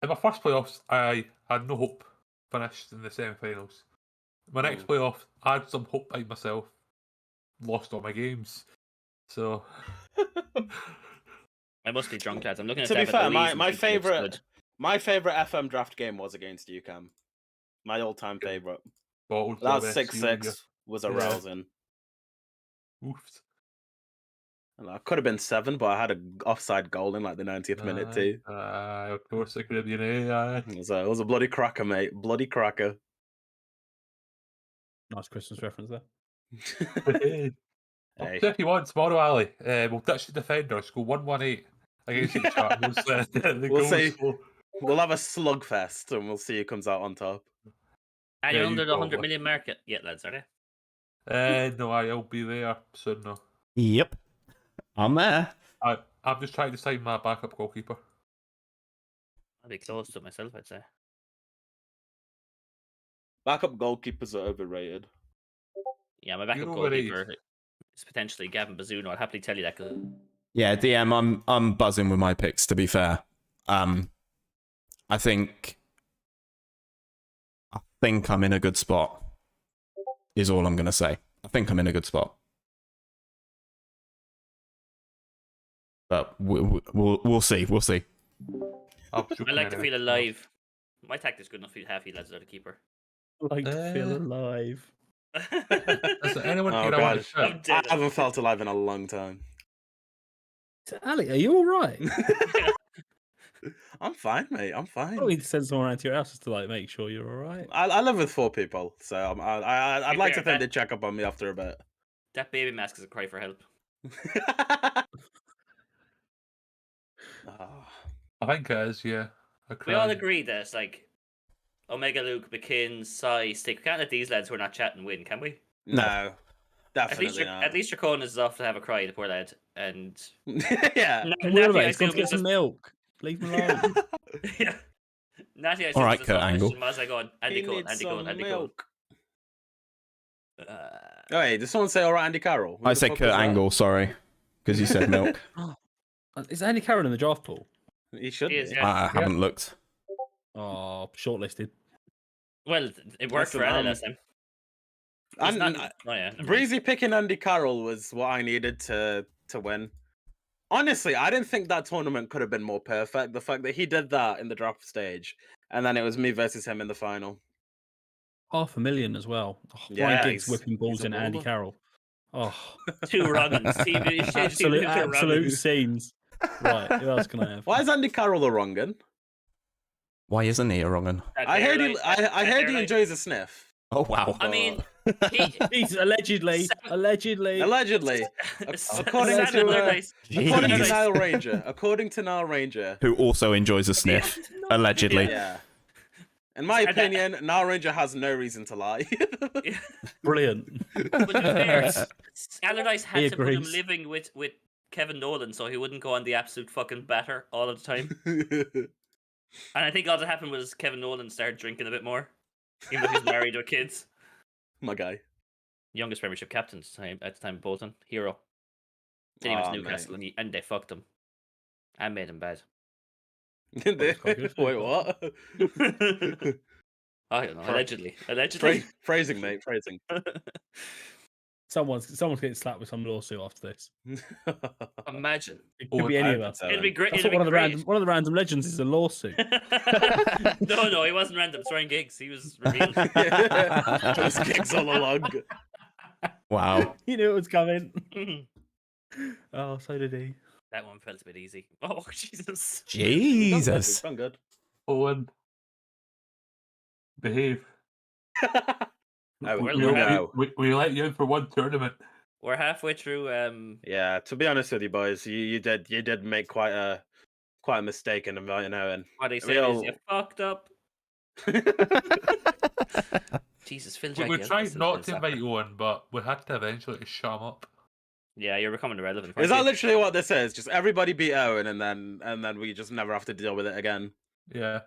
In my first playoffs, I had no hope, finished in the semi-finals. My next playoff, I had some hope behind myself, lost all my games. So, I must be drunk, lads. I'm looking at To be David fair, Louise my and thinking it's favorite good. my favorite FM draft game was against you, Cam. My all-time favorite. bottled That for the 6-6 was Yeah. arousing. Oofed. And I could have been 7, but I had an offside goal in like the 90th minute too. Of course, it could have been aye. It was a bloody cracker, mate. Bloody cracker. Nice Christmas reference there. Hey. So if you want tomorrow, Ali, we'll ditch the defenders, go 1-1-8 against each other. We'll see. We'll have a slugfest and we'll see who comes out on top. And Yeah, you're you under the go, 100 lad. million market yet, lads, are they? No, I'll be there soon. No, Yep. I'm there. I'm just trying to sign my backup goalkeeper. I'll be close to it myself, I'd say. Backup goalkeepers are overrated. Yeah, my backup know what it goalkeeper is potentially Gavin Bazzuno. I'll happily tell you that. 'Cause Yeah, DM, I'm buzzing with my picks, to be fair. I think I'm in a good spot, is all I'm going to say. I think I'm in a good spot. But we'll see. We'll see. I I like to feel alive. My tactic's good enough for you to have you lads without a keeper. Like to feel alive. Is there anyone Oh, here I want to God. I'm shit? dead. I haven't felt alive in a long time. Ali, are you all right? I'm fine, mate. I'm I fine. don't need to send someone around to your house just to like make sure you're all right. I live with 4 people, so I'd Be like fair, to think that- they check up on me after a bit. That baby mask is a cry for help. Ah. I think it is, yeah. We all agree that it's like Omega Luke, McKinn, Sai, Stick. We can't let these lads who are not chatting win, can we? No, definitely At least your Conan is off to have a cry, the poor lad. And yeah. What Natty, about I he's gone to assume, get is some just... milk. Leave him alone. yeah. Natty, I All assume, right, is Kurt just Angle. Mazda going, Andy He Cole, needs Andy Cole, some Andy Cole. milk. Oh, wait, did someone say all right, Andy Carroll? Who I the said fuck Kurt was that? Angle, sorry, because you said milk. Is Andy Carroll in the draft pool? He should He is, be. yeah. I haven't looked. Oh, shortlisted. Well, it worked Listen, for Anna last time. He's And not... Oh, yeah. never mind. Breezy picking Andy Carroll was what I needed to win. Honestly, I didn't think that tournament could have been more perfect. The fact that he did that in the draft stage, and then it was me versus him in the final. 500,000 as well. Oh, Yeah, Brian Giggs he's- whipping balls he's a in Andy baller. Carroll. Oh, Two wrong ones. absolute scenes. Right, who else can I have? Why is Andy Carroll a wrong un? Why isn't he a wrong un? I heard he enjoys a sniff. Oh wow. I mean, He's allegedly. Allegedly. According Standard to Allardyce. Nile Ranger. According to Nile Ranger. Who also enjoys a sniff, allegedly. Yeah. In my opinion, Nile Ranger has no reason to lie. Brilliant. But to be fair, Allardyce He had to put him agrees. living with Kevin Nolan so he wouldn't go on the absolute fucking batter all of the time. And I think all that happened was Kevin Nolan started drinking a bit more, even though he's married with kids. My guy. Youngest Premiership captain at the time of Bolton. Hero. Then he went to Newcastle and they fucked him. And made him bad. Did they? Wait, what? I don't know. Allegedly. Phrasing, mate. Phrasing. Someone's getting slapped with some lawsuit after this. Imagine. It could be any of us. It'd be great. That's what one of the random legends is a lawsuit. No, he wasn't random. It's Ryan Giggs. He was revealed. Just Giggs all along. Wow. You knew it was coming. Oh, so did he. That one felt a bit easy. Oh, Jesus. Jesus. Done good. Owen. Behave. We let you in for one tournament. We're halfway through. Yeah, to be honest with you boys, you did make quite a mistake in inviting Owen. What they say is you fucked up. Jesus, Phil Jack. We tried not to invite Owen, but we had to eventually shut him up. Yeah, you're becoming irrelevant. Is that literally what this is? Just everybody beat Owen, and then we just never have to deal with it again. Yeah,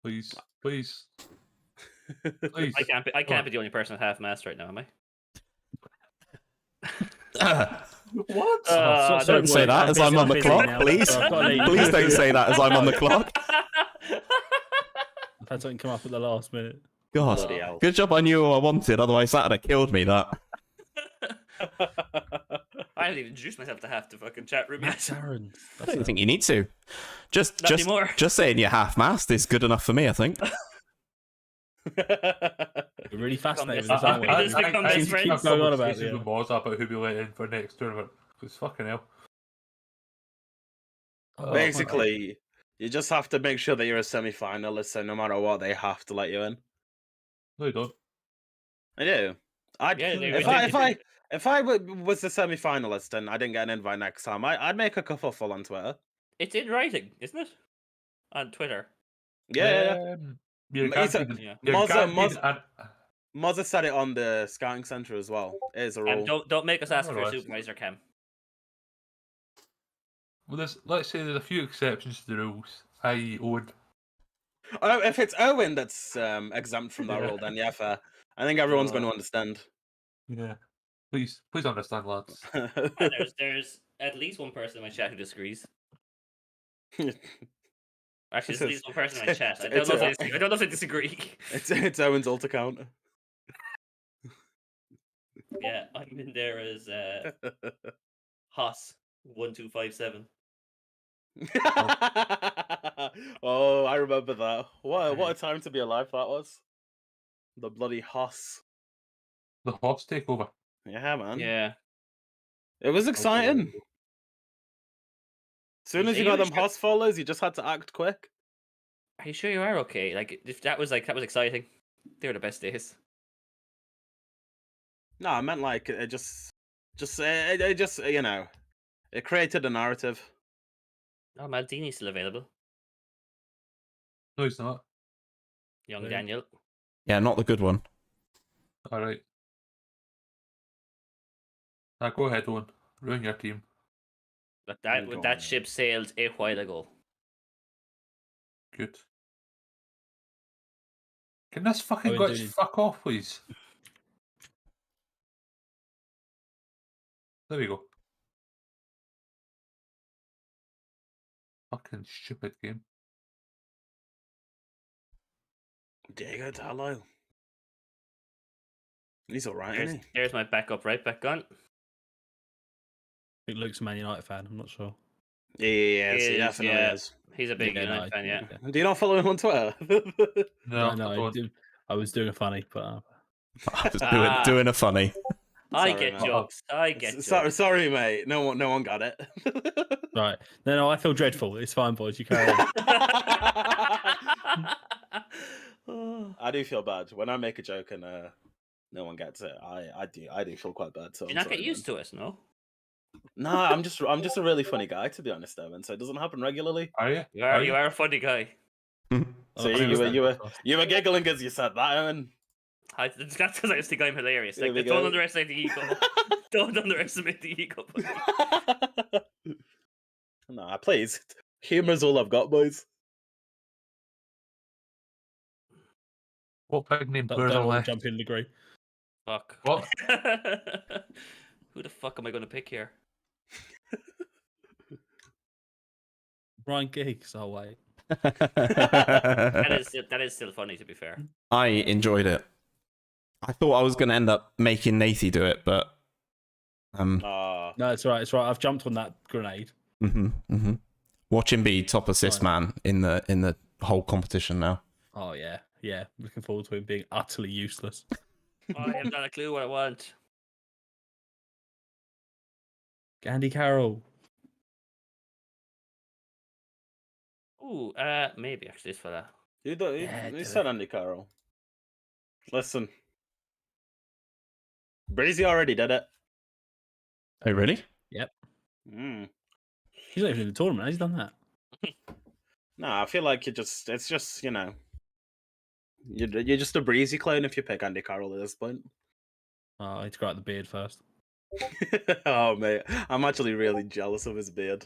please. Please. I can't be the only person at half mast right now, am I? What? Don't say that as I'm on the clock, please. Please don't say that as I'm on the clock. I've had something come up at the last minute. God, good job I knew what I wanted, otherwise that'd have killed me, that. I haven't even introduced myself to half the fucking chat room yet. Aaron. I don't think you need to. Just anymore. Just saying you're half-mast is good enough for me, I think. You're really fascinated. Keep going on about who we let in for next tournament. Because fucking hell. Basically, you just have to make sure that you're a semi-finalist, so no matter what, they have to let you in. No, you don't. I do. If I was the semi-finalist and I didn't get an invite next time, I'd make a kerfuffle on Twitter. It's in writing, isn't it? On Twitter. Yeah. Mozza said it on the scouting center as well. It is a rule. Don't make us ask for a supervisor, Cam. Well, let's say there's a few exceptions to the rules, i.e. Owen. Oh, if it's Owen that's exempt from that rule, then yeah, fair. I think everyone's going to understand. Yeah. Please understand, lads. There's at least one person in my chat who disagrees. Actually, there's at least one person in my chat. I don't know if they disagree. It's Owen's alt account. Yeah, I'm in there as Haas1257. Oh, I remember that. What a time to be alive that was. The bloody Haas. The Haas takeover. Yeah, man. Yeah. It was exciting. As soon as you got them Haas followers, you just had to act quick. Are you sure you are okay? Like, if that was exciting. They were the best days. No, I meant like it just you know, it created a narrative. Oh, Maldini's still available. No, he's not. Young Daniel. Yeah, not the good one. All right. Now go ahead, Owen. Ruin your team. But that ship sailed a while ago. Good. Can this fucking glitch fuck off, please? There we go. Fucking stupid game. Diego Dallo. He's alright, isn't he? There's my backup right back gun. I think Luke's a Man United fan, I'm not sure. Yeah, he definitely is. He's a big United fan, yeah. Do you not follow him on Twitter? No, I was doing a funny, but... I was doing a funny. I Sorry, get mate. jokes. I get jokes. Sorry, mate. No one got it. Right. No, I feel dreadful. It's fine, boys. You carry on. I do feel bad when I make a joke and no one gets it. I do feel quite bad. So Do you not get used to it, no? Nah, I'm just a really funny guy, to be honest, Evan. So it doesn't happen regularly. Are you? You are a funny guy. So you were giggling as you said that, Evan. That's because I just think I'm hilarious. There Like, we don't go. underestimate the ego. Don't underestimate the ego. buddy. Nah, please. Humor's all I've got, boys. What pig named Don't Burger all left? jump in, agree. Fuck. What? Who the fuck am I going to pick here? Ryan Giggs. Oh wait. That is still funny, to be fair. I enjoyed it. I thought I was going to end up making Nathy do it, but No, it's right. It's right. I've jumped on that grenade. watch him be top assist man in the whole competition now. Oh yeah, yeah. Looking forward to him being utterly useless. I have not a clue what I want. Andy Carroll. Ooh, maybe actually this fella. Who said Andy Carroll? Listen. Breezy already did it. Oh, really? Yep. Mm. He's not even in the tournament. He's done that. Nah, I feel like it's just, you know, you're just a Breezy clone if you pick Andy Carroll at this point. Oh, I need to grow out the beard first. Oh, mate. I'm actually really jealous of his beard.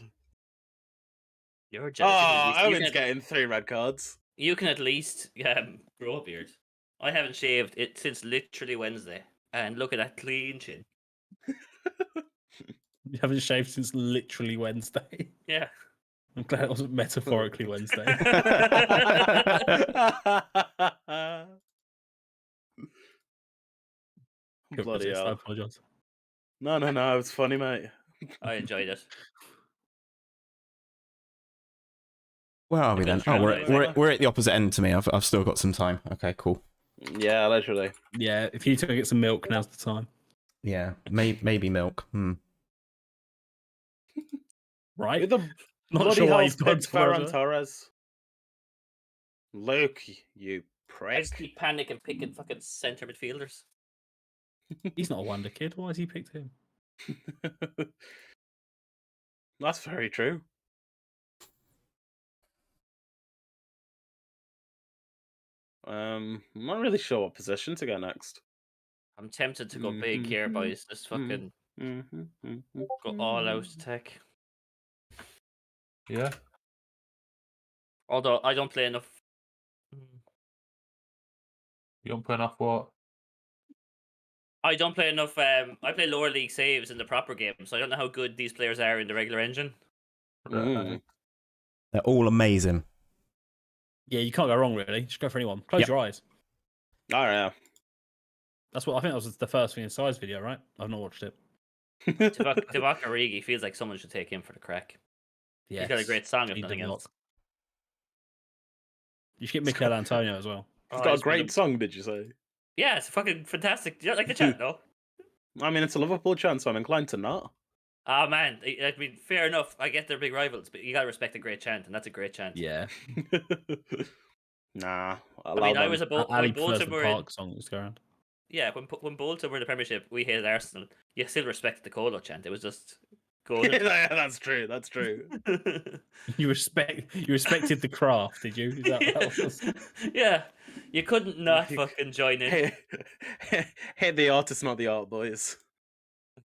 You're jealous. Oh, You Owen's can- getting 3 red cards. You can at least grow a beard. I haven't shaved it since literally Wednesday. And look at that clean chin. You haven't shaved since literally Wednesday. Yeah. I'm glad it wasn't metaphorically Wednesday. Bloody I hell. apologise. No, it was funny, mate. I enjoyed it. Where are we then? Oh, Randomizer. we're at the opposite end to me. I've still got some time. Okay, cool. Yeah, literally. Yeah, if you need to go get some milk, now's the time. Yeah, maybe milk. Right? Who the Not bloody sure why hell's you've gone picked to Florida. Ferran Torres? Luke, you I just prick. keep panicking picking fucking centre midfielders. He's not a wonder kid. Why has he picked him? That's very true. I'm not really sure what position to go next. I'm tempted to go big here, boys. Just fucking go all out attack. Yeah. Although I don't play enough. You don't play enough what? I don't play enough. I play lower league saves in the proper game, so I don't know how good these players are in the regular engine. Mm. They're all amazing. Yeah, you can't go wrong, really. Just go for anyone. Close your eyes. Oh, yeah. That's what I think that was the first thing in Side's video, right? I've not watched it. Divock Origi feels like someone should take him for the crack. Yeah, He's got a great song, if nothing else. You should get Mikel Antonio as well. It's got a great song, did you say? Yeah, it's fucking fantastic. Do you not like the chant, though? I mean, it's a Liverpool chant, so I'm inclined to not. Ah, man. I mean, fair enough. I get they're big rivals, but you gotta respect a great chant, and that's a great chant. Yeah. Nah. I mean, I was a Ali when prefers Bolton the were in, Park song that's going. yeah, when Bolton were in the Premiership, we hated Arsenal. You still respected the Colo chant. It was just golden. Yeah, that's true. That's true. You respected the craft, did you? Is that was... Yeah, you couldn't not fucking join in. Hey, the artist, not the art, boys.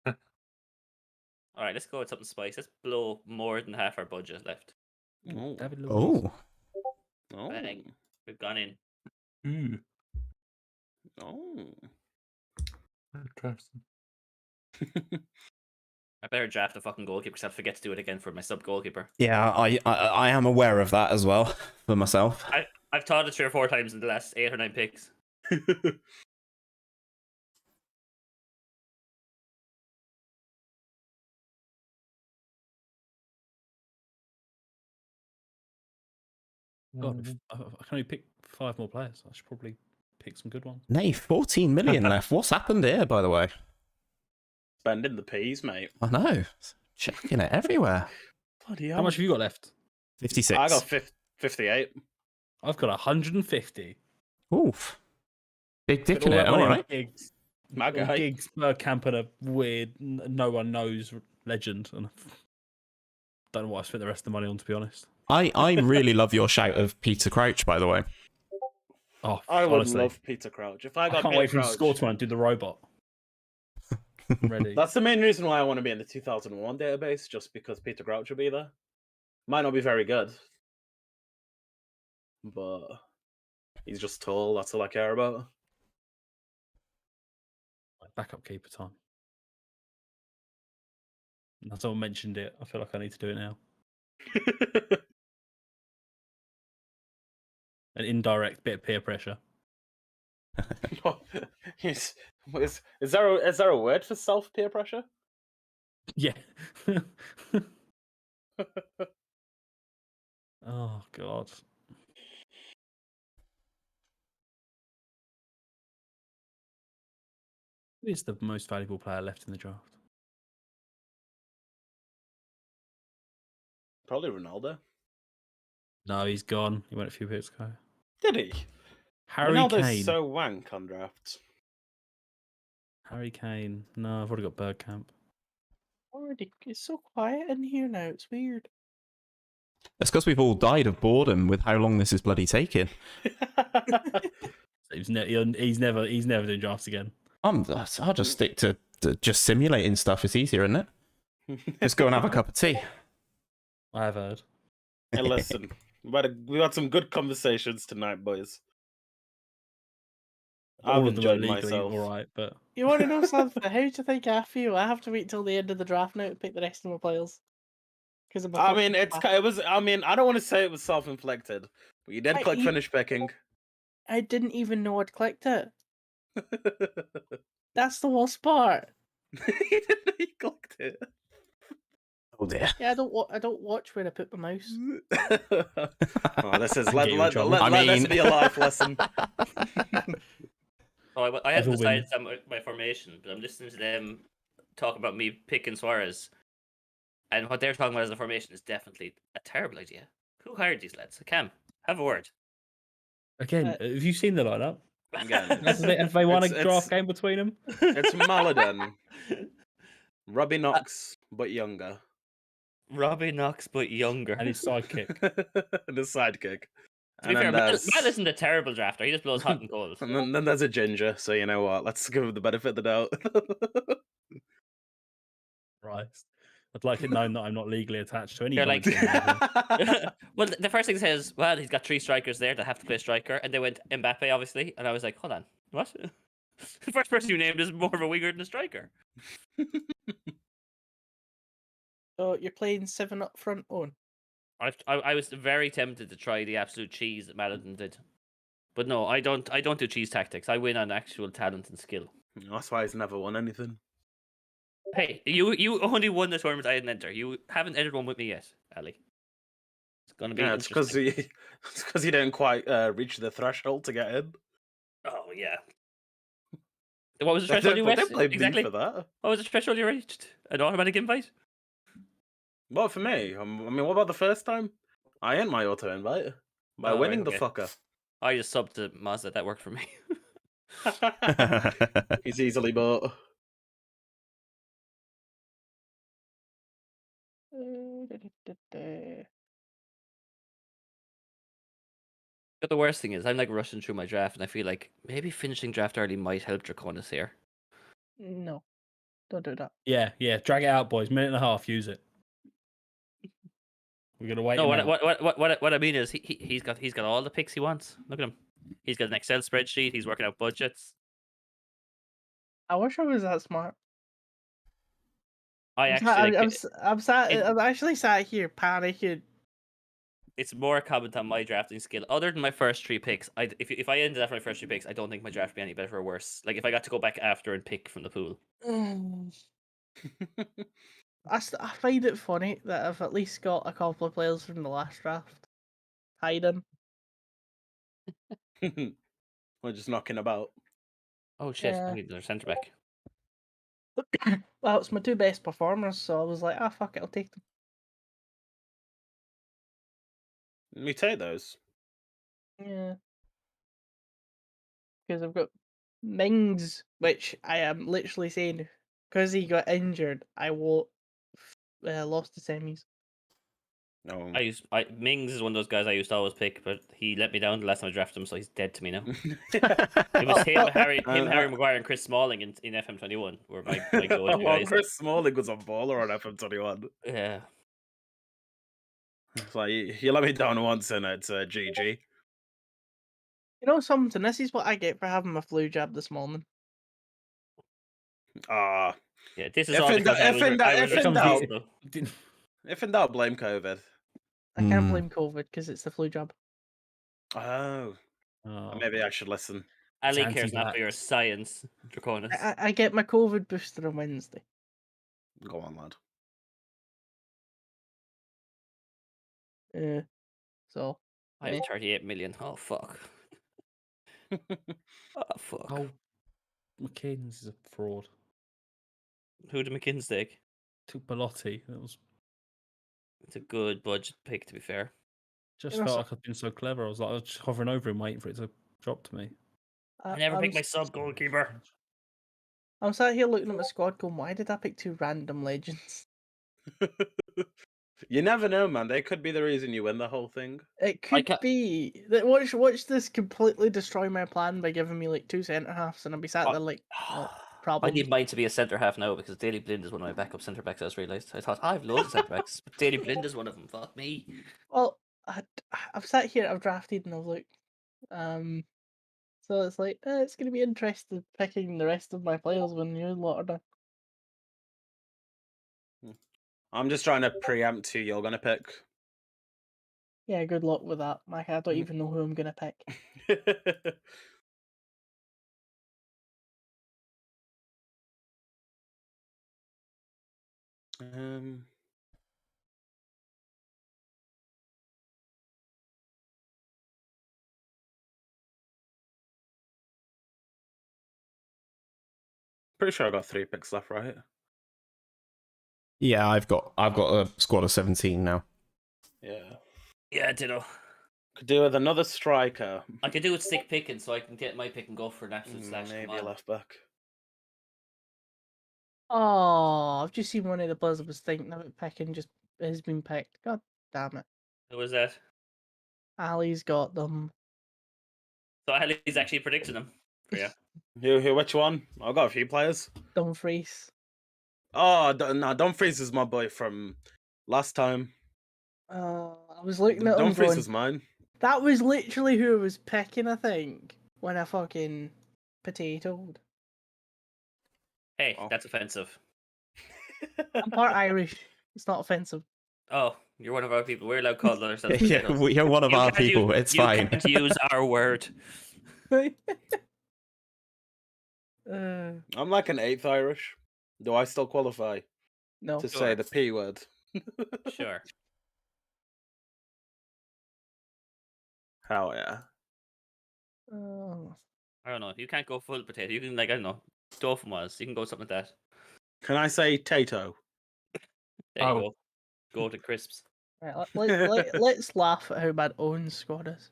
All right, let's go with something spicy. Let's blow more than half our budget left. Oh. David Luiz. Oh. Bang. We've gone in. Ooh, Oh. interesting. I better draft a fucking goalkeeper because I'll forget to do it again for my sub goalkeeper. Yeah, I am aware of that as well for myself. I've taught it 3 or 4 times in the last 8 or 9 picks. God, I can only pick 5 more players. I should probably pick some good ones. Nay, 14 million left. What's happened here, by the way? Spending the peas, mate. I know. Checking it everywhere. Bloody How hell. much have you got left? 56. I got 58. I've got 150. Oof. Big dick in All it, that money on alright. gigs. My All guy. gigs per camp and a weird, no one knows legend. And don't know what I spent the rest of the money on, to be honest. I really love your shout of Peter Crouch, by the way. Oh, I would honestly, love Peter Crouch. If I I got can't Peter wait for him to Crouch, score tomorrow and do the robot. I'm ready. that's the main reason why I want to be in the 2001 database, just because Peter Crouch will be there. Might not be very good, but he's just tall. That's all I care about. Backup keeper time. Now someone mentioned it. I feel like I need to do it now. An indirect bit of peer pressure. is there a word for self peer pressure? Yeah. Oh god. Who is the most valuable player left in the draft? Probably Ronaldo. No, he's gone. He went a few picks ago. Did he? Harry Ronaldo's Kane. so wank on drafts. Harry Kane. No, I've already got Bergkamp. Already, it's so quiet in here now. It's weird. It's because we've all died of boredom with how long this is bloody taking. He's never doing drafts again. I'll just stick to just simulating stuff. It's easier, isn't it? Just go and have a cup of tea. I have heard. Hey, listen, we had some good conversations tonight, boys. I've All of them are enjoyed legally myself. all right, but You want to know something? How do you think I feel? I have to wait till the end of the draft now to pick the rest of my players. Because I mean, it was. I mean, I don't want to say it was self-inflicted, but you did click finish picking. I didn't even know I'd clicked it. That's the worst part. You didn't know you clicked it. Oh dear. Yeah, I don't watch where I put my mouse. Oh, this is Get you in let trouble. this be a life lesson. Oh, I haven't Everyone. decided my formation, but I'm listening to them talk about me picking Suarez. And what they're talking about as a formation is definitely a terrible idea. Who hired these lads? Cam, have a word. again, have you seen the lineup? Again, Have they won a it's- draft game between them? it's Maladin, Robbie Knox, but younger, Robbie Knox, but younger. And his sidekick. and his sidekick. To be fair, Matt isn't a terrible drafter. He just blows hot and cold. And then there's a ginger, so you know what? Let's give him the benefit of the doubt. Right. I'd like it known that I'm not legally attached to any. They're like, comments. well, the first thing says, well, he's got 3 strikers there that have to play striker, and they went Mbappe, obviously, and I was like, hold on, what? The first person you named is more of a winger than a striker. So you're playing 7 up front on. I was very tempted to try the absolute cheese that Maladin did, but no, I don't do cheese tactics. I win on actual talent and skill. That's why he's never won anything. Hey, you only won the tournament I didn't enter. You haven't entered one with me yet, Ali. It's gonna be. Yeah, it's because he didn't quite reach the threshold to get in. Oh yeah. What was the threshold you Don't reached? blame me Exactly. for that. What was the threshold you reached? An automatic invite? Well, for me, I mean, what about the first time? I earned my auto invite by Oh, right, winning okay. the fucker. I just subbed to Mazda. That worked for me. He's easily bought. But the worst thing is, I'm like rushing through my draft, and I feel like maybe finishing draft early might help 𝘼𝙗𝙤𝙪 here. No, don't do that. Yeah. Drag it out, boys. Minute and a half. Use it. We're gonna wait. No, him out. what I mean is, he's got all the picks he wants. Look at him. He's got an Excel spreadsheet. He's working out budgets. I wish I was that smart. I actually. I'm actually sat here panicking. It's more comment on my drafting skill. Other than my first 3 picks, if I ended after my first 3 picks, I don't think my draft would be any better or worse. Like if I got to go back after and pick from the pool. I find it funny that I've at least got a couple of players from the last draft hiding. We're just knocking about. Oh shit! Yeah. I need another centre back. Well, it's my 2 best performers, so I was like, ah, fuck it, I'll take them. Me take those. Yeah. Because I've got Mings, which I am literally saying, because he got injured, I lost the semis. No. Mings is one of those guys I used to always pick, but he let me down the last time I drafted him, so he's dead to me now. It was Harry Maguire, and Chris Smalling in FM21 were my go-to Well, guys. Chris Smalling was a baller on FM21. Yeah. It's like, you let me down once and it's GG. You know something? This is what I get for having my flu jab this morning. Ah. Yeah, this is all because I was responsible. If in doubt, blame COVID. I can't blame COVID because it's the flu jab. Oh. Maybe I should listen. Ali cares not for your science, Draconis. I get my COVID booster on Wednesday. Go on, lad. So I have 38 million. Oh, fuck. Oh, fuck. Oh, McKinn's is a fraud. Who did McKinn's take? Took Belotti. It's a good budget pick, to be fair. Just felt like I've been so clever. I was just hovering over him, waiting for it to drop to me. I never picked my sub goalkeeper. I'm sat here looking at my squad going, why did I pick 2 random legends? You never know, man. They could be the reason you win the whole thing. It could be. Watch this completely destroy my plan by giving me like 2 centre-halves and I'll be sat there like, problem. I need mine to be a centre-half now because Daley Blind is one of my backup centre-backs, I just realised. I thought, I have loads of centre-backs, but Daley Blind is one of them. Fuck me. Well, I've sat here, I've drafted and I've looked. So it's like, it's going to be interesting picking the rest of my players when you lot are done. I'm just trying to preempt who you're going to pick. Yeah, good luck with that, Mike. I don't even know who I'm going to pick. Pretty sure I got 3 picks left, right? Yeah, I've got a squad of 17 now. Yeah, ditto. Could do with another striker. I could do with stick picking, so I can get my pick and go for an absolute slash. Maybe a left back. Oh, I've just seen one of the players I was thinking about picking just has been picked. God damn it. Who was that? Ali's got them. So Ali's actually predicting them. Yeah. Which one? I've got a few players. Dumfries. Oh, no, Dumfries is my boy from last time. I was looking at Dumfries going, was mine. That was literally who I was picking, I think, when I fucking potatoed. Hey, that's offensive. I'm part Irish. It's not offensive. Oh, you're one of our people. We're allowed to call ourselves. Yeah, you're one of our people. It's fine. You can't use our word. I'm like an 8th Irish. Do I still qualify? No. To say the P word. Sure. Hell yeah. I don't know. You can't go full potato. You can, like, I don't know. Dolphin was. You can go something like that. Can I say Tato? There you go. Go to crisps. Right, let's laugh at how bad Owen's squad is.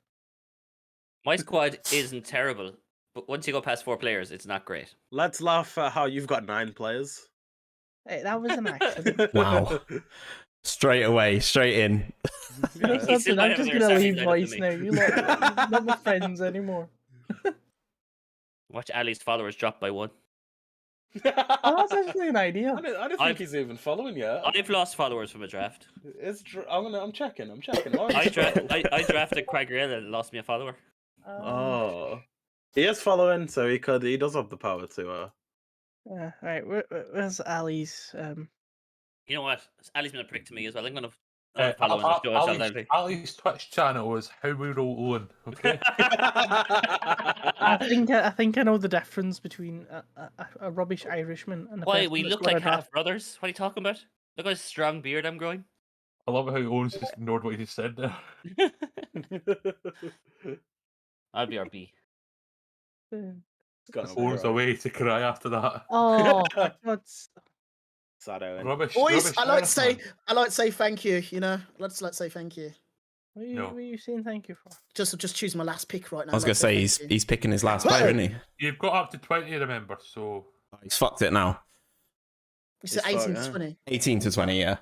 My squad isn't terrible, but once you go past 4 players, it's not great. Let's laugh at how you've got 9 players. Hey, that was an accident. Wow. Straight away, straight in. I'm just gonna leave voice now. You lot not my friends anymore. Watch Ali's followers drop by 1. Oh, that's actually an idea. I don't think he's even following yet. I've lost followers from a draft. I'm checking. I drafted Quagliarella and lost me a follower. Oh. He is following, so he does have the power to right, where's Ali's You know what? Ali's been a prick to me as well. I'm gonna follow Ali's Twitch channel is How We Roll Owen. Okay. I think I know the difference between a rubbish Irishman and a Why person we that's look got like a half brothers? What are you talking about? Look at this strong beard I'm growing. I love how Owen's just ignored what he just said there. I'll be our B. Got phone's away to cry after that. Oh, that's Sad Owen. Rubbish. Boys, rubbish I like to Sheriff, say, man. I like to say thank you. You know, I'd like to say thank you. what are you, No. what are you saying thank you for? Just choose my last pick right now. I was I'd gonna like say thank you. he's picking his last player, isn't he? You've got up to 20, remember, so... He's fucked it now. You said It's 18 fine, to 20. 18 to 20, yeah.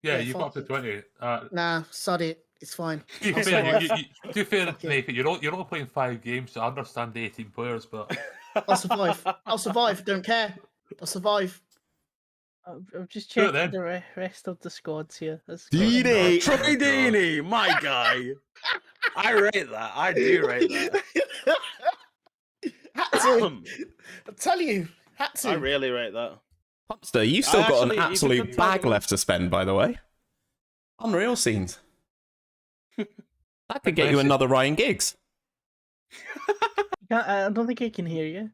Yeah, Yeah, you've got up to fuck it. 20. Nah, sod it. It's fine. To be I'll fair, survive. to be fair, Fuck it. Nathan, you're only playing 5 games, so I understand the 18 players, but... I'll survive. I'll survive. Don't care. I'll survive. I'm just Do it checking then. the rest of the squads here. Dini! Troy Dini! My guy! I rate that. I do rate that. Had to. I tell you, had to. I really rate that. Pumpster, you've still got actually- an you absolute could bag totally- left to spend, by the way. Unreal scenes. That could get you Impressive. another Ryan Giggs. I don't think I can hear you.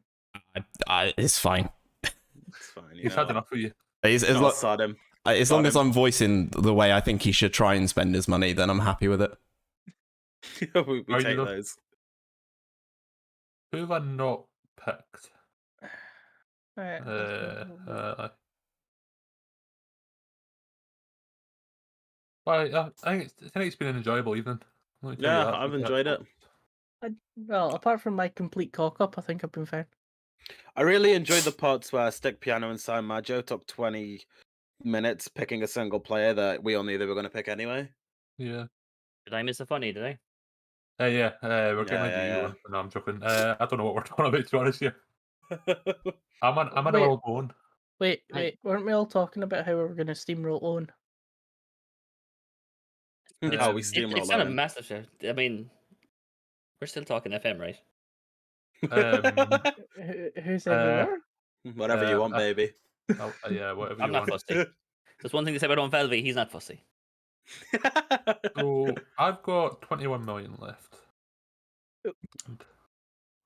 It's fine. It's fine. He's had enough of you. As Sod him. long as I'm voicing the way I think he should try and spend his money, then I'm happy with it. we Are you take though? those. Who have I not picked? Alright, I think it's been an enjoyable evening. Let me tell you Yeah, that. I've enjoyed it. well, apart from my complete cock up, I think I've been fine. I really enjoyed the parts where Stick Piano and Sign Majo took 20 minutes picking a single player that we all knew they were going to pick anyway. Yeah. Did I miss a funny? Did I? Yeah, we're getting into yeah. you one. No, I'm joking. I don't know what we're talking about, to be honest here. I'm on a Wait. world going. Wait, weren't we all talking about how we were going to steamroll Owen? Oh, we It's steamroll not a Owen. massive shift. I mean, we're still talking FM, right? Who said we were? Whatever you want, baby. Yeah, whatever I'm you not want. fussy. There's one thing to say about Owen Velvey, he's not fussy. So I've got 21 million left.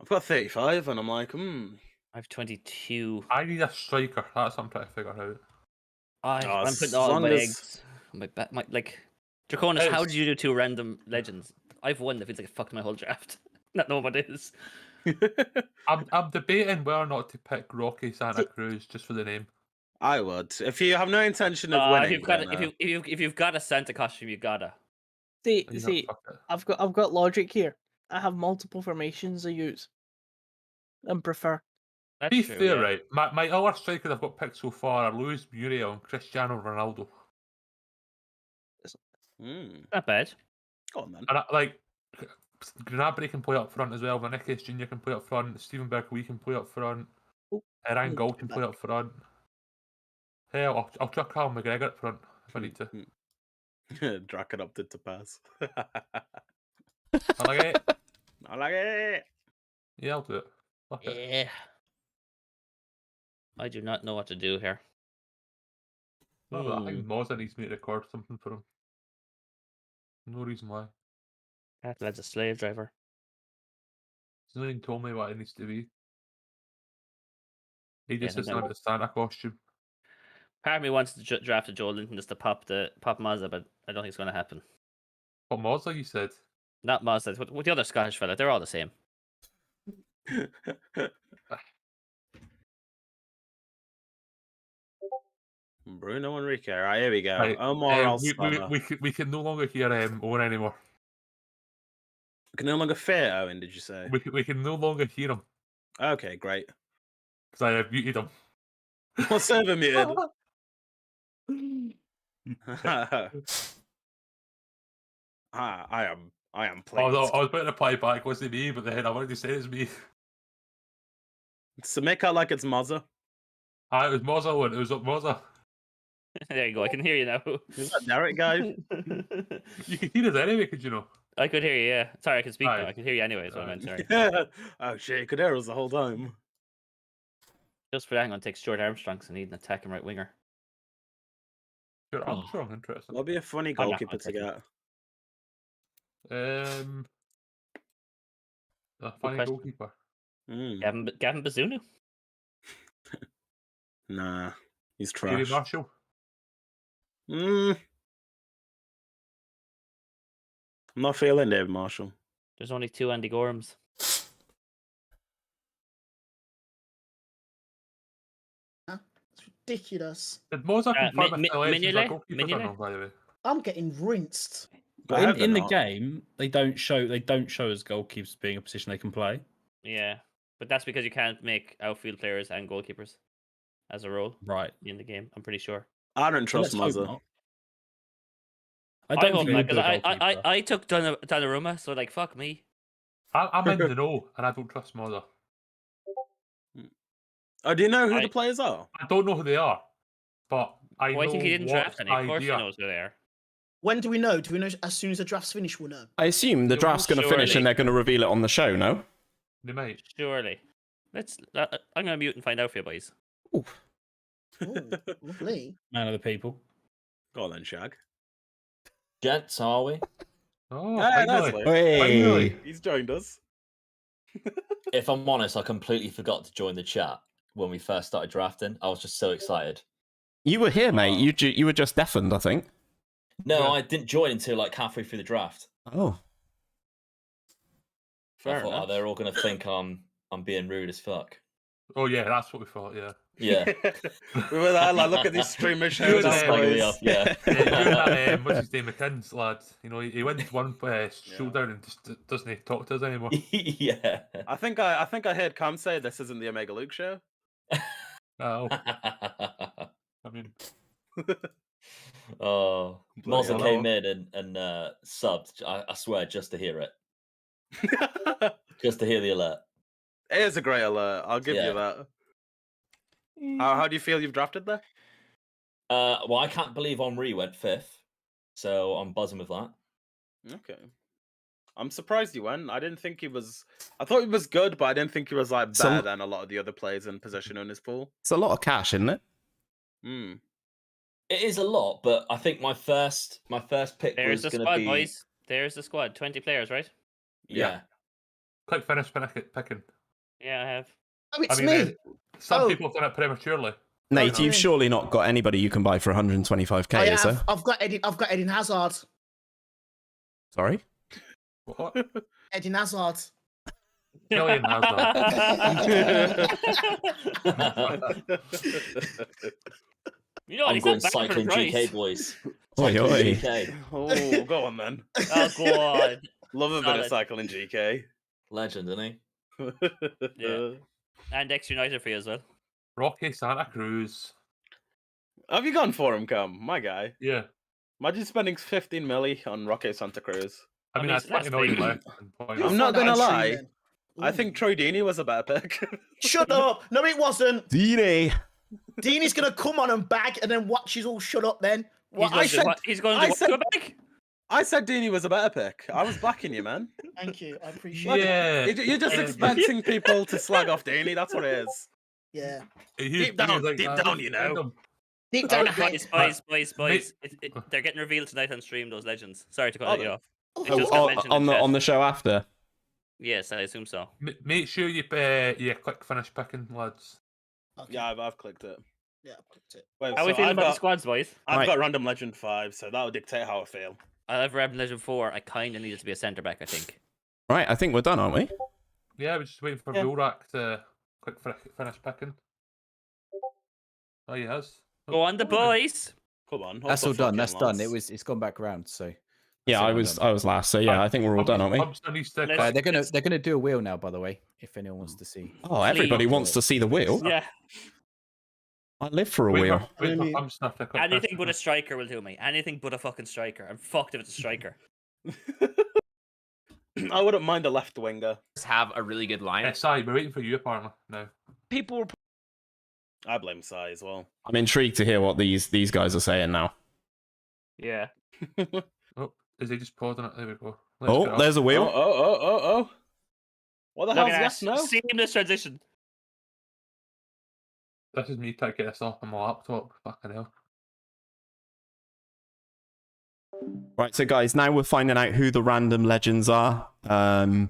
I've got 35, and I'm like, I have 22. I need a striker. That's what I'm trying to figure out. I'm as putting all long my as- eggs. Like, Draconis, how Yes. did you do 2 random legends? I've won. That feels like I fucked my whole draft. Not knowing what it is. I'm debating whether or not to pick Rocky Santa Cruz just for the name. I would. If you have no intention of winning, If you've got a Santa costume, you gotta. See, You know, see, fuck it. I've got logic here. I have multiple formations I use and prefer. That's Be true, fair, yeah. right? My other strikers I've got picked so far are Luis Muriel and Cristiano Ronaldo. Not bad. Go on then. And Gnabry can play up front as well. Vinicius Jr. can play up front. Stephen Bergwijn can play up front. Ryan Gold can play up front. Hell, I'll chuck Callum McGregor up front if I need to. Draken opted to pass. I like it. I like it. Yeah, I'll do it. Fuck it. Yeah. I do not know what to do here. No, but I think Moza needs me to record something for him. No reason why. That lad's a slave driver. He's not even told me what it needs to be. He just there's says no- about the Santa costume. Part of me wants to draft a Joel Linton just to pop Mazda, but I don't think it's going to happen. What Moza, you said? Not Mazda. With the other Scottish fella, they're all the same. Bruno Enrique. Right, here we go. Right, Omar we can no longer hear Owen anymore. We can no longer fear Owen, did you say? We can no longer hear him Okay, great. because I have muted him. What server muted? I am pleased. I was about to reply back, wasn't me, but then I wanted to say it's me. So make out like it's Mozza. It was Moza and it was up Moza. There you go. I can hear you now. Is that Derek guy? You can hear us anyway, could you know? I could hear you. Yeah. Sorry, I can speak Aye. now. I can hear you anyway. Is what I meant. Sorry. Oh shit, you could hear us the whole time. Just for that, I'm going to take Stuart Armstrong because I need an attacking right winger. Sure, I'm sure I'm interested. That'll be a funny I'm not goalkeeper to interested. get. A funny question. goalkeeper. Gavin Bazunu. Nah, he's Gary trash. Marshall. I'm not feeling David Marshall. There's only 2 Andy Gorhams. It's ridiculous. Did Moza confirm if Elias is a Mignolet? goalkeeper or not, by the way? I'm getting rinsed. But in the game, they don't show as goalkeepers being a position they can play. Yeah, but that's because you can't make outfield players and goalkeepers as a role Right. in the game. I'm pretty sure. I don't trust Let's hope Moza. not. I don't hope think not, he'll be a because goalkeeper. I took Donnarumma, so like fuck me. I'm in the know, and I don't trust Moza. Oh, do you know who the players are? I don't know who they are, but I know. I think he didn't draft any. Of course he idea. knows who they are. When do we know? Do we know as soon as the draft's finished? We'll know. I assume the draft's going to finish and they're going to reveal it on the show, no? They might. Surely. I'm going to mute and find out for you, boys. Oh, lovely. Man of the people. Go on then, Shag. Gents, how are we? Oh, Yeah, finally. Hey. He's joined us. If I'm honest, I completely forgot to join the chat when we first started drafting. I was just so excited. You were here, mate. You were just deafened, I think. No, I didn't join until like halfway through the draft. Oh. Fair I thought, enough. they're all going to think I'm being rude as fuck. Oh yeah, that's what we thought. Yeah. Yeah. We were there, like, look at these streamer You shows. and Just slagging me off, yeah. Yeah, you and that, what's his name, McKinn's lad. You know, he went to one showdown and just doesn't talk to us anymore. Yeah. I think I heard Cam say this isn't the Omega Luke show. Oh, I mean, Oh, Bloody Moza hell. came in and subbed, I swear, just to hear it. Just to hear the alert. It is a great alert. I'll give Yeah. you that. How do you feel you've drafted there? Well, I can't believe Henri went 5th, so I'm buzzing with that. Okay. I'm surprised he went. I didn't think he was. I thought he was good, but I didn't think he was like So- better than a lot of the other players in position in his pool. It's a lot of cash, isn't it? Hmm. It is a lot, but I think my first pick There's was the going squad, to be boys. There's the squad. 20 players, right? yeah. quick finish picking. Yeah, I have. Oh, it's I mean, me. some Oh. people have done it prematurely. Nate, no. you've surely not got anybody you can buy for 125k, I is there? have. I've got Eden Hazard. Sorry? What? Eden Hazard. Killian You know, I'm he's going not bad for the cycling price. GK, boys. Oi, Cycling oi. GK. Oh, go on then. Oh, God. Love a bit Solid. of cycling GK. Legend, isn't he? Yeah. And X United for you as well. Rocky Santa Cruz. Have you gone for him, Cam? My guy. Yeah. Imagine spending 15 milli on Roque Santa Cruz. I mean, mean, that's that's you know you big. left. I'm not gonna lie. I Ooh. think Troy Deeney was a better pick. Shut up. No, it wasn't. Dini. Deanie's going to come on and bag and then watch you all shut up then. What? He's going I to said- go back. I said Deeney was a better pick. I was backing you, man. Thank you. I appreciate it. Yeah. You're just expecting people to slag off Deeney. That's what it is. Yeah. Deep down, you know. Deep down, I Oh, hate boys. They're getting revealed tonight on stream, those legends. Sorry to cut Oh, you off. Oh, It just got mentioned in chat. On the show after. Yes, I assume so. Make sure you quick finish picking, lads. Okay. Yeah, I've clicked it. Yeah, I clicked it. Wait, How are we so feeling I've about the got, squads, boys? I've Right. got Random Legend 5, so that'll dictate how I feel. I have Reb Legend 4. I kind of needed to be a centre back, I think. Right, I think we're done, aren't we? Yeah, we're just waiting for Yeah. Vilrak to quick finish picking. Oh, he has. Go on, the boys. Come on. That's all hold the done. fucking That's done. lads. It's gone back round. So Yeah, I was last, so yeah, I think we're all done, aren't we? Let's- they're gonna do a wheel now. By the way, if anyone wants to see. Oh, everybody wants to see the wheel. Yeah. I live for a wheel. Anything but a striker will do me. Anything but a fucking striker. I'm fucked if it's a striker. I wouldn't mind a left winger. Have a really good line. SI, we're waiting for you apparently now. People I blame Sai as well. I'm intrigued to hear what these guys are saying now. Yeah. Oh, is he just pausing it? There we go. Oh, there's a wheel. Oh. What the Look hell's at yes, that. no? Seamless transition. This is me trying to get this off on my laptop. Fucking hell. Right, so guys, now we're finding out who the random legends are. So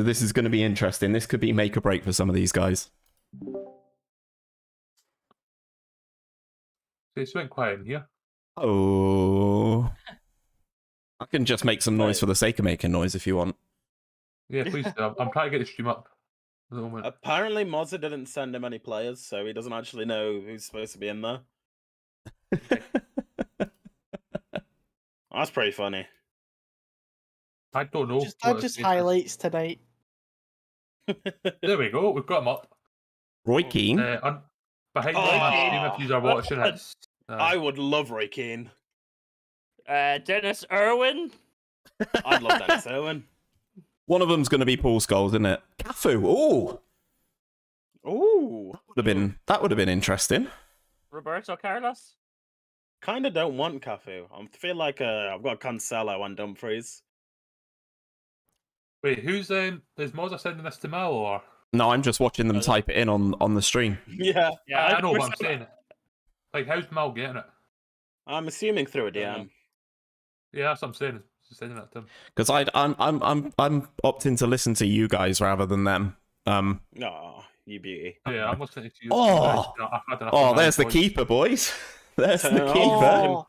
this is going to be interesting. This could be make or break for some of these guys. It's went quiet in here. Oh. I can just make some noise for the sake of making noise if you want. Yeah, please do. I'm trying to get the stream up. at the moment. Apparently, Mozza didn't send him any players, so he doesn't actually know who's supposed to be in there. That's pretty funny. I don't know. Just highlights tonight. There we go. We've got him up. Roy Keane. Behind my stream, if you are watching it. I would love Roy Keane. Dennis Irwin. I'd love Dennis Irwin. One of them's going to be Paul Scholes, isn't it? Cafu. Ooh. That would have been interesting. Roberto Carlos. Kind of don't want Cafu. I feel like I've got Cancelo and Dumfries. Wait, who's is Mozza sending this to Mal or? No, I'm just watching them type it in on the stream. Yeah. I know what I'm saying. Like, how's Mal getting it? I'm assuming through a DM. Yeah, that's what I'm saying. Just sending that to him. Because I'm opting to listen to you guys rather than them. Oh, you beauty. Yeah, I'm listening to you. There's the keeper, boys. There's the keeper.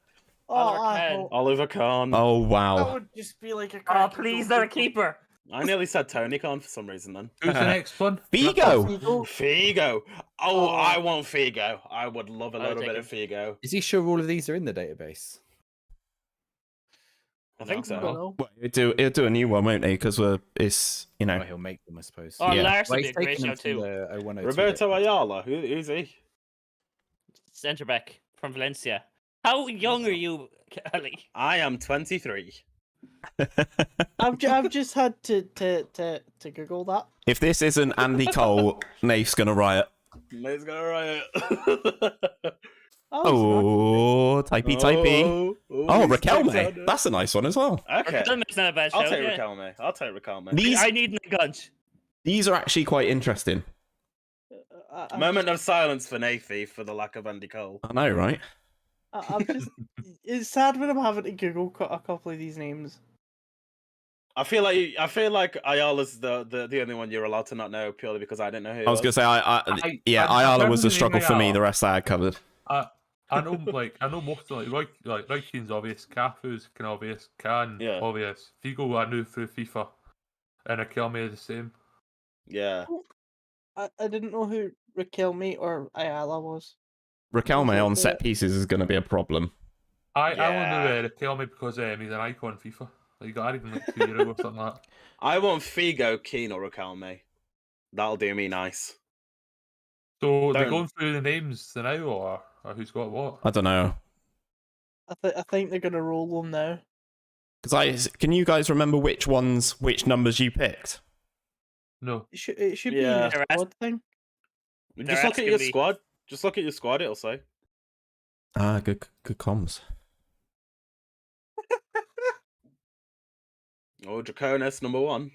Oliver Kahn. Oh wow. That would just be like a. Oh please, not a keeper. I nearly said Tony Khan for some reason then. Who's the next one? Figo. Figo. Oh, I want Figo. I would love a little bit of Figo. Is he sure all of these are in the database? I think so. Well, he'll do a new one, won't he? Because it's he'll make them, I suppose. Oh, Yeah. Lars would Well, be a he's great taken show them from too. the 0102 Roberto database. Ayala. Who's he? Centre back from Valencia. How young are you, Kelly? I am 23. I've just had to Google that. If this isn't Andy Cole, Nate's gonna riot. Nate's gonna riot. Typey. Oh, Raquelme. That's a nice one as well. Okay. It's not a bad show. I'll take Raquelme. I need the gunch. These are actually quite interesting. Moment of silence for Nathy for the lack of Andy Cole. I know, right? I'm just. It's sad when I'm having to Google a couple of these names. I feel like Ayala's the only one you're allowed to not know purely because I didn't know who. I was gonna say Ayala was a struggle for me. The rest I had covered. I know, I know most of Roy Keane's obvious, Cafu's kind of obvious, obvious. Figo I knew through FIFA, and Raquelme is the same. Yeah. I didn't know who Raquelme or Ayala was. Raquelme on set pieces is going to be a problem. I only know Raquelme because he's an icon in FIFA. Like, he got added in like 2 years ago or something like that. I want Figo, Keane, or Raquelme. That'll do me nice. So they're going through the names now, or who's got what? I don't know. I think they're gonna roll them now. Can you guys remember which numbers you picked? No. It should be a squad thing. Just look at your squad. Just look at your squad. It'll say. Ah, good comms. Oh, Draconis number 1.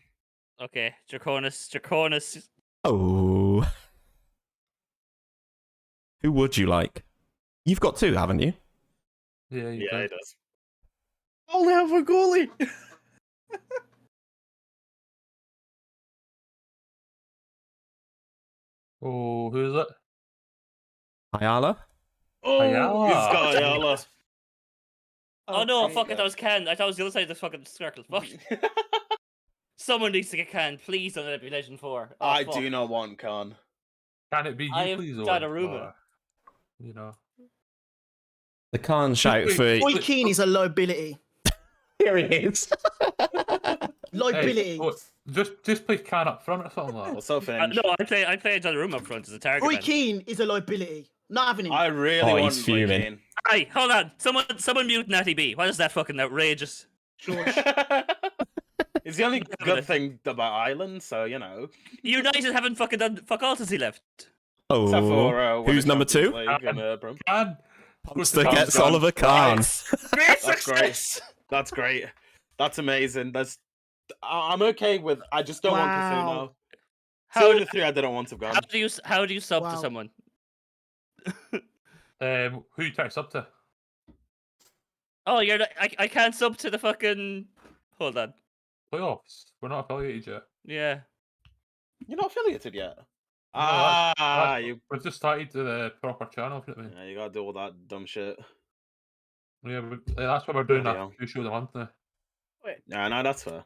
Okay, Draconis. Oh. Who would you like? You've got 2, haven't you? Yeah, he does. Only have a goalie. Oh, who is it? Ayala? Oh, he's got Ayala. Oh no, fuck it, that was Ken. I thought it was the other side of the fucking circle. Fuck. Someone needs to get Ken. Please don't let it be Legend 4. Oh, I fuck. do not want Khan. Can it be you, I please? have got a rumor. You know. The Khan shout for... Roy Keane is a liability. Here he is. Liability. Hey, just play Can up front or something like that. What's up, No, I play Donnarumma up front as a target. Roy man. Keane is a liability. Not having him. I really want he's Roy fuming. Keane. Hey, hold on. Someone mute Natty B. What is that fucking outrageous? It's the only good thing about Ireland, so you know. United haven't fucking done fuck all since he left. Oh, Except for, who's number 2? Can. Pumpster gets Oliver Kahn. That's great. That's great. That's amazing. I'm okay with. I just don't want Cafu now. Two of the 3 I didn't want to have gone. How do you sub to someone? Who you text up to? Oh, you're not, I can't sub to the fucking. Hold on. Playoffs. We're not affiliated yet. Yeah. You're not affiliated yet. We've just started the proper channel. Yeah, you gotta do all that dumb shit. Yeah, that's what we're doing. Bloody That 2 shows a month now. Wait. Yeah, no, that's fair.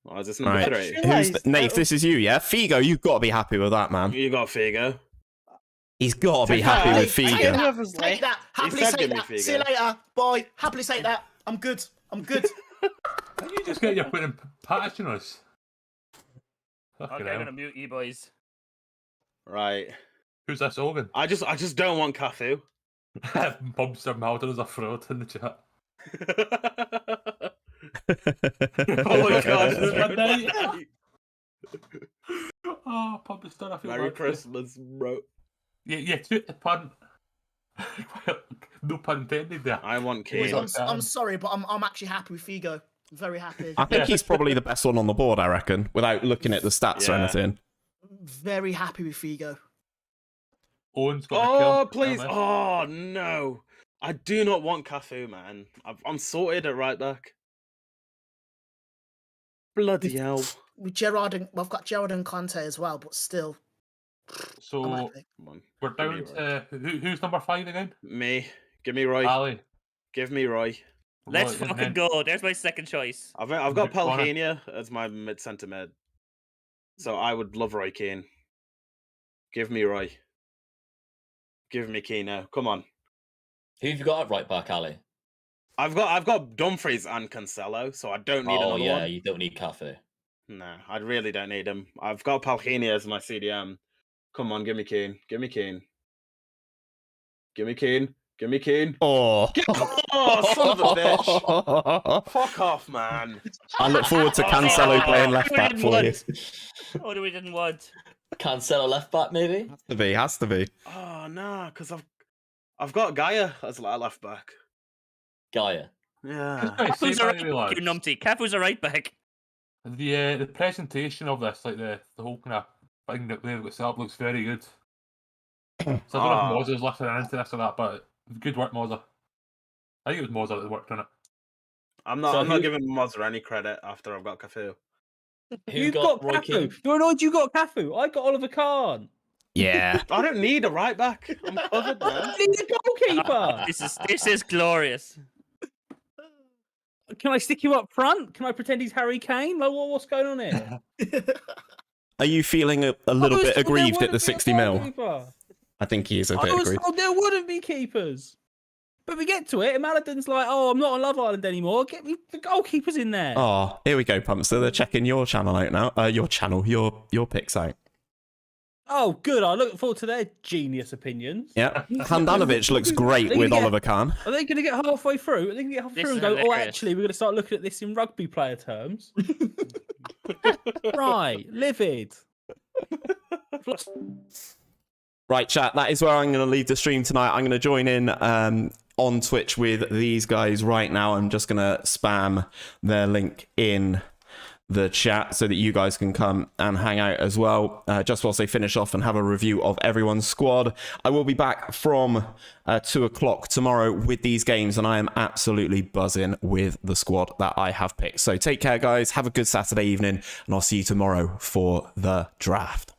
Oh, is this number Right. 3? Nath, this is you, yeah? Figo, you've got to be happy with that, man. You got Figo. He's got to be happy with Figo. Take that. Happily take that. See you later. Bye. Happily take that. I'm good. I'm good. Can you just get your putting patch on us? Okay, I'm gonna mute you boys. Right. Who's this organ? I just don't want Cafu. Bobster Malden as a fraud in the chat. Oh my god. Oh, Bobster, I feel Merry bad. Christmas, bro. Yeah, pun. No pun intended there. I want Kane. I'm sorry, but I'm actually happy with Figo. I'm very happy. I think he's probably the best one on the board, I reckon, without looking at the stats or anything. Very happy with Figo. Owen's got a kill. Oh, please. Oh, no. I do not want Cafu, man. I'm sorted at right back. Bloody hell. With Gerrard and I've got Gerrard and Conte as well, but still. So we're down to who's number 5 again? Me. Give me Roy. Ali. Give me Roy. Let's fucking go. There's my second choice. I've got Palhinha as my centre mid. So I would love Roy Keane. Give me Roy. Give me Keane now. Come on. Who have you got at right back, Ali? I've got Dumfries and Cancelo, so I don't need another one. You don't need Cafu. No, I really don't need him. I've got Palhinha as my CDM. Come on, give me Keane. Give me Keane. Give me Keane. Give me Keane. Oh, oh, son of a bitch. Fuck off, man. I look forward to Cancelo playing left back for you. What do we didn't want? Cancelo left back, maybe? Has to be. Oh, nah, because I've got Gaia as left back. Gaia? Yeah. Cafu's a right back, you numpty. Cafu's a right back. The presentation of this, like the whole kind of thing that they've got set up, looks very good. So I don't know if Mozza's listening into this or that, but good work, Mozza. I think it was Mozza that worked on it. I'm not giving Mozza any credit after I've got Cafu. You've got Cafu. You're annoyed you got Cafu. I got Oliver Kahn. Yeah. I don't need a right back. I'm covered there. I need a goalkeeper. This is glorious. Can I stick you up front? Can I pretend he's Harry Kane? Like, what's going on here? Are you feeling a little bit aggrieved at the 60 mil? I think he is a bit aggrieved. There wouldn't be keepers. But we get to it, and Addons like, oh, I'm not on Love Island anymore. Get me the goalkeepers in there. Oh, here we go, Pumpster. They're checking your channel out now. Your picks out. Oh, good. I look forward to their genius opinions. Yeah. Handanovic looks great with Oliver Kahn. Are they going to get halfway through? Are they going to get halfway through and go, oh, actually, we're going to start looking at this in rugby player terms? Right. Livid. Right, chat. That is where I'm going to leave the stream tonight. I'm going to join in on Twitch with these guys right now. I'm just going to spam their link in the chat so that you guys can come and hang out as well, just whilst they finish off and have a review of everyone's squad. I will be back from 2 o'clock tomorrow with these games, and I am absolutely buzzing with the squad that I have picked. So take care, guys. Have a good Saturday evening, and I'll see you tomorrow for the draft.